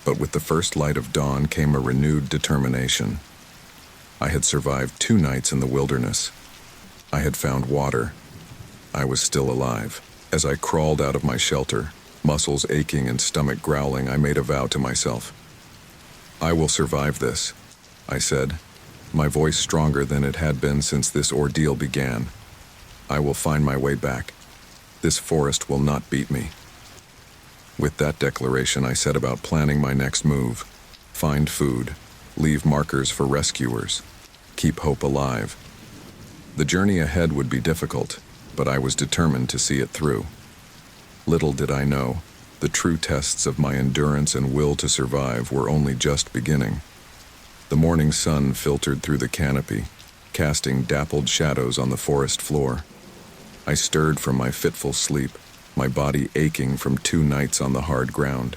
But with the first light of dawn came a renewed determination. I had survived 2 nights in the wilderness. I had found water. I was still alive. As I crawled out of my shelter, muscles aching and stomach growling, I made a vow to myself. "I will survive this," I said, my voice stronger than it had been since this ordeal began. "I will find my way back. This forest will not beat me." With that declaration, I set about planning my next move. Find food, leave markers for rescuers, keep hope alive. The journey ahead would be difficult, but I was determined to see it through. Little did I know, the true tests of my endurance and will to survive were only just beginning. The morning sun filtered through the canopy, casting dappled shadows on the forest floor. I stirred from my fitful sleep, my body aching from 2 nights on the hard ground.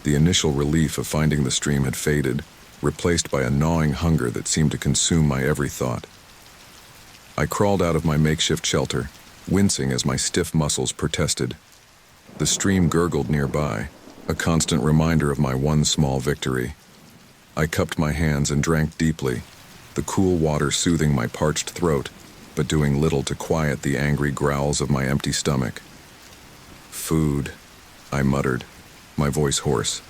The initial relief of finding the stream had faded, replaced by a gnawing hunger that seemed to consume my every thought. I crawled out of my makeshift shelter, wincing as my stiff muscles protested. The stream gurgled nearby, a constant reminder of my one small victory. I cupped my hands and drank deeply, the cool water soothing my parched throat, but doing little to quiet the angry growls of my empty stomach. "Food," I muttered, my voice hoarse.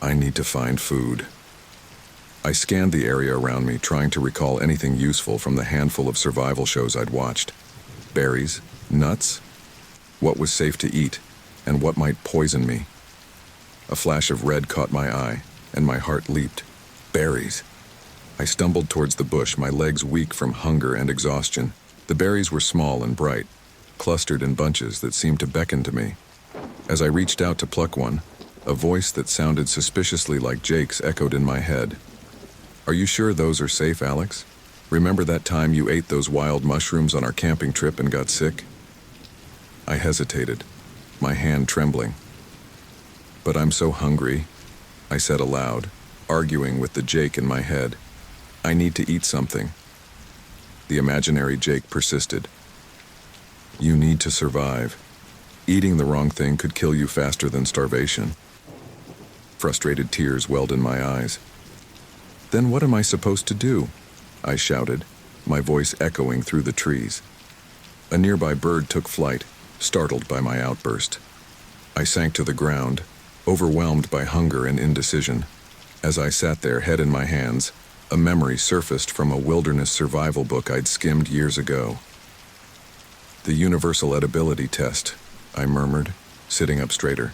"I need to find food." I scanned the area around me, trying to recall anything useful from the handful of survival shows I'd watched. Berries? Nuts? What was safe to eat, and what might poison me? A flash of red caught my eye, and my heart leaped. Berries. I stumbled towards the bush, my legs weak from hunger and exhaustion. The berries were small and bright, clustered in bunches that seemed to beckon to me. As I reached out to pluck one, a voice that sounded suspiciously like Jake's echoed in my head. "Are you sure those are safe, Alex? Remember that time you ate those wild mushrooms on our camping trip and got sick?" I hesitated, my hand trembling. "But I'm so hungry," I said aloud, arguing with the Jake in my head. "I need to eat something." The imaginary Jake persisted. "You need to survive. Eating the wrong thing could kill you faster than starvation." Frustrated tears welled in my eyes. "Then what am I supposed to do?" I shouted, my voice echoing through the trees. A nearby bird took flight, startled by my outburst. I sank to the ground, overwhelmed by hunger and indecision. As I sat there, head in my hands, a memory surfaced from a wilderness survival book I'd skimmed years ago. "The universal edibility test," I murmured, sitting up straighter.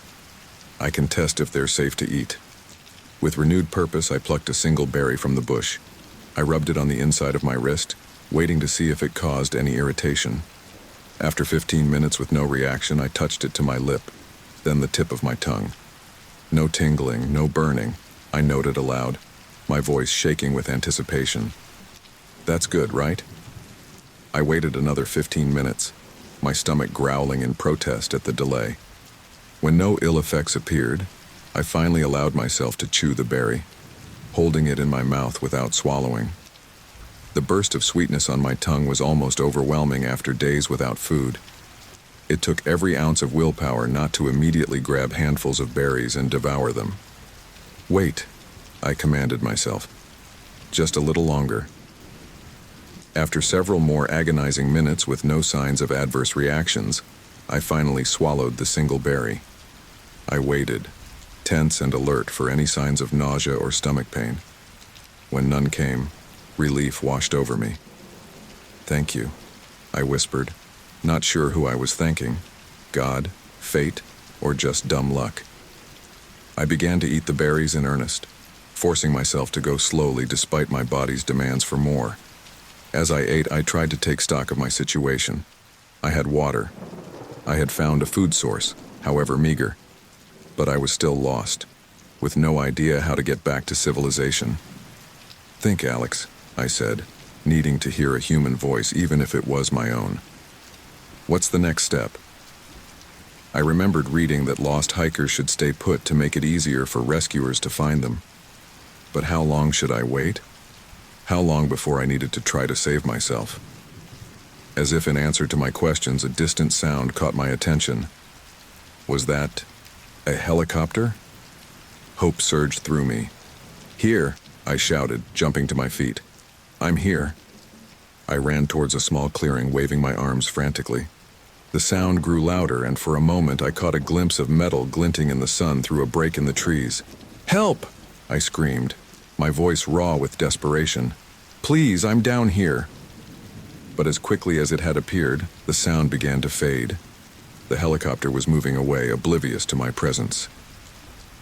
"I can test if they're safe to eat." With renewed purpose, I plucked a single berry from the bush. I rubbed it on the inside of my wrist, waiting to see if it caused any irritation. After 15 minutes with no reaction, I touched it to my lip, then the tip of my tongue. No tingling, no burning, I noted aloud, my voice shaking with anticipation. "That's good, right?" I waited another 15 minutes, my stomach growling in protest at the delay. When no ill effects appeared, I finally allowed myself to chew the berry, holding it in my mouth without swallowing. The burst of sweetness on my tongue was almost overwhelming after days without food. It took every ounce of willpower not to immediately grab handfuls of berries and devour them. "Wait," I commanded myself. "Just a little longer." After several more agonizing minutes with no signs of adverse reactions, I finally swallowed the single berry. I waited, tense and alert for any signs of nausea or stomach pain. When none came, relief washed over me. "Thank you," I whispered, not sure who I was thanking, God, fate, or just dumb luck. I began to eat the berries in earnest, forcing myself to go slowly despite my body's demands for more. As I ate, I tried to take stock of my situation. I had water. I had found a food source, however meager. But I was still lost, with no idea how to get back to civilization. "Think, Alex," I said, needing to hear a human voice even if it was my own. "What's the next step?" I remembered reading that lost hikers should stay put to make it easier for rescuers to find them. But how long should I wait? How long before I needed to try to save myself? As if in answer to my questions, a distant sound caught my attention. Was that a helicopter? Hope surged through me. "Here!" I shouted, jumping to my feet. "I'm here." I ran towards a small clearing, waving my arms frantically. The sound grew louder, and for a moment I caught a glimpse of metal glinting in the sun through a break in the trees. "Help!" I screamed, my voice raw with desperation. "Please, I'm down here." But as quickly as it had appeared, the sound began to fade. The helicopter was moving away, oblivious to my presence.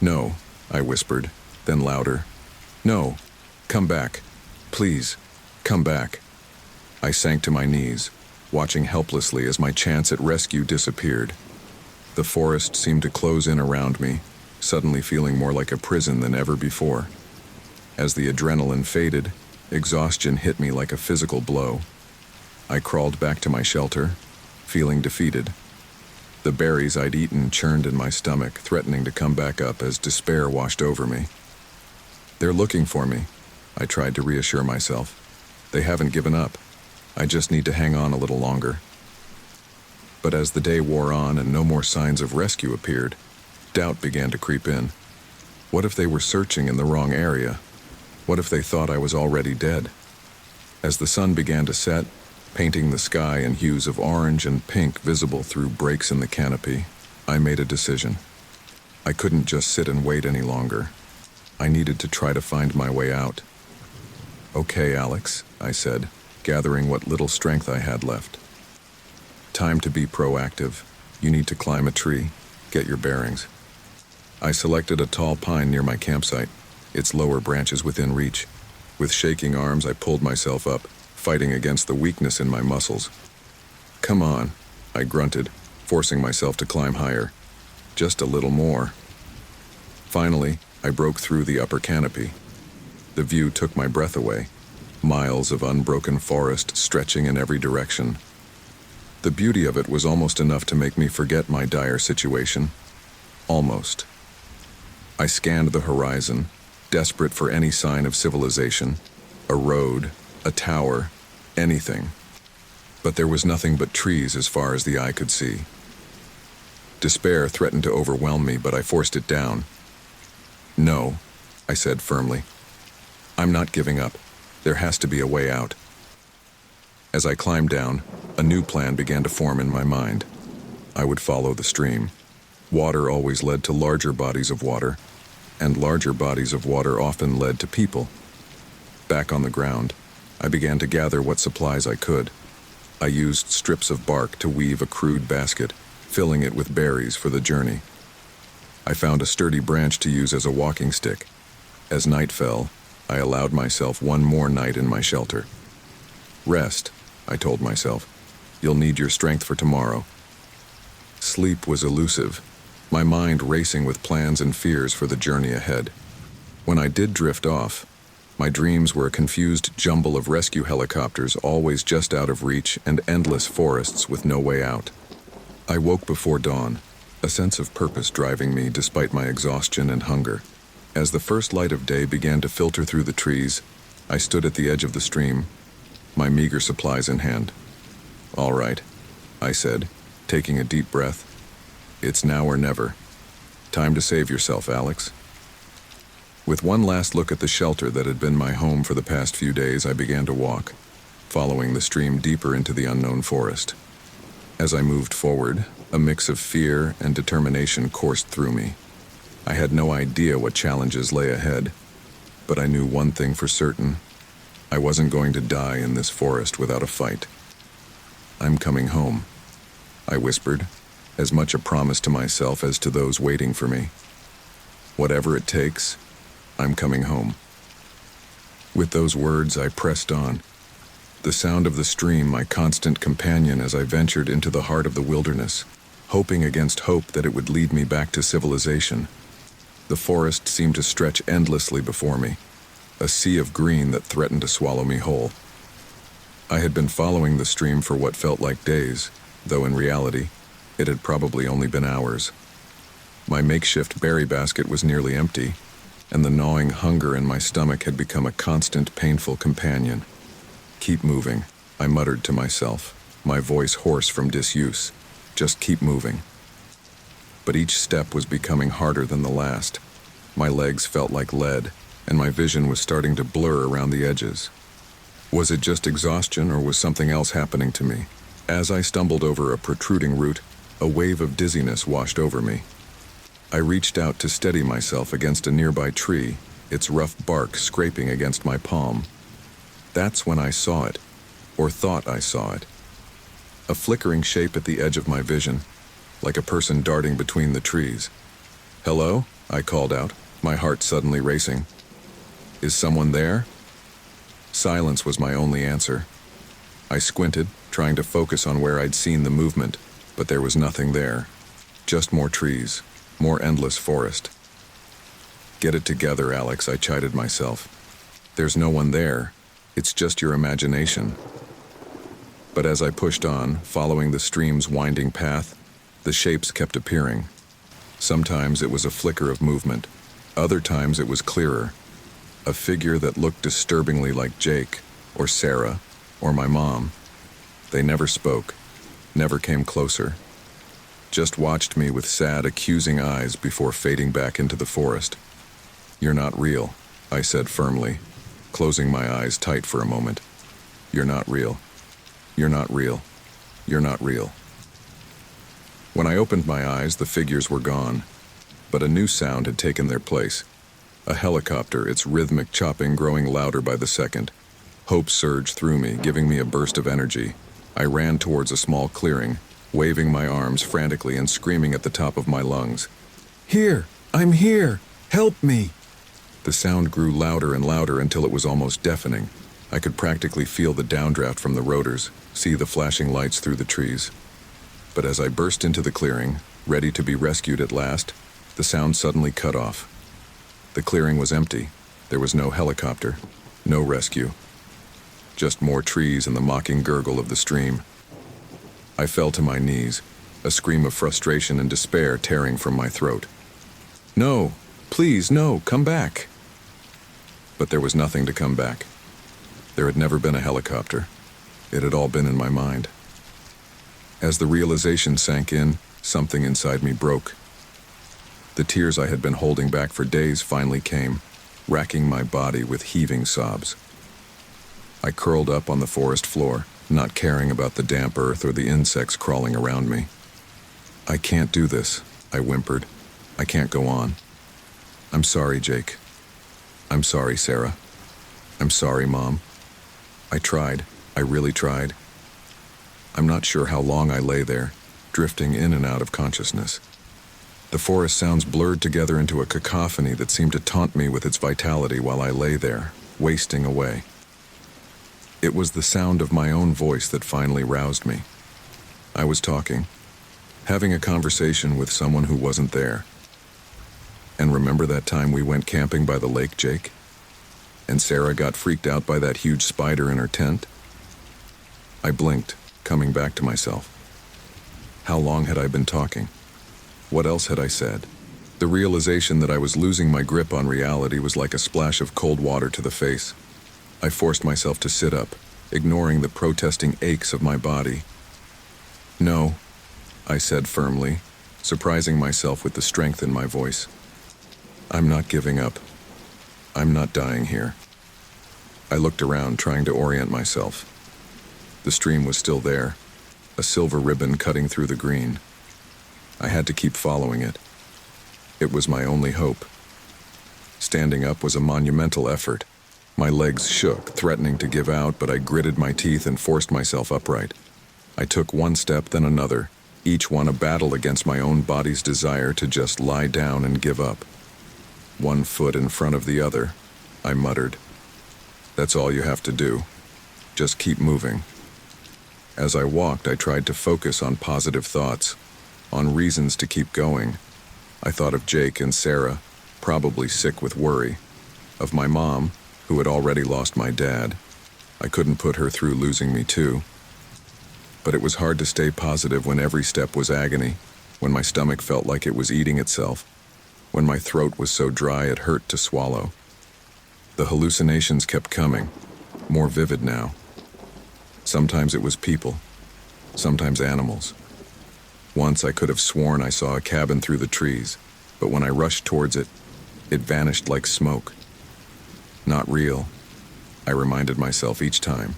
"No," I whispered, then louder. "No, come back. Please, come back." I sank to my knees, watching helplessly as my chance at rescue disappeared. The forest seemed to close in around me, suddenly feeling more like a prison than ever before. As the adrenaline faded, exhaustion hit me like a physical blow. I crawled back to my shelter, feeling defeated. The berries I'd eaten churned in my stomach, threatening to come back up as despair washed over me. "They're looking for me," I tried to reassure myself. "They haven't given up. I just need to hang on a little longer." But as the day wore on and no more signs of rescue appeared, doubt began to creep in. What if they were searching in the wrong area? What if they thought I was already dead? As the sun began to set, painting the sky in hues of orange and pink visible through breaks in the canopy, I made a decision. I couldn't just sit and wait any longer. I needed to try to find my way out. "Okay, Alex," I said, gathering what little strength I had left. "Time to be proactive. You need to climb a tree, get your bearings." I selected a tall pine near my campsite, its lower branches within reach. With shaking arms, I pulled myself up, fighting against the weakness in my muscles. "Come on," I grunted, forcing myself to climb higher. Just a little more. Finally, I broke through the upper canopy. The view took my breath away, miles of unbroken forest stretching in every direction. The beauty of it was almost enough to make me forget my dire situation. Almost. I scanned the horizon, desperate for any sign of civilization, a road, a tower, anything. But there was nothing but trees as far as the eye could see. Despair threatened to overwhelm me, but I forced it down. "No," I said firmly. "I'm not giving up. There has to be a way out." As I climbed down, a new plan began to form in my mind. I would follow the stream. Water always led to larger bodies of water, and larger bodies of water often led to people. Back on the ground, I began to gather what supplies I could. I used strips of bark to weave a crude basket, filling it with berries for the journey. I found a sturdy branch to use as a walking stick. As night fell, I allowed myself one more night in my shelter. "Rest," I told myself. "You'll need your strength for tomorrow." Sleep was elusive, my mind racing with plans and fears for the journey ahead. When I did drift off, my dreams were a confused jumble of rescue helicopters always just out of reach and endless forests with no way out. I woke before dawn, a sense of purpose driving me despite my exhaustion and hunger. As the first light of day began to filter through the trees, I stood at the edge of the stream, my meager supplies in hand. "All right," I said, taking a deep breath. "It's now or never. Time to save yourself, Alex." With one last look at the shelter that had been my home for the past few days, I began to walk, following the stream deeper into the unknown forest. As I moved forward, a mix of fear and determination coursed through me. I had no idea what challenges lay ahead, but I knew one thing for certain. I wasn't going to die in this forest without a fight. "I'm coming home," I whispered, as much a promise to myself as to those waiting for me. "Whatever it takes, I'm coming home." With those words, I pressed on. The sound of the stream, my constant companion as I ventured into the heart of the wilderness, hoping against hope that it would lead me back to civilization. The forest seemed to stretch endlessly before me, a sea of green that threatened to swallow me whole. I had been following the stream for what felt like days, though in reality, it had probably only been hours. My makeshift berry basket was nearly empty, and the gnawing hunger in my stomach had become a constant, painful companion. "Keep moving," I muttered to myself, my voice hoarse from disuse. "Just keep moving." But each step was becoming harder than the last. My legs felt like lead, and my vision was starting to blur around the edges. Was it just exhaustion, or was something else happening to me? As I stumbled over a protruding root, a wave of dizziness washed over me. I reached out to steady myself against a nearby tree, its rough bark scraping against my palm. That's when I saw it, or thought I saw it. A flickering shape at the edge of my vision, like a person darting between the trees. "Hello?" I called out, my heart suddenly racing. "Is someone there?" Silence was my only answer. I squinted, trying to focus on where I'd seen the movement, but there was nothing there. Just more trees, more endless forest. "Get it together, Alex," I chided myself. "There's no one there. It's just your imagination." But as I pushed on, following the stream's winding path, the shapes kept appearing. Sometimes it was a flicker of movement. Other times it was clearer. A figure that looked disturbingly like Jake, or Sarah, or my mom. They never spoke, never came closer. Just watched me with sad, accusing eyes before fading back into the forest. "You're not real," I said firmly, closing my eyes tight for a moment. "You're not real. You're not real. You're not real." When I opened my eyes, the figures were gone, but a new sound had taken their place. A helicopter, its rhythmic chopping growing louder by the second. Hope surged through me, giving me a burst of energy. I ran towards a small clearing, waving my arms frantically and screaming at the top of my lungs. "Here! I'm here! Help me!" The sound grew louder and louder until it was almost deafening. I could practically feel the downdraft from the rotors, see the flashing lights through the trees. But as I burst into the clearing, ready to be rescued at last, the sound suddenly cut off. The clearing was empty. There was no helicopter, no rescue. Just more trees and the mocking gurgle of the stream. I fell to my knees, a scream of frustration and despair tearing from my throat. No, please, no, come back. But there was nothing to come back. There had never been a helicopter. It had all been in my mind. As the realization sank in, something inside me broke. The tears I had been holding back for days finally came, racking my body with heaving sobs. I curled up on the forest floor, not caring about the damp earth or the insects crawling around me. I can't do this, I whimpered. I can't go on. I'm sorry, Jake. I'm sorry, Sarah. I'm sorry, Mom. I tried. I really tried. I'm not sure how long I lay there, drifting in and out of consciousness. The forest sounds blurred together into a cacophony that seemed to taunt me with its vitality while I lay there, wasting away. It was the sound of my own voice that finally roused me. I was talking, having a conversation with someone who wasn't there. And remember that time we went camping by the lake, Jake? And Sarah got freaked out by that huge spider in her tent? I blinked, coming back to myself. How long had I been talking? What else had I said? The realization that I was losing my grip on reality was like a splash of cold water to the face. I forced myself to sit up, ignoring the protesting aches of my body. No, I said firmly, surprising myself with the strength in my voice. I'm not giving up. I'm not dying here. I looked around, trying to orient myself. The stream was still there, a silver ribbon cutting through the green. I had to keep following it. It was my only hope. Standing up was a monumental effort. My legs shook, threatening to give out, but I gritted my teeth and forced myself upright. I took one step, then another, each one a battle against my own body's desire to just lie down and give up. One foot in front of the other, I muttered. That's all you have to do. Just keep moving. As I walked, I tried to focus on positive thoughts, on reasons to keep going. I thought of Jake and Sarah, probably sick with worry, of my mom, who had already lost my dad. I couldn't put her through losing me too. But it was hard to stay positive when every step was agony, when my stomach felt like it was eating itself, when my throat was so dry it hurt to swallow. The hallucinations kept coming, more vivid now. Sometimes it was people, sometimes animals. Once I could have sworn I saw a cabin through the trees, but when I rushed towards it, it vanished like smoke. Not real, I reminded myself each time.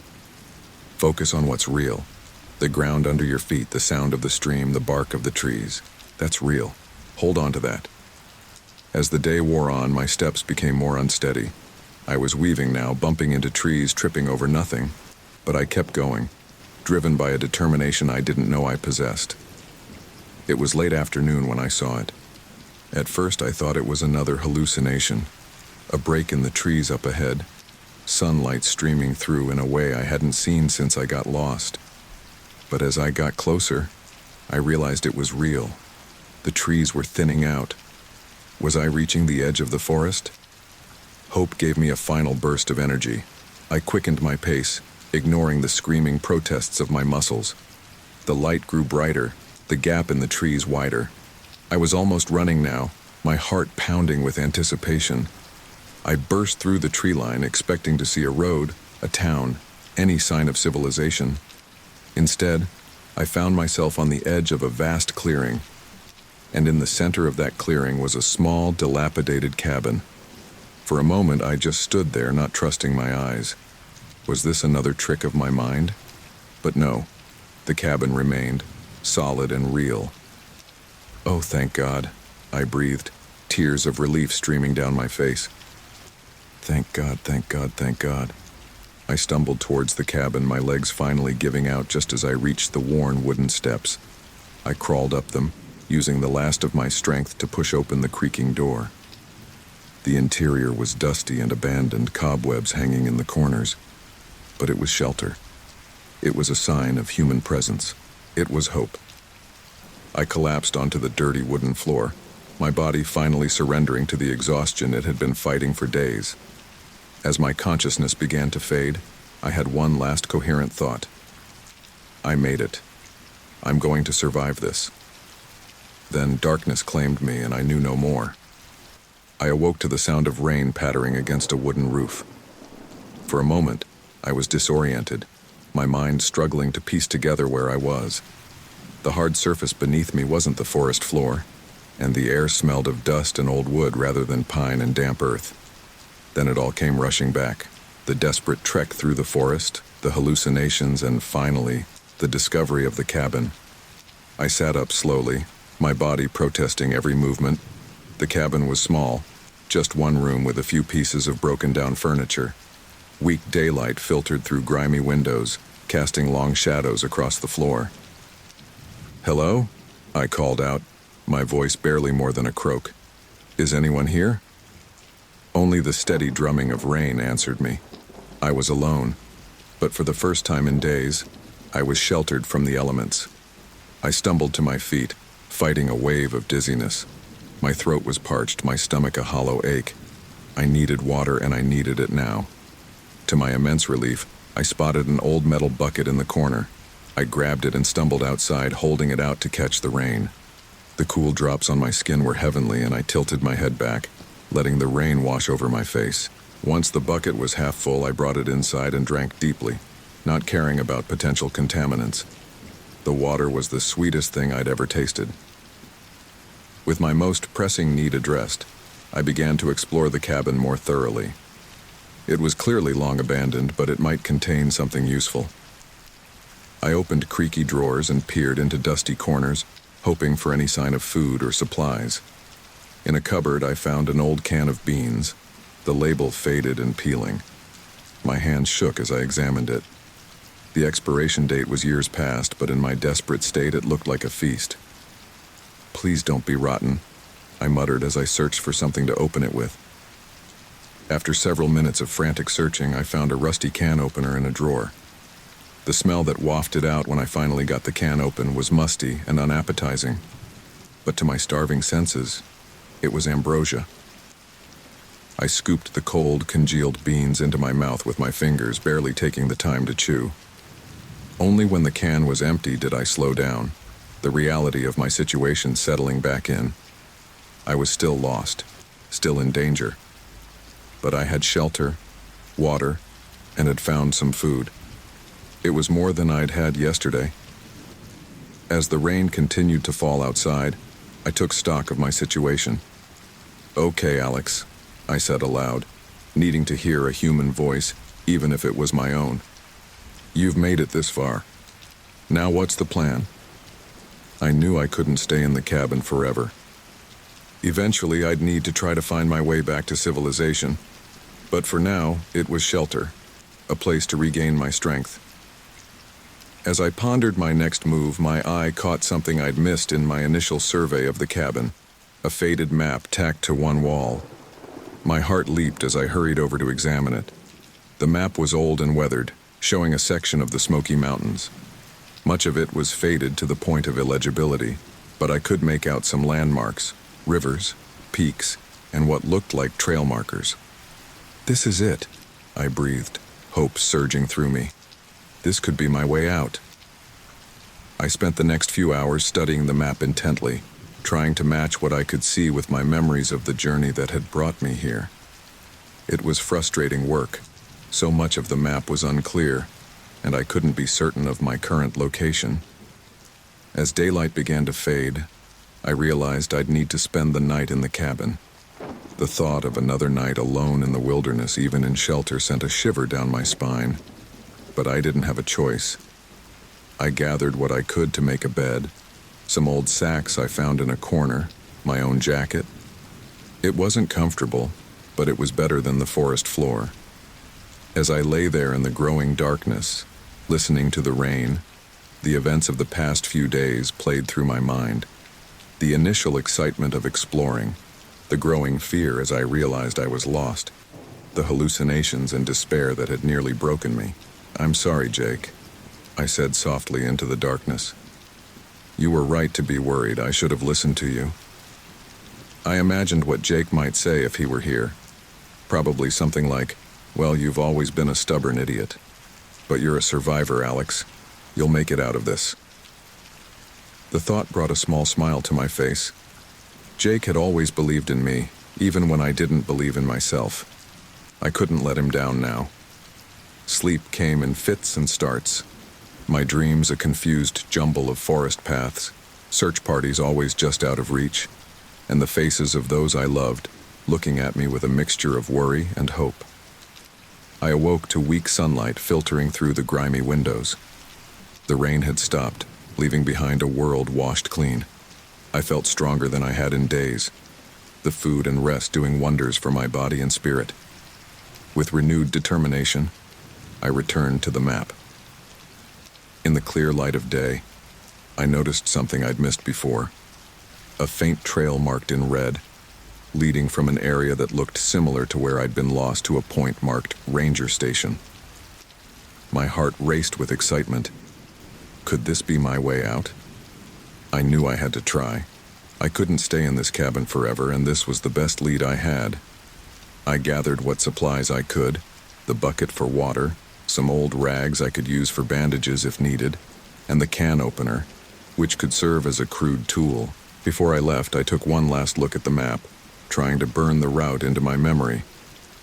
Focus on what's real. The ground under your feet, the sound of the stream, the bark of the trees. That's real. Hold on to that. As the day wore on, my steps became more unsteady. I was weaving now, bumping into trees, tripping over nothing. But I kept going, driven by a determination I didn't know I possessed. It was late afternoon when I saw it. At first I thought it was another hallucination. A break in the trees up ahead, sunlight streaming through in a way I hadn't seen since I got lost. But as I got closer, I realized it was real. The trees were thinning out. Was I reaching the edge of the forest? Hope gave me a final burst of energy. I quickened my pace, ignoring the screaming protests of my muscles. The light grew brighter, the gap in the trees wider. I was almost running now, my heart pounding with anticipation. I burst through the tree line, expecting to see a road, a town, any sign of civilization. Instead, I found myself on the edge of a vast clearing, and in the center of that clearing was a small, dilapidated cabin. For a moment, I just stood there, not trusting my eyes. Was this another trick of my mind? But no, the cabin remained, solid and real. Oh, thank God, I breathed, tears of relief streaming down my face. Thank God, thank God, thank God. I stumbled towards the cabin, my legs finally giving out just as I reached the worn wooden steps. I crawled up them, using the last of my strength to push open the creaking door. The interior was dusty and abandoned, cobwebs hanging in the corners. But it was shelter. It was a sign of human presence. It was hope. I collapsed onto the dirty wooden floor, my body finally surrendering to the exhaustion it had been fighting for days. As my consciousness began to fade, I had one last coherent thought. I made it. I'm going to survive this. Then darkness claimed me and I knew no more. I awoke to the sound of rain pattering against a wooden roof. For a moment, I was disoriented, my mind struggling to piece together where I was. The hard surface beneath me wasn't the forest floor, and the air smelled of dust and old wood rather than pine and damp earth. Then it all came rushing back. The desperate trek through the forest, the hallucinations, and finally, the discovery of the cabin. I sat up slowly, my body protesting every movement. The cabin was small, just one room with a few pieces of broken-down furniture. Weak daylight filtered through grimy windows, casting long shadows across the floor. "Hello?" I called out, my voice barely more than a croak. "Is anyone here?" Only the steady drumming of rain answered me. I was alone, but for the first time in days, I was sheltered from the elements. I stumbled to my feet, fighting a wave of dizziness. My throat was parched, my stomach a hollow ache. I needed water, and I needed it now. To my immense relief, I spotted an old metal bucket in the corner. I grabbed it and stumbled outside, holding it out to catch the rain. The cool drops on my skin were heavenly, and I tilted my head back, letting the rain wash over my face. Once the bucket was half full, I brought it inside and drank deeply, not caring about potential contaminants. The water was the sweetest thing I'd ever tasted. With my most pressing need addressed, I began to explore the cabin more thoroughly. It was clearly long abandoned, but it might contain something useful. I opened creaky drawers and peered into dusty corners, hoping for any sign of food or supplies. In a cupboard, I found an old can of beans, the label faded and peeling. My hands shook as I examined it. The expiration date was years past, but in my desperate state it looked like a feast. "Please don't be rotten," I muttered as I searched for something to open it with. After several minutes of frantic searching, I found a rusty can opener in a drawer. The smell that wafted out when I finally got the can open was musty and unappetizing. But to my starving senses, it was ambrosia. I scooped the cold, congealed beans into my mouth with my fingers, barely taking the time to chew. Only when the can was empty did I slow down, the reality of my situation settling back in. I was still lost, still in danger. But I had shelter, water, and had found some food. It was more than I'd had yesterday. As the rain continued to fall outside, I took stock of my situation. "Okay, Alex," I said aloud, needing to hear a human voice, even if it was my own. "You've made it this far. Now what's the plan?" I knew I couldn't stay in the cabin forever. Eventually, I'd need to try to find my way back to civilization. But for now, it was shelter, a place to regain my strength. As I pondered my next move, my eye caught something I'd missed in my initial survey of the cabin, a faded map tacked to one wall. My heart leaped as I hurried over to examine it. The map was old and weathered, showing a section of the Smoky Mountains. Much of it was faded to the point of illegibility, but I could make out some landmarks, rivers, peaks, and what looked like trail markers. "This is it," I breathed, hope surging through me. This could be my way out. I spent the next few hours studying the map intently, trying to match what I could see with my memories of the journey that had brought me here. It was frustrating work. So much of the map was unclear, and I couldn't be certain of my current location. As daylight began to fade, I realized I'd need to spend the night in the cabin. The thought of another night alone in the wilderness, even in shelter, sent a shiver down my spine. But I didn't have a choice. I gathered what I could to make a bed, some old sacks I found in a corner, my own jacket. It wasn't comfortable, but it was better than the forest floor. As I lay there in the growing darkness, listening to the rain, the events of the past few days played through my mind. The initial excitement of exploring, the growing fear as I realized I was lost, the hallucinations and despair that had nearly broken me. "I'm sorry, Jake," I said softly into the darkness. "You were right to be worried. I should have listened to you." I imagined what Jake might say if he were here. Probably something like, "Well, you've always been a stubborn idiot. But you're a survivor, Alex. You'll make it out of this." The thought brought a small smile to my face. Jake had always believed in me, even when I didn't believe in myself. I couldn't let him down now. Sleep came in fits and starts. My dreams a confused jumble of forest paths, search parties always just out of reach, and the faces of those I loved, looking at me with a mixture of worry and hope. I awoke to weak sunlight filtering through the grimy windows. The rain had stopped, leaving behind a world washed clean. I felt stronger than I had in days, the food and rest doing wonders for my body and spirit. With renewed determination, I returned to the map. In the clear light of day, I noticed something I'd missed before. A faint trail marked in red, leading from an area that looked similar to where I'd been lost to a point marked Ranger Station. My heart raced with excitement. Could this be my way out? I knew I had to try. I couldn't stay in this cabin forever, and this was the best lead I had. I gathered what supplies I could, the bucket for water, some old rags I could use for bandages if needed, and the can opener, which could serve as a crude tool. Before I left, I took one last look at the map, trying to burn the route into my memory.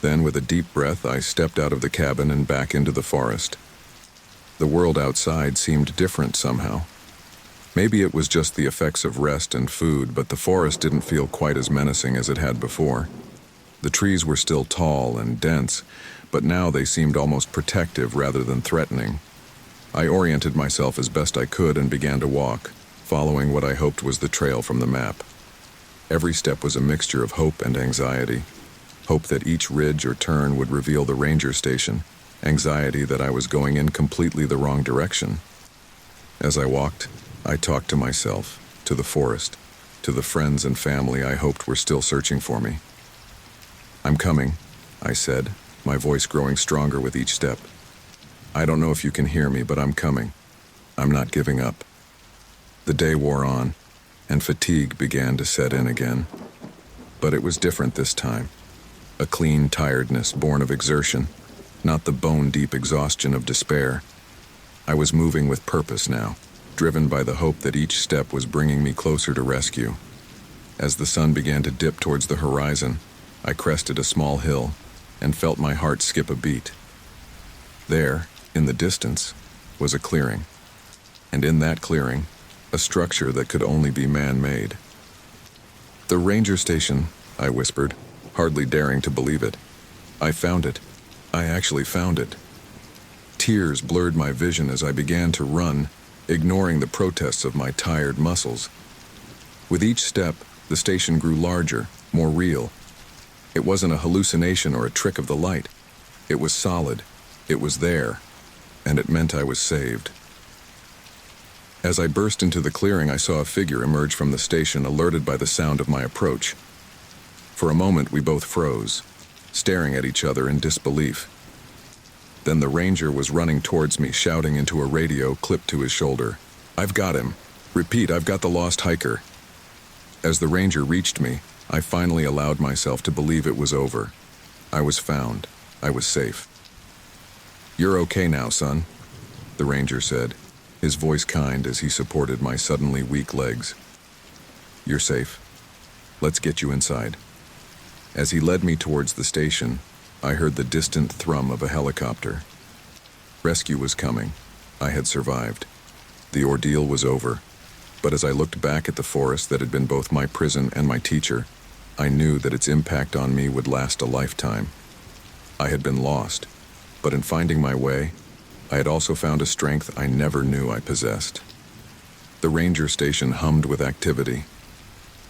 Then, with a deep breath, I stepped out of the cabin and back into the forest. The world outside seemed different somehow. Maybe it was just the effects of rest and food, but the forest didn't feel quite as menacing as it had before. The trees were still tall and dense, but now they seemed almost protective rather than threatening. I oriented myself as best I could and began to walk, following what I hoped was the trail from the map. Every step was a mixture of hope and anxiety. Hope that each ridge or turn would reveal the ranger station, anxiety that I was going in completely the wrong direction. As I walked, I talked to myself, to the forest, to the friends and family I hoped were still searching for me. "I'm coming," I said, my voice growing stronger with each step. "I don't know if you can hear me, but I'm coming. I'm not giving up." The day wore on, and fatigue began to set in again. But it was different this time. A clean tiredness born of exertion, not the bone-deep exhaustion of despair. I was moving with purpose now, driven by the hope that each step was bringing me closer to rescue. As the sun began to dip towards the horizon, I crested a small hill and felt my heart skip a beat. There, in the distance, was a clearing. And in that clearing, a structure that could only be man-made. "The ranger station," I whispered, hardly daring to believe it. "I found it. I actually found it." Tears blurred my vision as I began to run, ignoring the protests of my tired muscles. With each step, the station grew larger, more real. It wasn't a hallucination or a trick of the light. It was solid. It was there. And it meant I was saved. As I burst into the clearing, I saw a figure emerge from the station, alerted by the sound of my approach. For a moment, we both froze, staring at each other in disbelief. Then the ranger was running towards me, shouting into a radio clipped to his shoulder. "I've got him. Repeat, I've got the lost hiker." As the ranger reached me, I finally allowed myself to believe it was over. I was found. I was safe. "You're okay now, son," the ranger said, his voice kind as he supported my suddenly weak legs. "You're safe. Let's get you inside." As he led me towards the station, I heard the distant thrum of a helicopter. Rescue was coming. I had survived. The ordeal was over. But as I looked back at the forest that had been both my prison and my teacher, I knew that its impact on me would last a lifetime. I had been lost, but in finding my way, I had also found a strength I never knew I possessed. The ranger station hummed with activity.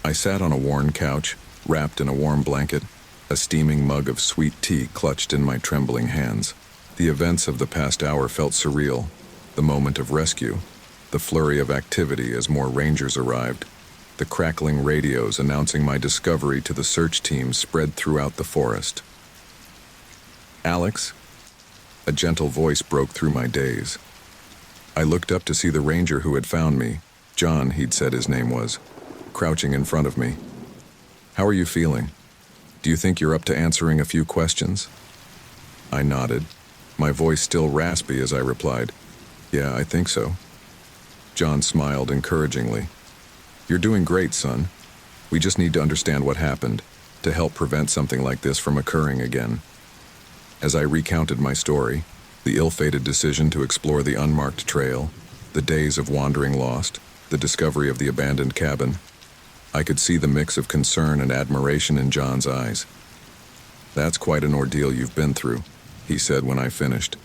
I sat on a worn couch, wrapped in a warm blanket, a steaming mug of sweet tea clutched in my trembling hands. The events of the past hour felt surreal, the moment of rescue, the flurry of activity as more rangers arrived. The crackling radios announcing my discovery to the search team spread throughout the forest. "Alex?" A gentle voice broke through my daze. I looked up to see the ranger who had found me, John, he'd said his name was, crouching in front of me. "How are you feeling? Do you think you're up to answering a few questions?" I nodded, my voice still raspy as I replied, "Yeah, I think so." John smiled encouragingly. "You're doing great, son. We just need to understand what happened to help prevent something like this from occurring again." As I recounted my story, the ill-fated decision to explore the unmarked trail, the days of wandering lost, the discovery of the abandoned cabin, I could see the mix of concern and admiration in John's eyes. "That's quite an ordeal you've been through," he said when I finished.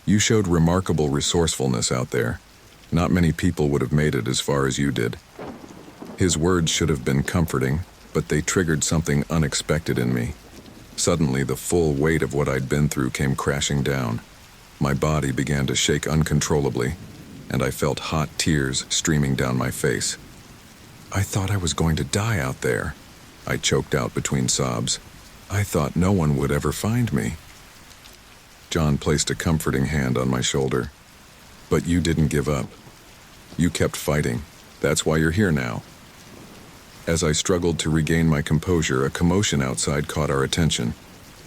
"You showed remarkable resourcefulness out there. Not many people would have made it as far as you did." His words should have been comforting, but they triggered something unexpected in me. Suddenly, the full weight of what I'd been through came crashing down. My body began to shake uncontrollably, and I felt hot tears streaming down my face. "I thought I was going to die out there," I choked out between sobs. "I thought no one would ever find me." John placed a comforting hand on my shoulder. "But you didn't give up. You kept fighting. That's why you're here now." As I struggled to regain my composure, a commotion outside caught our attention.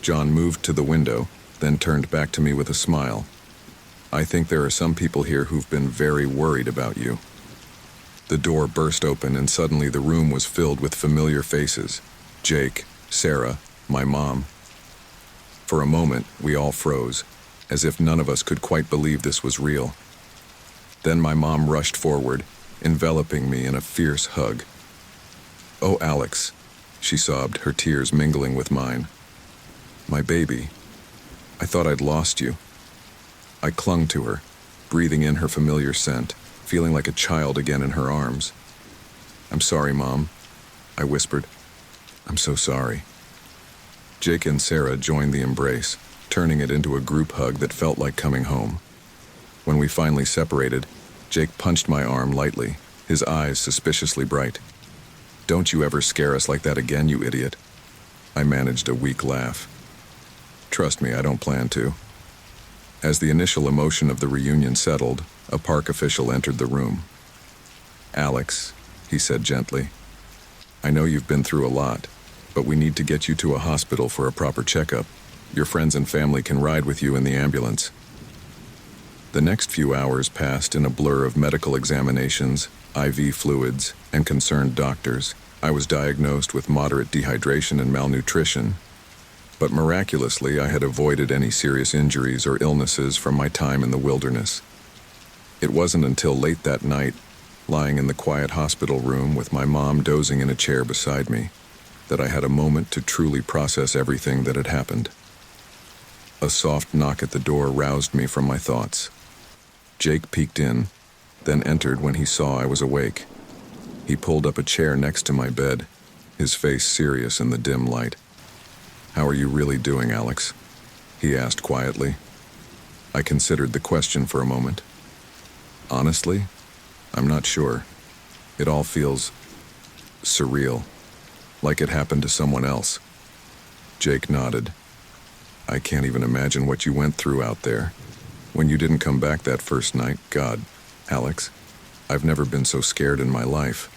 John moved to the window, then turned back to me with a smile. "I think there are some people here who've been very worried about you." The door burst open, and suddenly the room was filled with familiar faces. Jake, Sarah, my mom. For a moment, we all froze, as if none of us could quite believe this was real. Then my mom rushed forward, enveloping me in a fierce hug. "Oh, Alex," she sobbed, her tears mingling with mine. "My baby, I thought I'd lost you." I clung to her, breathing in her familiar scent, feeling like a child again in her arms. "I'm sorry, Mom," I whispered. "I'm so sorry." Jake and Sarah joined the embrace, turning it into a group hug that felt like coming home. When we finally separated, Jake punched my arm lightly, his eyes suspiciously bright. "Don't you ever scare us like that again, you idiot." I managed a weak laugh. "Trust me, I don't plan to." As the initial emotion of the reunion settled, a park official entered the room. "Alex," he said gently, "I know you've been through a lot, but we need to get you to a hospital for a proper checkup. Your friends and family can ride with you in the ambulance." The next few hours passed in a blur of medical examinations, IV fluids, and concerned doctors. I was diagnosed with moderate dehydration and malnutrition, but miraculously I had avoided any serious injuries or illnesses from my time in the wilderness. It wasn't until late that night, lying in the quiet hospital room with my mom dozing in a chair beside me, that I had a moment to truly process everything that had happened. A soft knock at the door roused me from my thoughts. Jake peeked in, then entered when he saw I was awake. He pulled up a chair next to my bed, his face serious in the dim light. "How are you really doing, Alex?" he asked quietly. I considered the question for a moment. "Honestly, I'm not sure. It all feels surreal, like it happened to someone else." Jake nodded. "I can't even imagine what you went through out there. When you didn't come back that first night, God, Alex, I've never been so scared in my life."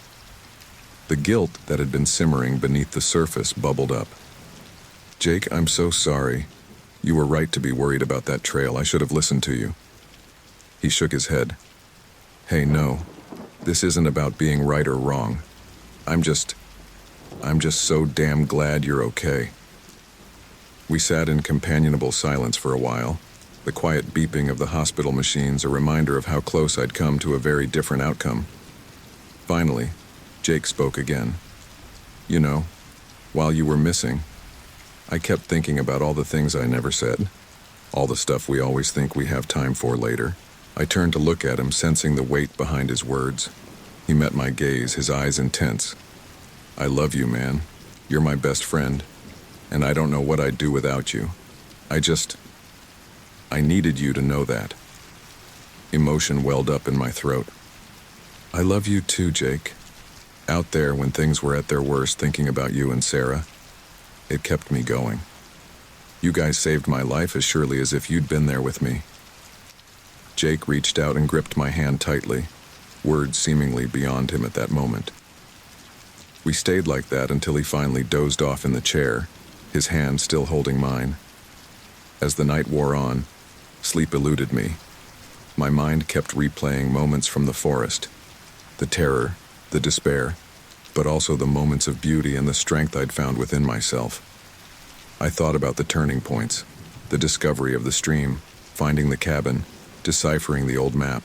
The guilt that had been simmering beneath the surface bubbled up. "Jake, I'm so sorry. You were right to be worried about that trail. I should have listened to you." He shook his head. "Hey, no. This isn't about being right or wrong. I'm just so damn glad you're okay." We sat in companionable silence for a while, the quiet beeping of the hospital machines a reminder of how close I'd come to a very different outcome. Finally, Jake spoke again. "You know, while you were missing, I kept thinking about all the things I never said, all the stuff we always think we have time for later." I turned to look at him, sensing the weight behind his words. He met my gaze, his eyes intense. "I love you, man. You're my best friend, and I don't know what I'd do without you. I needed you to know that." Emotion welled up in my throat. "I love you too, Jake. Out there when things were at their worst, thinking about you and Sarah, it kept me going. You guys saved my life as surely as if you'd been there with me. Jake reached out and gripped my hand tightly, words seemingly beyond him at that moment. We stayed like that until he finally dozed off in the chair, his hand still holding mine. As the night wore on, sleep eluded me. My mind kept replaying moments from the forest, the terror, the despair, but also the moments of beauty and the strength I'd found within myself. I thought about the turning points, the discovery of the stream, finding the cabin, deciphering the old map.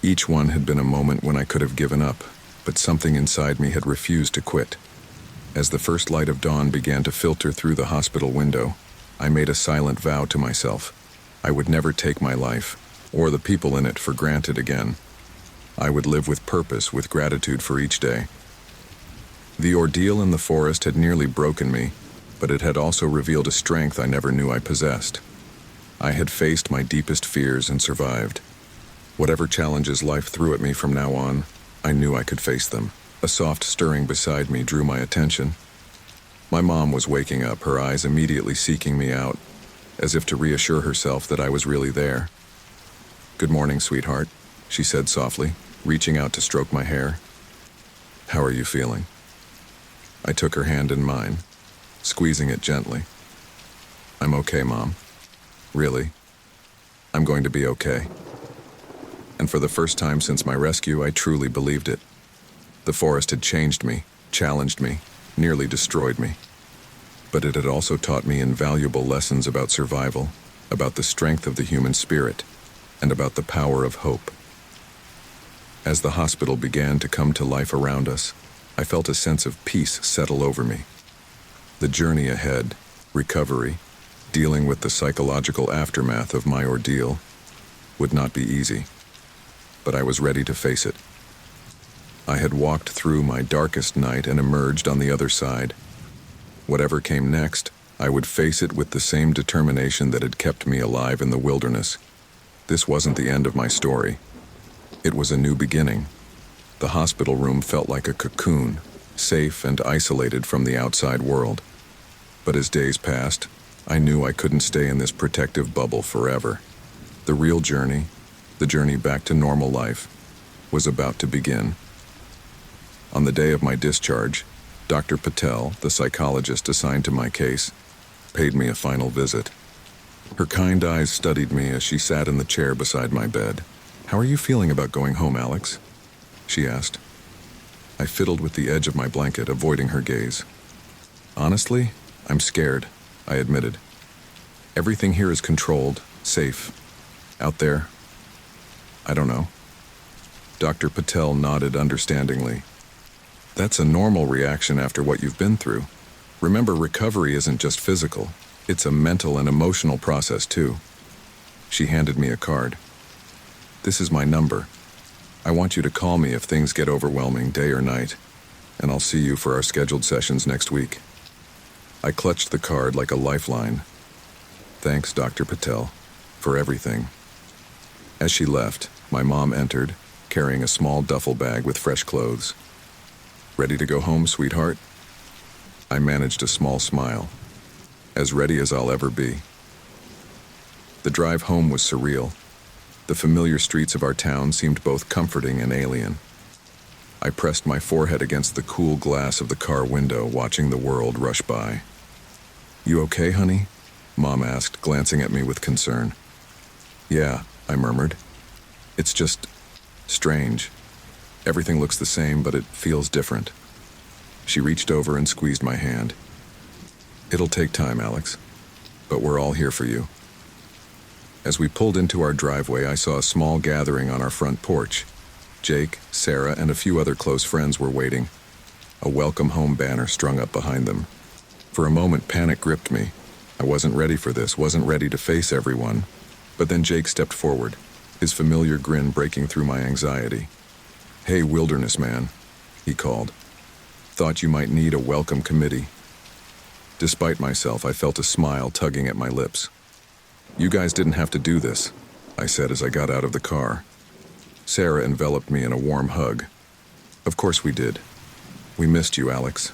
Each one had been a moment when I could have given up, but something inside me had refused to quit. As the first light of dawn began to filter through the hospital window, I made a silent vow to myself. I would never take my life, or the people in it, for granted again. I would live with purpose, with gratitude for each day. The ordeal in the forest had nearly broken me, but it had also revealed a strength I never knew I possessed. I had faced my deepest fears and survived. Whatever challenges life threw at me from now on, I knew I could face them. A soft stirring beside me drew my attention. My mom was waking up, her eyes immediately seeking me out, as if to reassure herself that I was really there. "Good morning, sweetheart," she said softly, reaching out to stroke my hair. "How are you feeling?" I took her hand in mine, squeezing it gently. "I'm okay, Mom. Really. I'm going to be okay." And for the first time since my rescue, I truly believed it. The forest had changed me, challenged me, nearly destroyed me. But it had also taught me invaluable lessons about survival, about the strength of the human spirit, and about the power of hope. As the hospital began to come to life around us, I felt a sense of peace settle over me. The journey ahead, recovery, dealing with the psychological aftermath of my ordeal, would not be easy. But I was ready to face it. I had walked through my darkest night and emerged on the other side. Whatever came next, I would face it with the same determination that had kept me alive in the wilderness. This wasn't the end of my story. It was a new beginning. The hospital room felt like a cocoon, safe and isolated from the outside world. But as days passed, I knew I couldn't stay in this protective bubble forever. The real journey, the journey back to normal life, was about to begin. On the day of my discharge, Dr. Patel, the psychologist assigned to my case, paid me a final visit. Her kind eyes studied me as she sat in the chair beside my bed. "How are you feeling about going home, Alex?" she asked. I fiddled with the edge of my blanket, avoiding her gaze. "Honestly, I'm scared," I admitted. "Everything here is controlled, safe. Out there, I don't know." Dr. Patel nodded understandingly. "That's a normal reaction after what you've been through. Remember, recovery isn't just physical. It's a mental and emotional process, too." She handed me a card. "This is my number. I want you to call me if things get overwhelming, day or night, and I'll see you for our scheduled sessions next week." I clutched the card like a lifeline. "Thanks, Dr. Patel, for everything." As she left, my mom entered, carrying a small duffel bag with fresh clothes. "Ready to go home, sweetheart?" I managed a small smile. As ready as I'll ever be. The drive home was surreal. The familiar streets of our town seemed both comforting and alien. I pressed my forehead against the cool glass of the car window, watching the world rush by. "You okay, honey?" Mom asked, glancing at me with concern. "Yeah," I murmured. "It's just strange. Everything looks the same, but it feels different." She reached over and squeezed my hand. "It'll take time, Alex, but we're all here for you." As we pulled into our driveway, I saw a small gathering on our front porch. Jake, Sarah, and a few other close friends were waiting, a welcome home banner strung up behind them. For a moment, panic gripped me. I wasn't ready for this, wasn't ready to face everyone. But then Jake stepped forward, his familiar grin breaking through my anxiety. "Hey, wilderness man," he called. "Thought you might need a welcome committee." Despite myself, I felt a smile tugging at my lips. "You guys didn't have to do this," I said as I got out of the car. Sarah enveloped me in a warm hug. Of course we did. We missed you, Alex.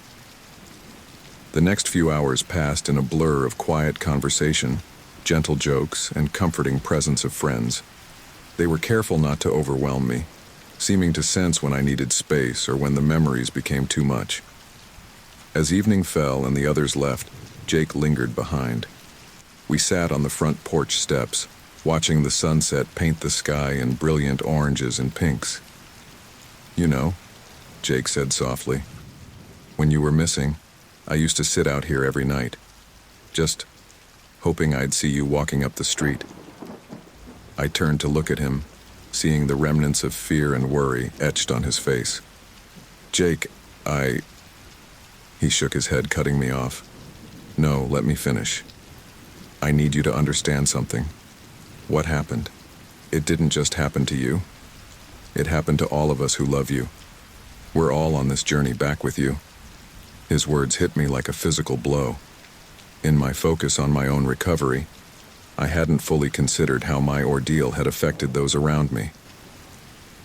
The next few hours passed in a blur of quiet conversation, gentle jokes, and comforting presence of friends. They were careful not to overwhelm me, seeming to sense when I needed space or when the memories became too much. As evening fell and the others left, Jake lingered behind. We sat on the front porch steps, watching the sunset paint the sky in brilliant oranges and pinks. "You know," Jake said softly, "when you were missing, I used to sit out here every night, just hoping I'd see you walking up the street." I turned to look at him, seeing the remnants of fear and worry etched on his face. "Jake, He shook his head, cutting me off. "No, let me finish. I need you to understand something. What happened? It didn't just happen to you. It happened to all of us who love you. We're all on this journey back with you." His words hit me like a physical blow. In my focus on my own recovery, I hadn't fully considered how my ordeal had affected those around me.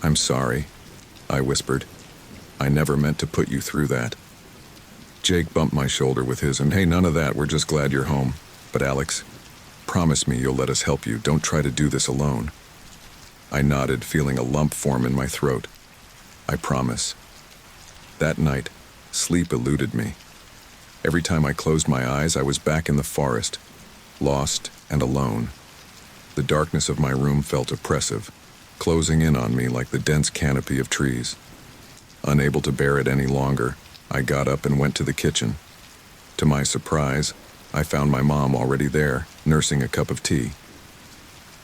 "I'm sorry," I whispered. "I never meant to put you through that." Jake bumped my shoulder with his, and "Hey, none of that, we're just glad you're home. But Alex, promise me you'll let us help you. Don't try to do this alone." I nodded, feeling a lump form in my throat. "I promise." That night, sleep eluded me. Every time I closed my eyes, I was back in the forest, lost and alone. The darkness of my room felt oppressive, closing in on me like the dense canopy of trees. Unable to bear it any longer, I got up and went to the kitchen. To my surprise, I found my mom already there, nursing a cup of tea.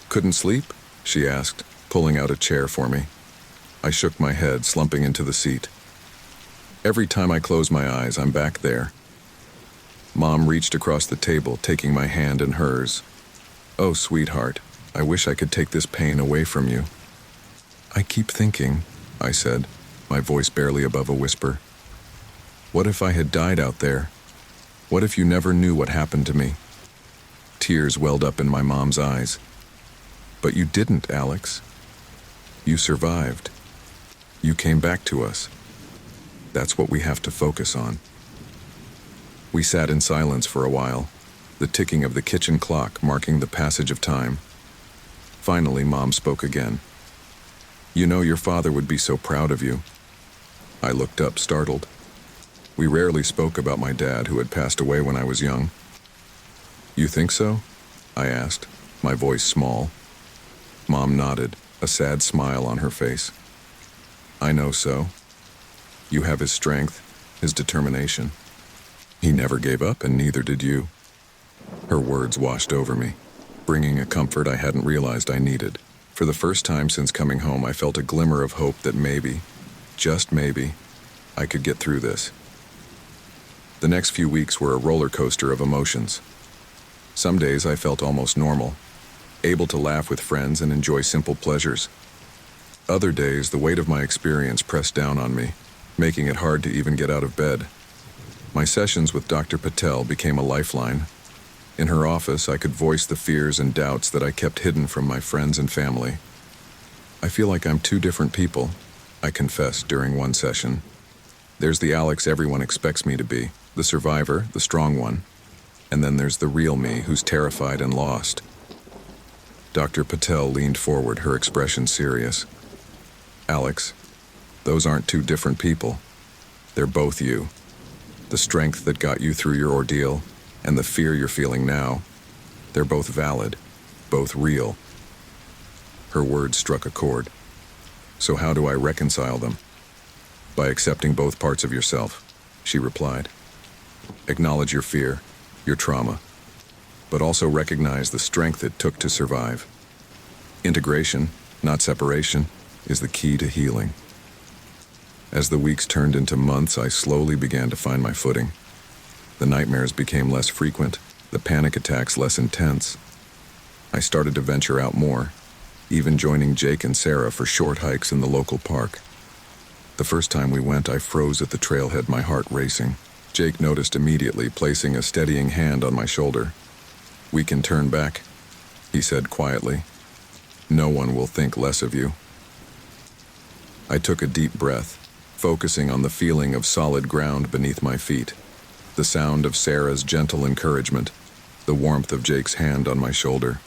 "Couldn't sleep?" she asked, pulling out a chair for me. I shook my head, slumping into the seat. "Every time I close my eyes, I'm back there." Mom reached across the table, taking my hand in hers. "Oh, sweetheart, I wish I could take this pain away from you." "I keep thinking," I said, my voice barely above a whisper. "What if I had died out there? What if you never knew what happened to me?" Tears welled up in my mom's eyes. "But you didn't, Alex. You survived. You came back to us. That's what we have to focus on." We sat in silence for a while, the ticking of the kitchen clock marking the passage of time. Finally, Mom spoke again. "You know, your father would be so proud of you." I looked up, startled. We rarely spoke about my dad, who had passed away when I was young. "You think so?" I asked, my voice small. Mom nodded, a sad smile on her face. "I know so. You have his strength, his determination. He never gave up, and neither did you." Her words washed over me, bringing a comfort I hadn't realized I needed. For the first time since coming home, I felt a glimmer of hope that maybe, just maybe, I could get through this. The next few weeks were a roller coaster of emotions. Some days I felt almost normal, able to laugh with friends and enjoy simple pleasures. Other days, the weight of my experience pressed down on me, making it hard to even get out of bed. My sessions with Dr. Patel became a lifeline. In her office, I could voice the fears and doubts that I kept hidden from my friends and family. "I feel like I'm two different people," I confessed during one session. "There's the Alex everyone expects me to be, the survivor, the strong one. And then there's the real me, who's terrified and lost." Dr. Patel leaned forward, her expression serious. "Alex, those aren't two different people. They're both you. The strength that got you through your ordeal and the fear you're feeling now, they're both valid, both real." Her words struck a chord. "So how do I reconcile them?" "By accepting both parts of yourself," she replied. "Acknowledge your fear, your trauma, but also recognize the strength it took to survive. Integration, not separation, is the key to healing." As the weeks turned into months, I slowly began to find my footing. The nightmares became less frequent, the panic attacks less intense. I started to venture out more, even joining Jake and Sarah for short hikes in the local park. The first time we went, I froze at the trailhead, my heart racing. Jake noticed immediately, placing a steadying hand on my shoulder. "We can turn back," he said quietly. "No one will think less of you." I took a deep breath, focusing on the feeling of solid ground beneath my feet, the sound of Sarah's gentle encouragement, the warmth of Jake's hand on my shoulder.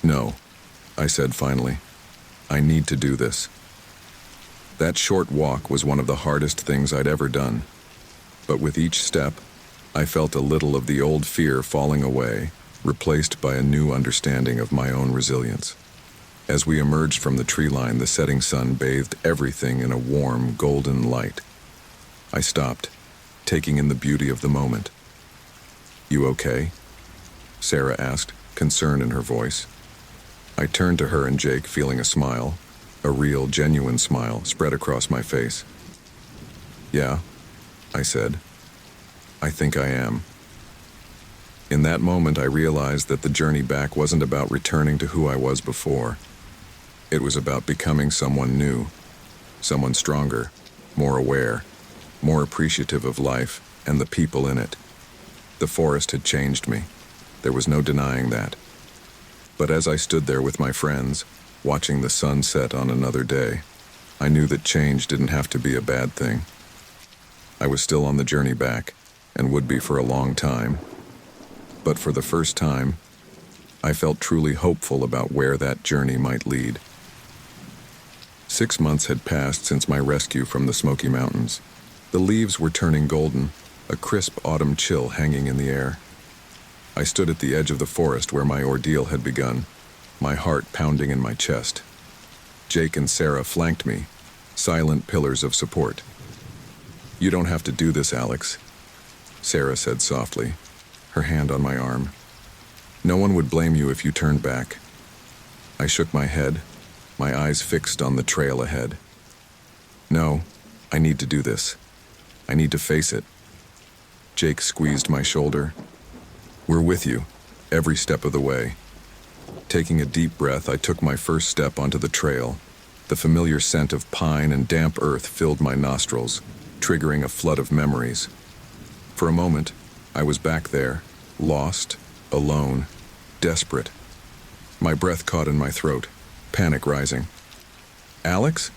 "No," I said finally. "I need to do this." That short walk was one of the hardest things I'd ever done. But with each step, I felt a little of the old fear falling away, replaced by a new understanding of my own resilience. As we emerged from the tree line, the setting sun bathed everything in a warm, golden light. I stopped, taking in the beauty of the moment. "You okay?" Sarah asked, concern in her voice. I turned to her and Jake, feeling a smile, a real, genuine smile, spread across my face. "Yeah," I said. "I think I am." In that moment, I realized that the journey back wasn't about returning to who I was before. It was about becoming someone new, someone stronger, more aware, more appreciative of life and the people in it. The forest had changed me. There was no denying that. But as I stood there with my friends, watching the sun set on another day, I knew that change didn't have to be a bad thing. I was still on the journey back, and would be for a long time. But for the first time, I felt truly hopeful about where that journey might lead. 6 months had passed since my rescue from the Smoky Mountains. The leaves were turning golden, a crisp autumn chill hanging in the air. I stood at the edge of the forest where my ordeal had begun, my heart pounding in my chest. Jake and Sarah flanked me, silent pillars of support. "You don't have to do this, Alex," Sarah said softly, her hand on my arm. "No one would blame you if you turned back." I shook my head, my eyes fixed on the trail ahead. "No, I need to do this. I need to face it." Jake squeezed my shoulder. "We're with you, every step of the way." Taking a deep breath, I took my first step onto the trail. The familiar scent of pine and damp earth filled my nostrils, triggering a flood of memories. For a moment, I was back there, lost, alone, desperate. My breath caught in my throat, panic rising. "Alex?"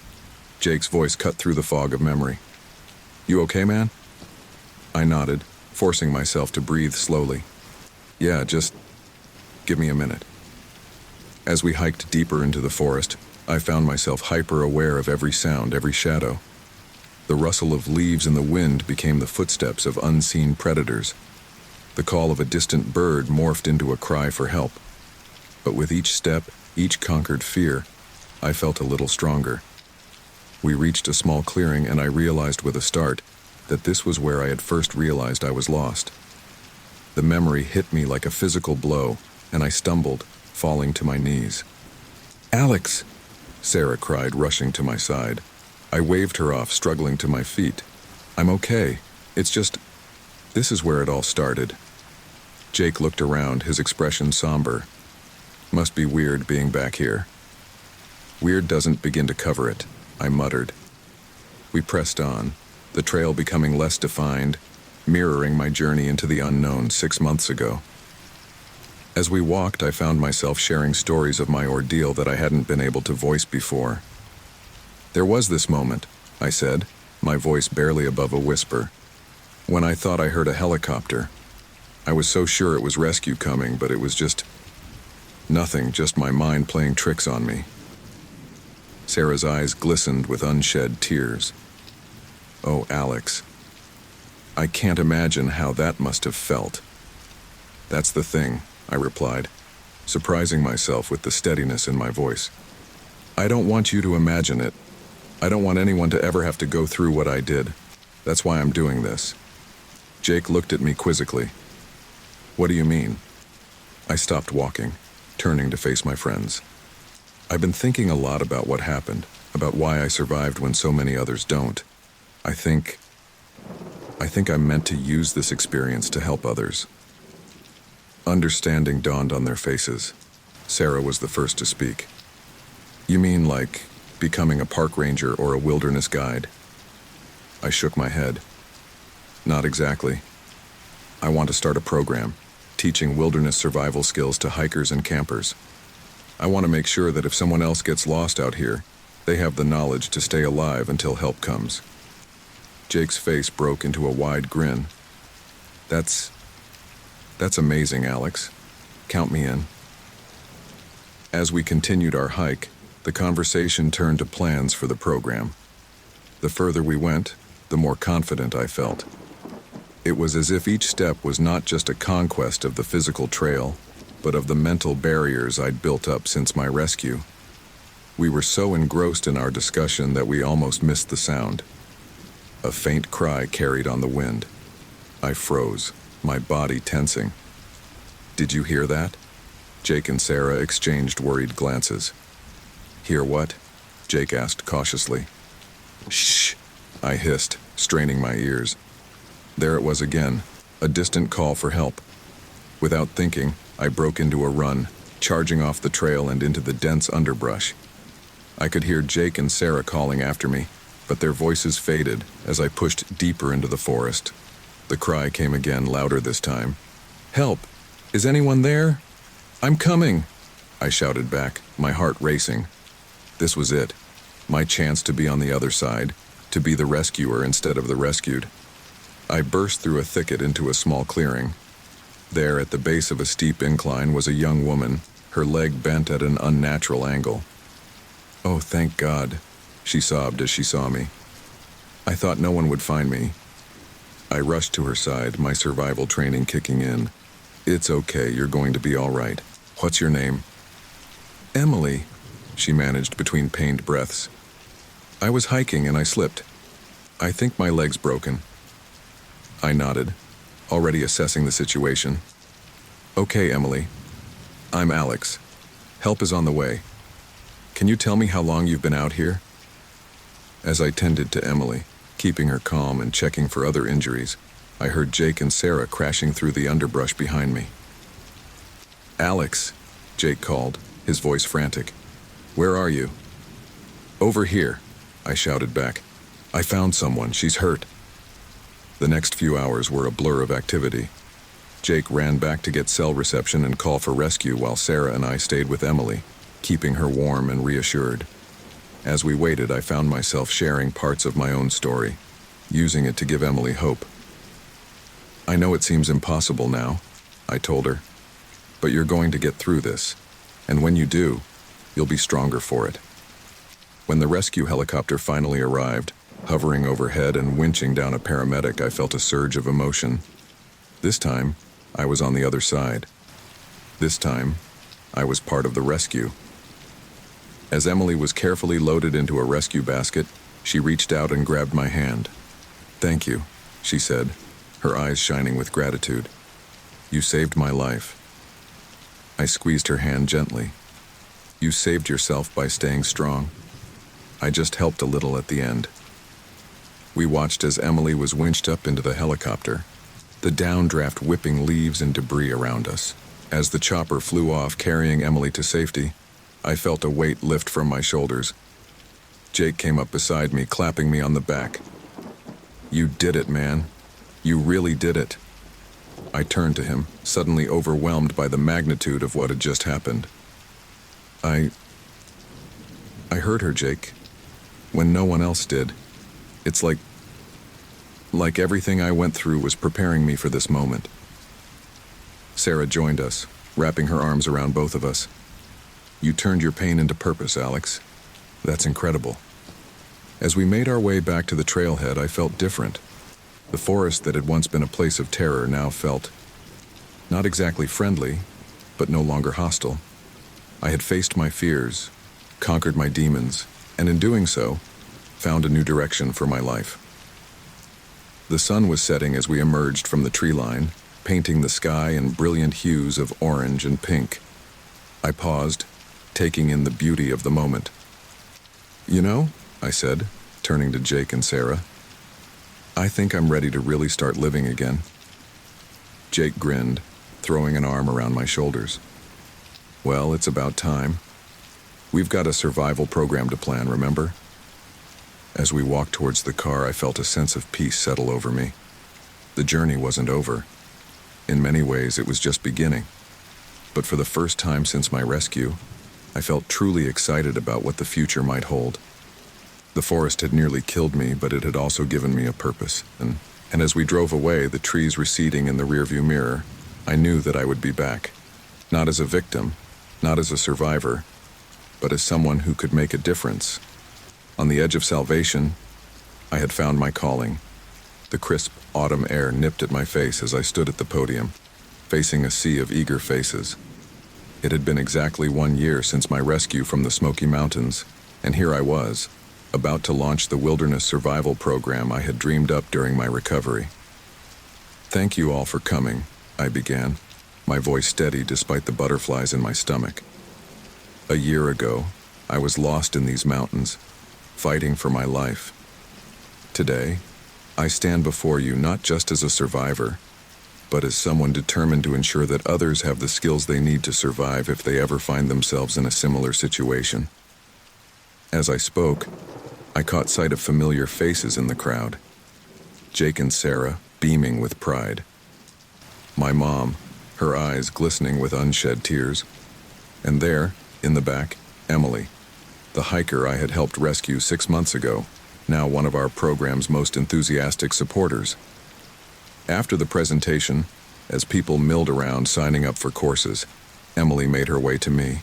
Jake's voice cut through the fog of memory. "You okay, man?" I nodded, forcing myself to breathe slowly. "Yeah, just give me a minute." As we hiked deeper into the forest, I found myself hyper-aware of every sound, every shadow. The rustle of leaves in the wind became the footsteps of unseen predators. The call of a distant bird morphed into a cry for help. But with each step, each conquered fear, I felt a little stronger. We reached a small clearing, and I realized with a start that this was where I had first realized I was lost. The memory hit me like a physical blow, and I stumbled, falling to my knees. "Alex!" Sarah cried, rushing to my side. I waved her off, struggling to my feet. "I'm okay. It's just... This is where it all started." Jake looked around, his expression somber. "Must be weird being back here." "Weird doesn't begin to cover it," I muttered. We pressed on, the trail becoming less defined, mirroring my journey into the unknown 6 months ago. As we walked, I found myself sharing stories of my ordeal that I hadn't been able to voice before. "There was this moment," I said, my voice barely above a whisper, "when I thought I heard a helicopter. I was so sure it was rescue coming, but it was just nothing, just my mind playing tricks on me." Sarah's eyes glistened with unshed tears. "Oh, Alex, I can't imagine how that must have felt." "That's the thing," I replied, surprising myself with the steadiness in my voice. "I don't want you to imagine it. I don't want anyone to ever have to go through what I did. That's why I'm doing this." Jake looked at me quizzically. "What do you mean?" I stopped walking, turning to face my friends. "I've been thinking a lot about what happened, about why I survived when so many others don't. I think I'm meant to use this experience to help others." Understanding dawned on their faces. Sarah was the first to speak. "You mean like becoming a park ranger or a wilderness guide?" I shook my head. "Not exactly. I want to start a program, teaching wilderness survival skills to hikers and campers. I want to make sure that if someone else gets lost out here, They have the knowledge to stay alive until help comes. Jake's face broke into a wide grin. That's amazing, Alex. Count me in. As we continued our hike, the conversation turned to plans for the program. The further we went, the more confident I felt. It was as if each step was not just a conquest of the physical trail, but of the mental barriers I'd built up since my rescue. We were so engrossed in our discussion that we almost missed the sound. A faint cry carried on the wind. I froze, my body tensing. Did you hear that? Jake and Sarah exchanged worried glances. Hear what? Jake asked cautiously. Shh, I hissed, straining my ears. There it was again, a distant call for help. Without thinking, I broke into a run, charging off the trail and into the dense underbrush. I could hear Jake and Sarah calling after me, but their voices faded as I pushed deeper into the forest. The cry came again, louder this time. Help! Is anyone there? I'm coming! I shouted back, my heart racing. This was it. My chance to be on the other side, to be the rescuer instead of the rescued. I burst through a thicket into a small clearing. There, at the base of a steep incline, was a young woman, her leg bent at an unnatural angle. Oh, thank God, she sobbed as she saw me. I thought no one would find me. I rushed to her side, my survival training kicking in. It's okay, you're going to be all right. What's your name? Emily, she managed between pained breaths. I was hiking and I slipped. I think my leg's broken. I nodded, already assessing the situation. Okay, Emily. I'm Alex. Help is on the way. Can you tell me how long you've been out here? As I tended to Emily, keeping her calm and checking for other injuries, I heard Jake and Sarah crashing through the underbrush behind me. Alex, Jake called, his voice frantic. Where are you? Over here, I shouted back. I found someone, she's hurt. The next few hours were a blur of activity. Jake ran back to get cell reception and call for rescue while Sarah and I stayed with Emily, keeping her warm and reassured. As we waited, I found myself sharing parts of my own story, using it to give Emily hope. I know it seems impossible now, I told her, but you're going to get through this, and when you do, you'll be stronger for it. When the rescue helicopter finally arrived, hovering overhead and winching down a paramedic, I felt a surge of emotion. This time, I was on the other side. This time, I was part of the rescue. As Emily was carefully loaded into a rescue basket, she reached out and grabbed my hand. Thank you, she said, her eyes shining with gratitude. You saved my life. I squeezed her hand gently. You saved yourself by staying strong. I just helped a little at the end. We watched as Emily was winched up into the helicopter, the downdraft whipping leaves and debris around us. As the chopper flew off, carrying Emily to safety, I felt a weight lift from my shoulders. Jake came up beside me, clapping me on the back. You did it, man. You really did it. I turned to him, suddenly overwhelmed by the magnitude of what had just happened. I heard her, Jake, when no one else did. It's like everything I went through was preparing me for this moment. Sarah joined us, wrapping her arms around both of us. You turned your pain into purpose, Alex. That's incredible. As we made our way back to the trailhead, I felt different. The forest that had once been a place of terror now felt not exactly friendly, but no longer hostile. I had faced my fears, conquered my demons, and in doing so, found a new direction for my life. The sun was setting as we emerged from the tree line, painting the sky in brilliant hues of orange and pink. I paused, taking in the beauty of the moment. You know, I said, turning to Jake and Sarah, I think I'm ready to really start living again. Jake grinned, throwing an arm around my shoulders. Well, it's about time. We've got a survival program to plan, remember? As we walked towards the car, I felt a sense of peace settle over me. The journey wasn't over. In many ways, it was just beginning. But for the first time since my rescue, I felt truly excited about what the future might hold. The forest had nearly killed me, but it had also given me a purpose. And as we drove away, the trees receding in the rearview mirror, I knew that I would be back. Not as a victim, not as a survivor, but as someone who could make a difference. On the edge of salvation, I had found my calling. The crisp autumn air nipped at my face as I stood at the podium, facing a sea of eager faces. It had been exactly 1 year since my rescue from the Smoky Mountains, and here I was, about to launch the wilderness survival program I had dreamed up during my recovery. "Thank you all for coming," I began, my voice steady despite the butterflies in my stomach. "A year ago, I was lost in these mountains, fighting for my life. Today, I stand before you not just as a survivor, but as someone determined to ensure that others have the skills they need to survive if they ever find themselves in a similar situation." As I spoke, I caught sight of familiar faces in the crowd. Jake and Sarah, beaming with pride. My mom, her eyes glistening with unshed tears. And there, in the back, Emily, the hiker I had helped rescue 6 months ago, now one of our program's most enthusiastic supporters. After the presentation, as people milled around signing up for courses, Emily made her way to me.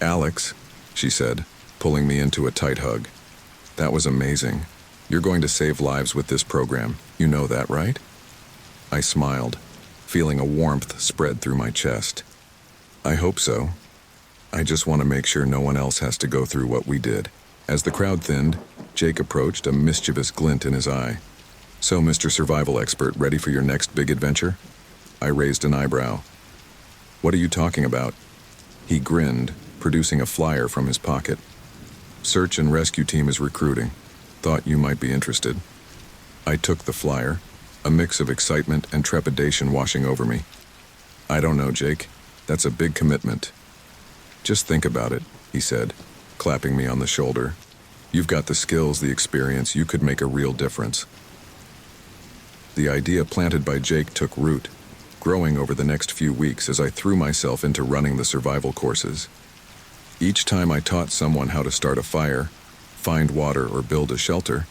"Alex," she said, pulling me into a tight hug. "That was amazing. You're going to save lives with this program. You know that, right?" I smiled, feeling a warmth spread through my chest. "I hope so. I just want to make sure no one else has to go through what we did." As the crowd thinned, Jake approached, a mischievous glint in his eye. "So, Mr. Survival Expert, ready for your next big adventure?" I raised an eyebrow. "What are you talking about?" He grinned, producing a flyer from his pocket. "Search and rescue team is recruiting. Thought you might be interested." I took the flyer, a mix of excitement and trepidation washing over me. "I don't know, Jake. That's a big commitment." "Just think about it," he said, clapping me on the shoulder. "You've got the skills, the experience. You could make a real difference." The idea planted by Jake took root, growing over the next few weeks as I threw myself into running the survival courses. Each time I taught someone how to start a fire, find water, or build a shelter,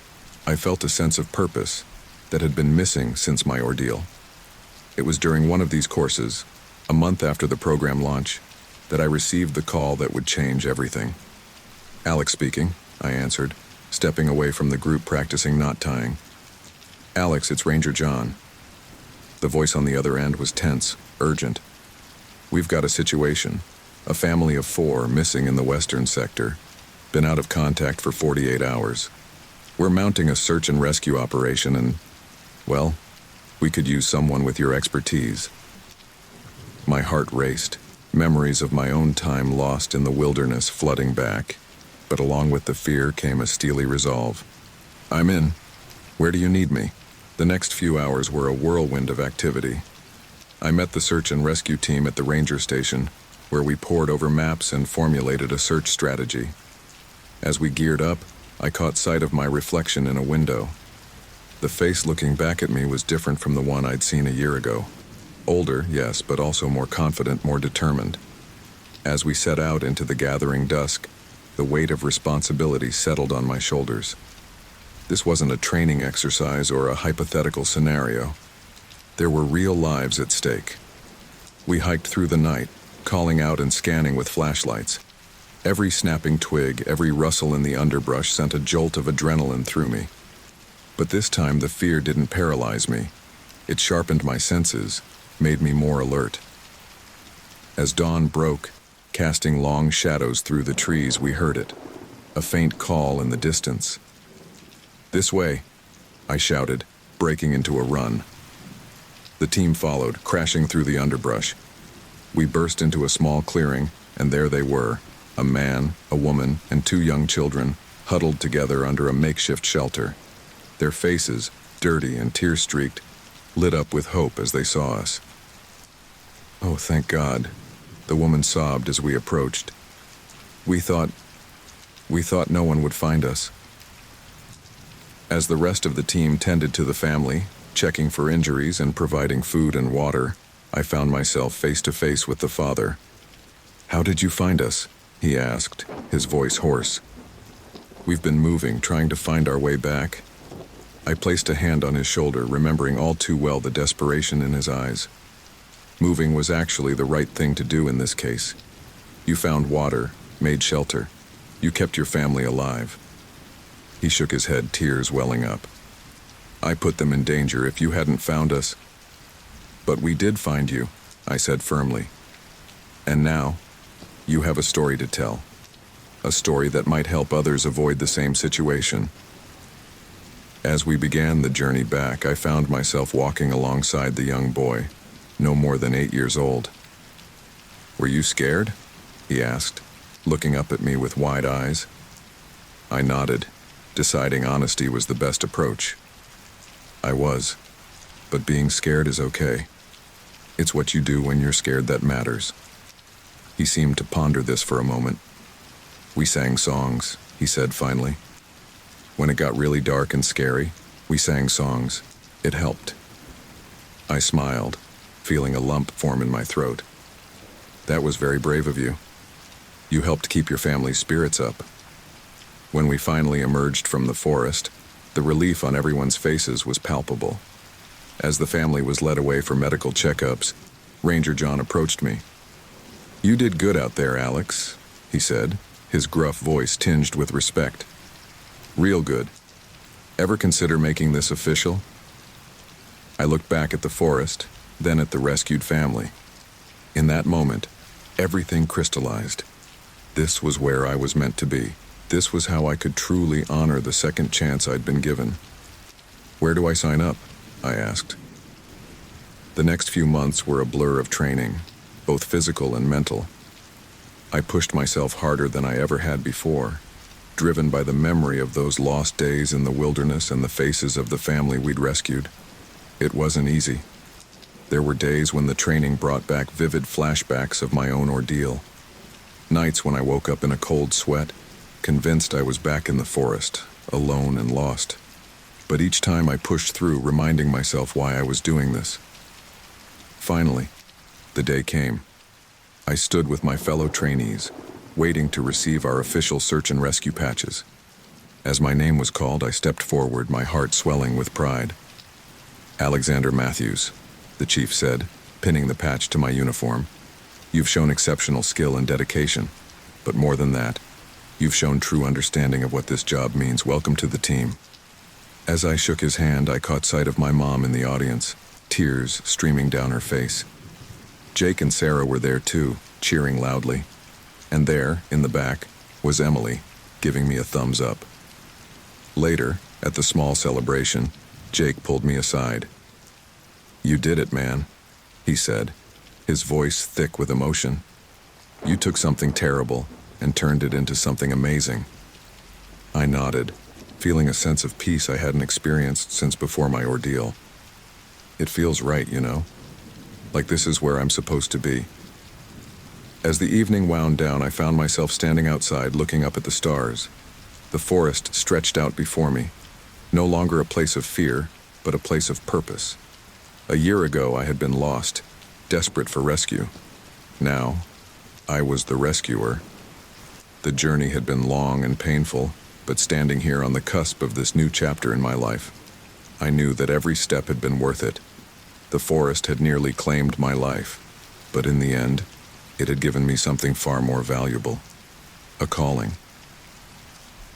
I felt a sense of purpose that had been missing since my ordeal. It was during one of these courses, a month after the program launch, that I received the call that would change everything. "Alex speaking," I answered, stepping away from the group practicing knot tying. "Alex, it's Ranger John." The voice on the other end was tense, urgent. "We've got a situation. A family of 4 missing in the western sector. Been out of contact for 48 hours. We're mounting a search and rescue operation and, well, we could use someone with your expertise." My heart raced, memories of my own time lost in the wilderness flooding back. But along with the fear came a steely resolve. "I'm in. Where do you need me?" The next few hours were a whirlwind of activity. I met the search and rescue team at the ranger station, where we pored over maps and formulated a search strategy. As we geared up, I caught sight of my reflection in a window. The face looking back at me was different from the one I'd seen a year ago. Older, yes, but also more confident, more determined. As we set out into the gathering dusk, the weight of responsibility settled on my shoulders. This wasn't a training exercise or a hypothetical scenario. There were real lives at stake. We hiked through the night, calling out and scanning with flashlights. Every snapping twig, every rustle in the underbrush sent a jolt of adrenaline through me. But this time the fear didn't paralyze me. It sharpened my senses, made me more alert. As dawn broke, casting long shadows through the trees, we heard it, a faint call in the distance. "This way," I shouted, breaking into a run. The team followed, crashing through the underbrush. We burst into a small clearing, and there they were, a man, a woman, and 2 young children, huddled together under a makeshift shelter. Their faces, dirty and tear-streaked, lit up with hope as they saw us. "Oh, thank God," the woman sobbed as we approached. We thought no one would find us." As the rest of the team tended to the family, checking for injuries and providing food and water, I found myself face to face with the father. "How did you find us?" he asked, his voice hoarse. We've been moving, trying to find our way back. I placed a hand on his shoulder, remembering all too well the desperation in his eyes. Moving was actually the right thing to do in this case. You found water, made shelter. You kept your family alive. He shook his head, tears welling up. I put them in danger if you hadn't found us. But we did find you, I said firmly. And now, you have a story to tell. A story that might help others avoid the same situation. As we began the journey back, I found myself walking alongside the young boy, no more than 8 years old. Were you scared? He asked, looking up at me with wide eyes. I nodded, deciding honesty was the best approach. I was, but being scared is okay. It's what you do when you're scared that matters. He seemed to ponder this for a moment. We sang songs, he said finally. When it got really dark and scary, we sang songs. It helped. I smiled, feeling a lump form in my throat. That was very brave of you. You helped keep your family's spirits up. When we finally emerged from the forest, the relief on everyone's faces was palpable. As the family was led away for medical checkups, Ranger John approached me. You did good out there, Alex, he said, his gruff voice tinged with respect. Real good. Ever consider making this official? I looked back at the forest, then at the rescued family. In that moment, everything crystallized. This was where I was meant to be. This was how I could truly honor the second chance I'd been given. Where do I sign up? I asked. The next few months were a blur of training, both physical and mental. I pushed myself harder than I ever had before, driven by the memory of those lost days in the wilderness and the faces of the family we'd rescued. It wasn't easy. There were days when the training brought back vivid flashbacks of my own ordeal. Nights when I woke up in a cold sweat, convinced I was back in the forest, alone and lost. But each time I pushed through, reminding myself why I was doing this. Finally, the day came. I stood with my fellow trainees, waiting to receive our official search and rescue patches. As my name was called, I stepped forward, my heart swelling with pride. Alexander Matthews, the chief said, pinning the patch to my uniform. You've shown exceptional skill and dedication, but more than that, you've shown true understanding of what this job means. Welcome to the team. As I shook his hand, I caught sight of my mom in the audience, tears streaming down her face. Jake and Sarah were there too, cheering loudly. And there, in the back, was Emily, giving me a thumbs up. Later, at the small celebration, Jake pulled me aside. You did it, man, he said, his voice thick with emotion. You took something terrible and turned it into something amazing. I nodded, feeling a sense of peace I hadn't experienced since before my ordeal. It feels right, you know? Like this is where I'm supposed to be. As the evening wound down, I found myself standing outside looking up at the stars. The forest stretched out before me, no longer a place of fear, but a place of purpose. A year ago, I had been lost, desperate for rescue. Now, I was the rescuer. The journey had been long and painful, but standing here on the cusp of this new chapter in my life, I knew that every step had been worth it. The forest had nearly claimed my life, but in the end, it had given me something far more valuable, a calling.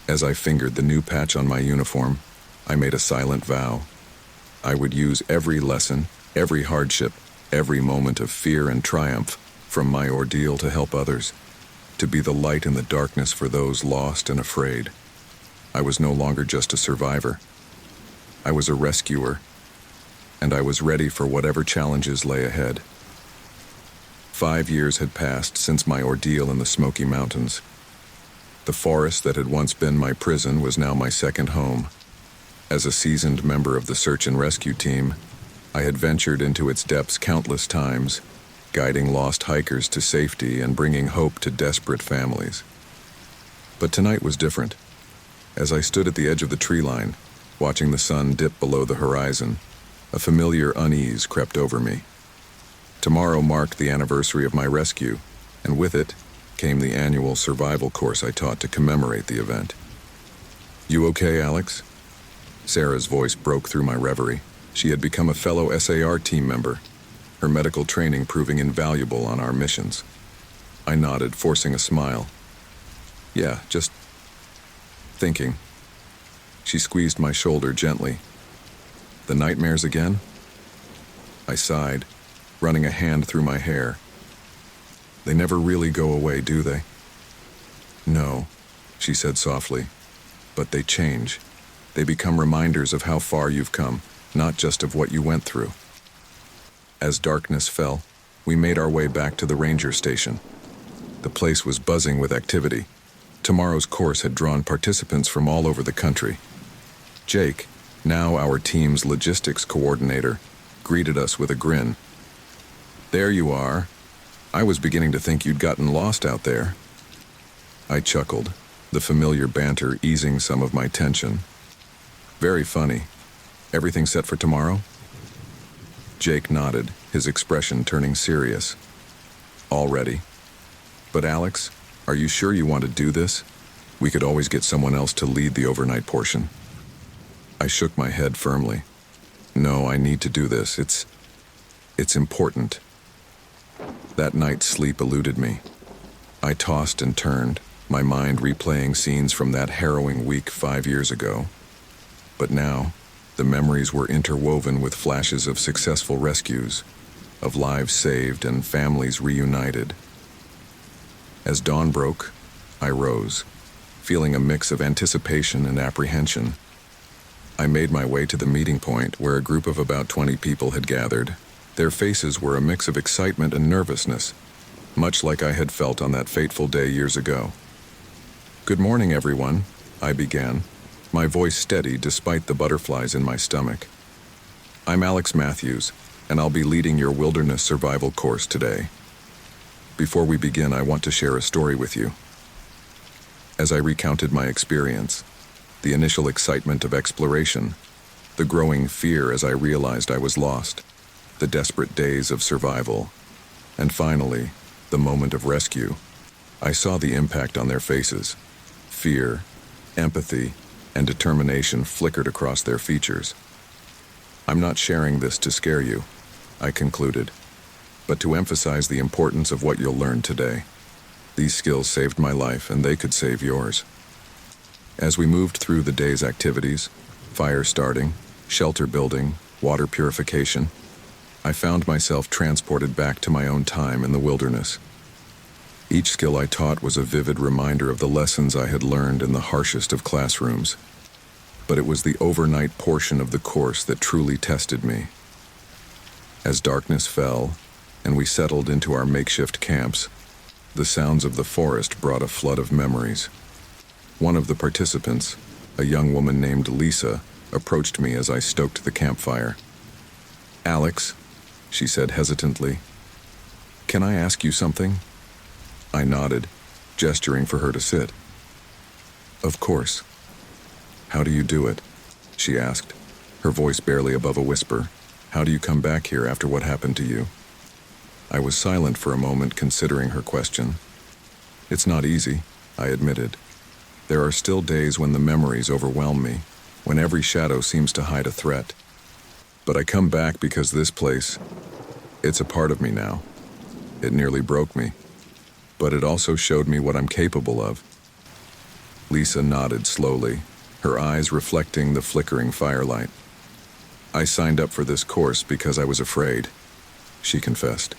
As I fingered the new patch on my uniform, I made a silent vow. I would use every lesson, every hardship, every moment of fear and triumph from my ordeal to help others, to be the light in the darkness for those lost and afraid. I was no longer just a survivor. I was a rescuer, and I was ready for whatever challenges lay ahead. 5 years had passed since my ordeal in the Smoky Mountains. The forest that had once been my prison was now my second home. As a seasoned member of the search and rescue team, I had ventured into its depths countless times, guiding lost hikers to safety and bringing hope to desperate families. But tonight was different. As I stood at the edge of the tree line, watching the sun dip below the horizon, a familiar unease crept over me. Tomorrow marked the anniversary of my rescue, and with it came the annual survival course I taught to commemorate the event. You okay, Alex? Sarah's voice broke through my reverie. She had become a fellow SAR team member, her medical training proving invaluable on our missions. I nodded, forcing a smile. Yeah, just thinking. She squeezed my shoulder gently. The nightmares again? I sighed, running a hand through my hair. They never really go away, do they? No, she said softly, but they change. They become reminders of how far you've come, not just of what you went through. As darkness fell, we made our way back to the ranger station. The place was buzzing with activity. Tomorrow's course had drawn participants from all over the country. Jake, now our team's logistics coordinator, greeted us with a grin. There you are. I was beginning to think you'd gotten lost out there. I chuckled, the familiar banter easing some of my tension. Very funny. Everything set for tomorrow? Jake nodded, his expression turning serious. All ready. But Alex, are you sure you want to do this? We could always get someone else to lead the overnight portion. I shook my head firmly. No, I need to do this. It's important. That night's sleep eluded me. I tossed and turned, my mind replaying scenes from that harrowing week 5 years ago. But now, the memories were interwoven with flashes of successful rescues, of lives saved and families reunited. As dawn broke, I rose, feeling a mix of anticipation and apprehension. I made my way to the meeting point where a group of about 20 people had gathered. Their faces were a mix of excitement and nervousness, much like I had felt on that fateful day years ago. Good morning, everyone, I began, my voice steady despite the butterflies in my stomach. I'm Alex Matthews, and I'll be leading your wilderness survival course today. Before we begin, I want to share a story with you. As I recounted my experience, the initial excitement of exploration, the growing fear as I realized I was lost, the desperate days of survival, and finally, the moment of rescue, I saw the impact on their faces. Fear, empathy, and determination flickered across their features. I'm not sharing this to scare you, I concluded, but to emphasize the importance of what you'll learn today. These skills saved my life, and they could save yours. As we moved through the day's activities, fire starting, shelter building, water purification, I found myself transported back to my own time in the wilderness. Each skill I taught was a vivid reminder of the lessons I had learned in the harshest of classrooms. But it was the overnight portion of the course that truly tested me. As darkness fell, and we settled into our makeshift camps, the sounds of the forest brought a flood of memories. One of the participants, a young woman named Lisa, approached me as I stoked the campfire. Alex, she said hesitantly, can I ask you something? I nodded, gesturing for her to sit. Of course. How do you do it? She asked, her voice barely above a whisper. How do you come back here after what happened to you? I was silent for a moment, considering her question. It's not easy, I admitted. There are still days when the memories overwhelm me, when every shadow seems to hide a threat. But I come back because this place, it's a part of me now. It nearly broke me, but it also showed me what I'm capable of. Lisa nodded slowly, her eyes reflecting the flickering firelight. I signed up for this course because I was afraid, she confessed.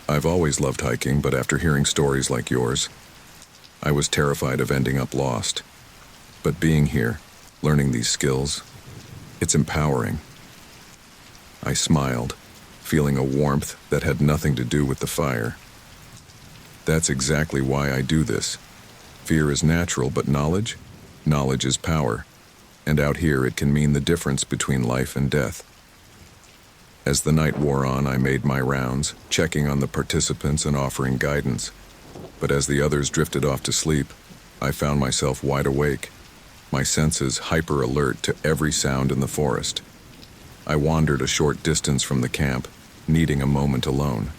I've always loved hiking, but after hearing stories like yours, I was terrified of ending up lost. But being here, learning these skills, it's empowering. I smiled, feeling a warmth that had nothing to do with the fire. That's exactly why I do this. Fear is natural, but knowledge is power. And out here it can mean the difference between life and death. As the night wore on, I made my rounds, checking on the participants and offering guidance. But as the others drifted off to sleep, I found myself wide awake, my senses hyper-alert to every sound in the forest. I wandered a short distance from the camp, needing a moment alone.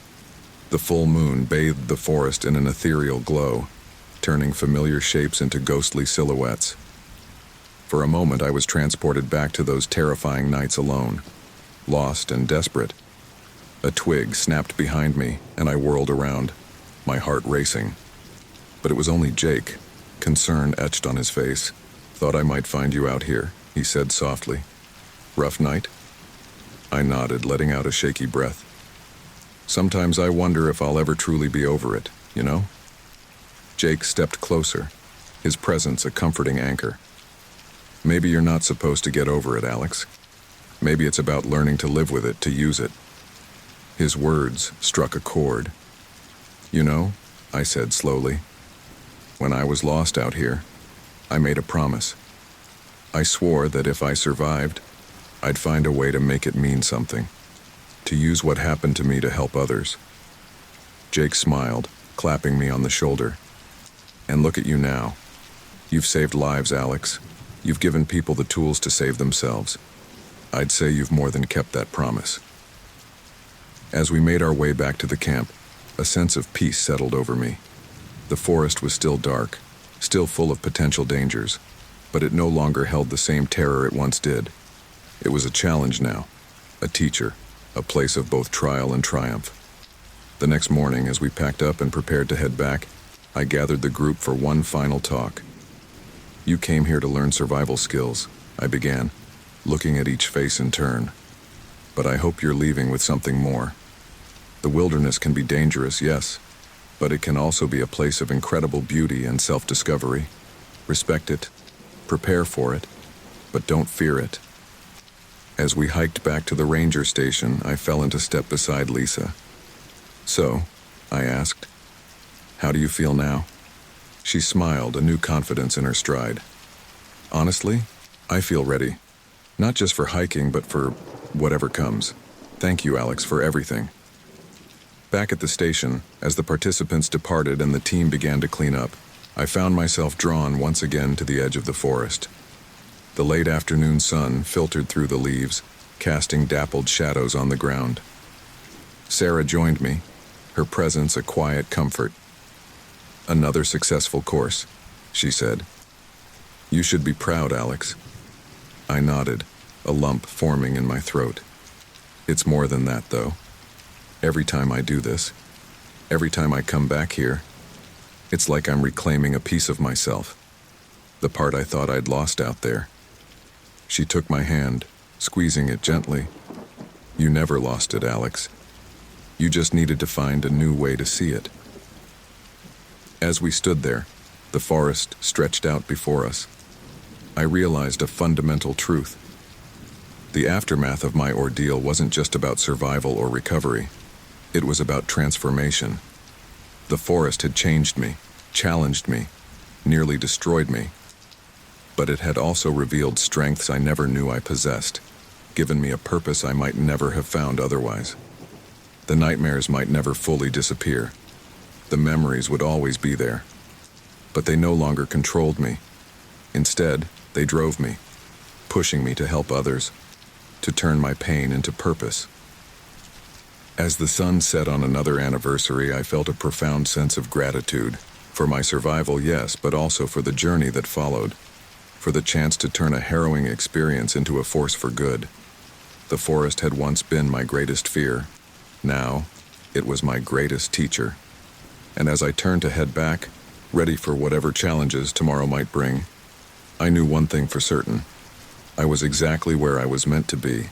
The full moon bathed the forest in an ethereal glow, turning familiar shapes into ghostly silhouettes. For a moment, I was transported back to those terrifying nights alone, lost and desperate. A twig snapped behind me, and I whirled around, my heart racing. But it was only Jake, concern etched on his face. "Thought I might find you out here," he said softly. "Rough night?" I nodded, letting out a shaky breath. "Sometimes I wonder if I'll ever truly be over it, you know?" Jake stepped closer, his presence a comforting anchor. "Maybe you're not supposed to get over it, Alex. Maybe it's about learning to live with it, to use it." His words struck a chord. "You know," I said slowly, "when I was lost out here, I made a promise. I swore that if I survived, I'd find a way to make it mean something, to use what happened to me to help others." Jake smiled, clapping me on the shoulder. "And look at you now. You've saved lives, Alex. You've given people the tools to save themselves. I'd say you've more than kept that promise." As we made our way back to the camp, a sense of peace settled over me. The forest was still dark, still full of potential dangers, but it no longer held the same terror it once did. It was a challenge now, a teacher, a place of both trial and triumph. The next morning, as we packed up and prepared to head back, I gathered the group for one final talk. "You came here to learn survival skills," I began, looking at each face in turn. "But I hope you're leaving with something more. The wilderness can be dangerous, yes, but it can also be a place of incredible beauty and self-discovery. Respect it, prepare for it, but don't fear it." As we hiked back to the ranger station, I fell into step beside Lisa. "So," I asked, "how do you feel now?" She smiled, a new confidence in her stride. "Honestly, I feel ready. Not just for hiking, but for whatever comes. Thank you, Alex, for everything." Back at the station, as the participants departed and the team began to clean up, I found myself drawn once again to the edge of the forest. The late afternoon sun filtered through the leaves, casting dappled shadows on the ground. Sarah joined me, her presence a quiet comfort. "Another successful course," she said. "You should be proud, Alex." I nodded, a lump forming in my throat. "It's more than that, though. Every time I do this, every time I come back here, it's like I'm reclaiming a piece of myself, the part I thought I'd lost out there." She took my hand, squeezing it gently. "You never lost it, Alex. You just needed to find a new way to see it." As we stood there, the forest stretched out before us, I realized a fundamental truth. The aftermath of my ordeal wasn't just about survival or recovery. It was about transformation. The forest had changed me, challenged me, nearly destroyed me. But it had also revealed strengths I never knew I possessed, given me a purpose I might never have found otherwise. The nightmares might never fully disappear. The memories would always be there. But they no longer controlled me. Instead, they drove me, pushing me to help others, to turn my pain into purpose. As the sun set on another anniversary, I felt a profound sense of gratitude. For my survival, yes, but also for the journey that followed. For the chance to turn a harrowing experience into a force for good. The forest had once been my greatest fear. Now, it was my greatest teacher. And as I turned to head back, ready for whatever challenges tomorrow might bring, I knew one thing for certain. I was exactly where I was meant to be,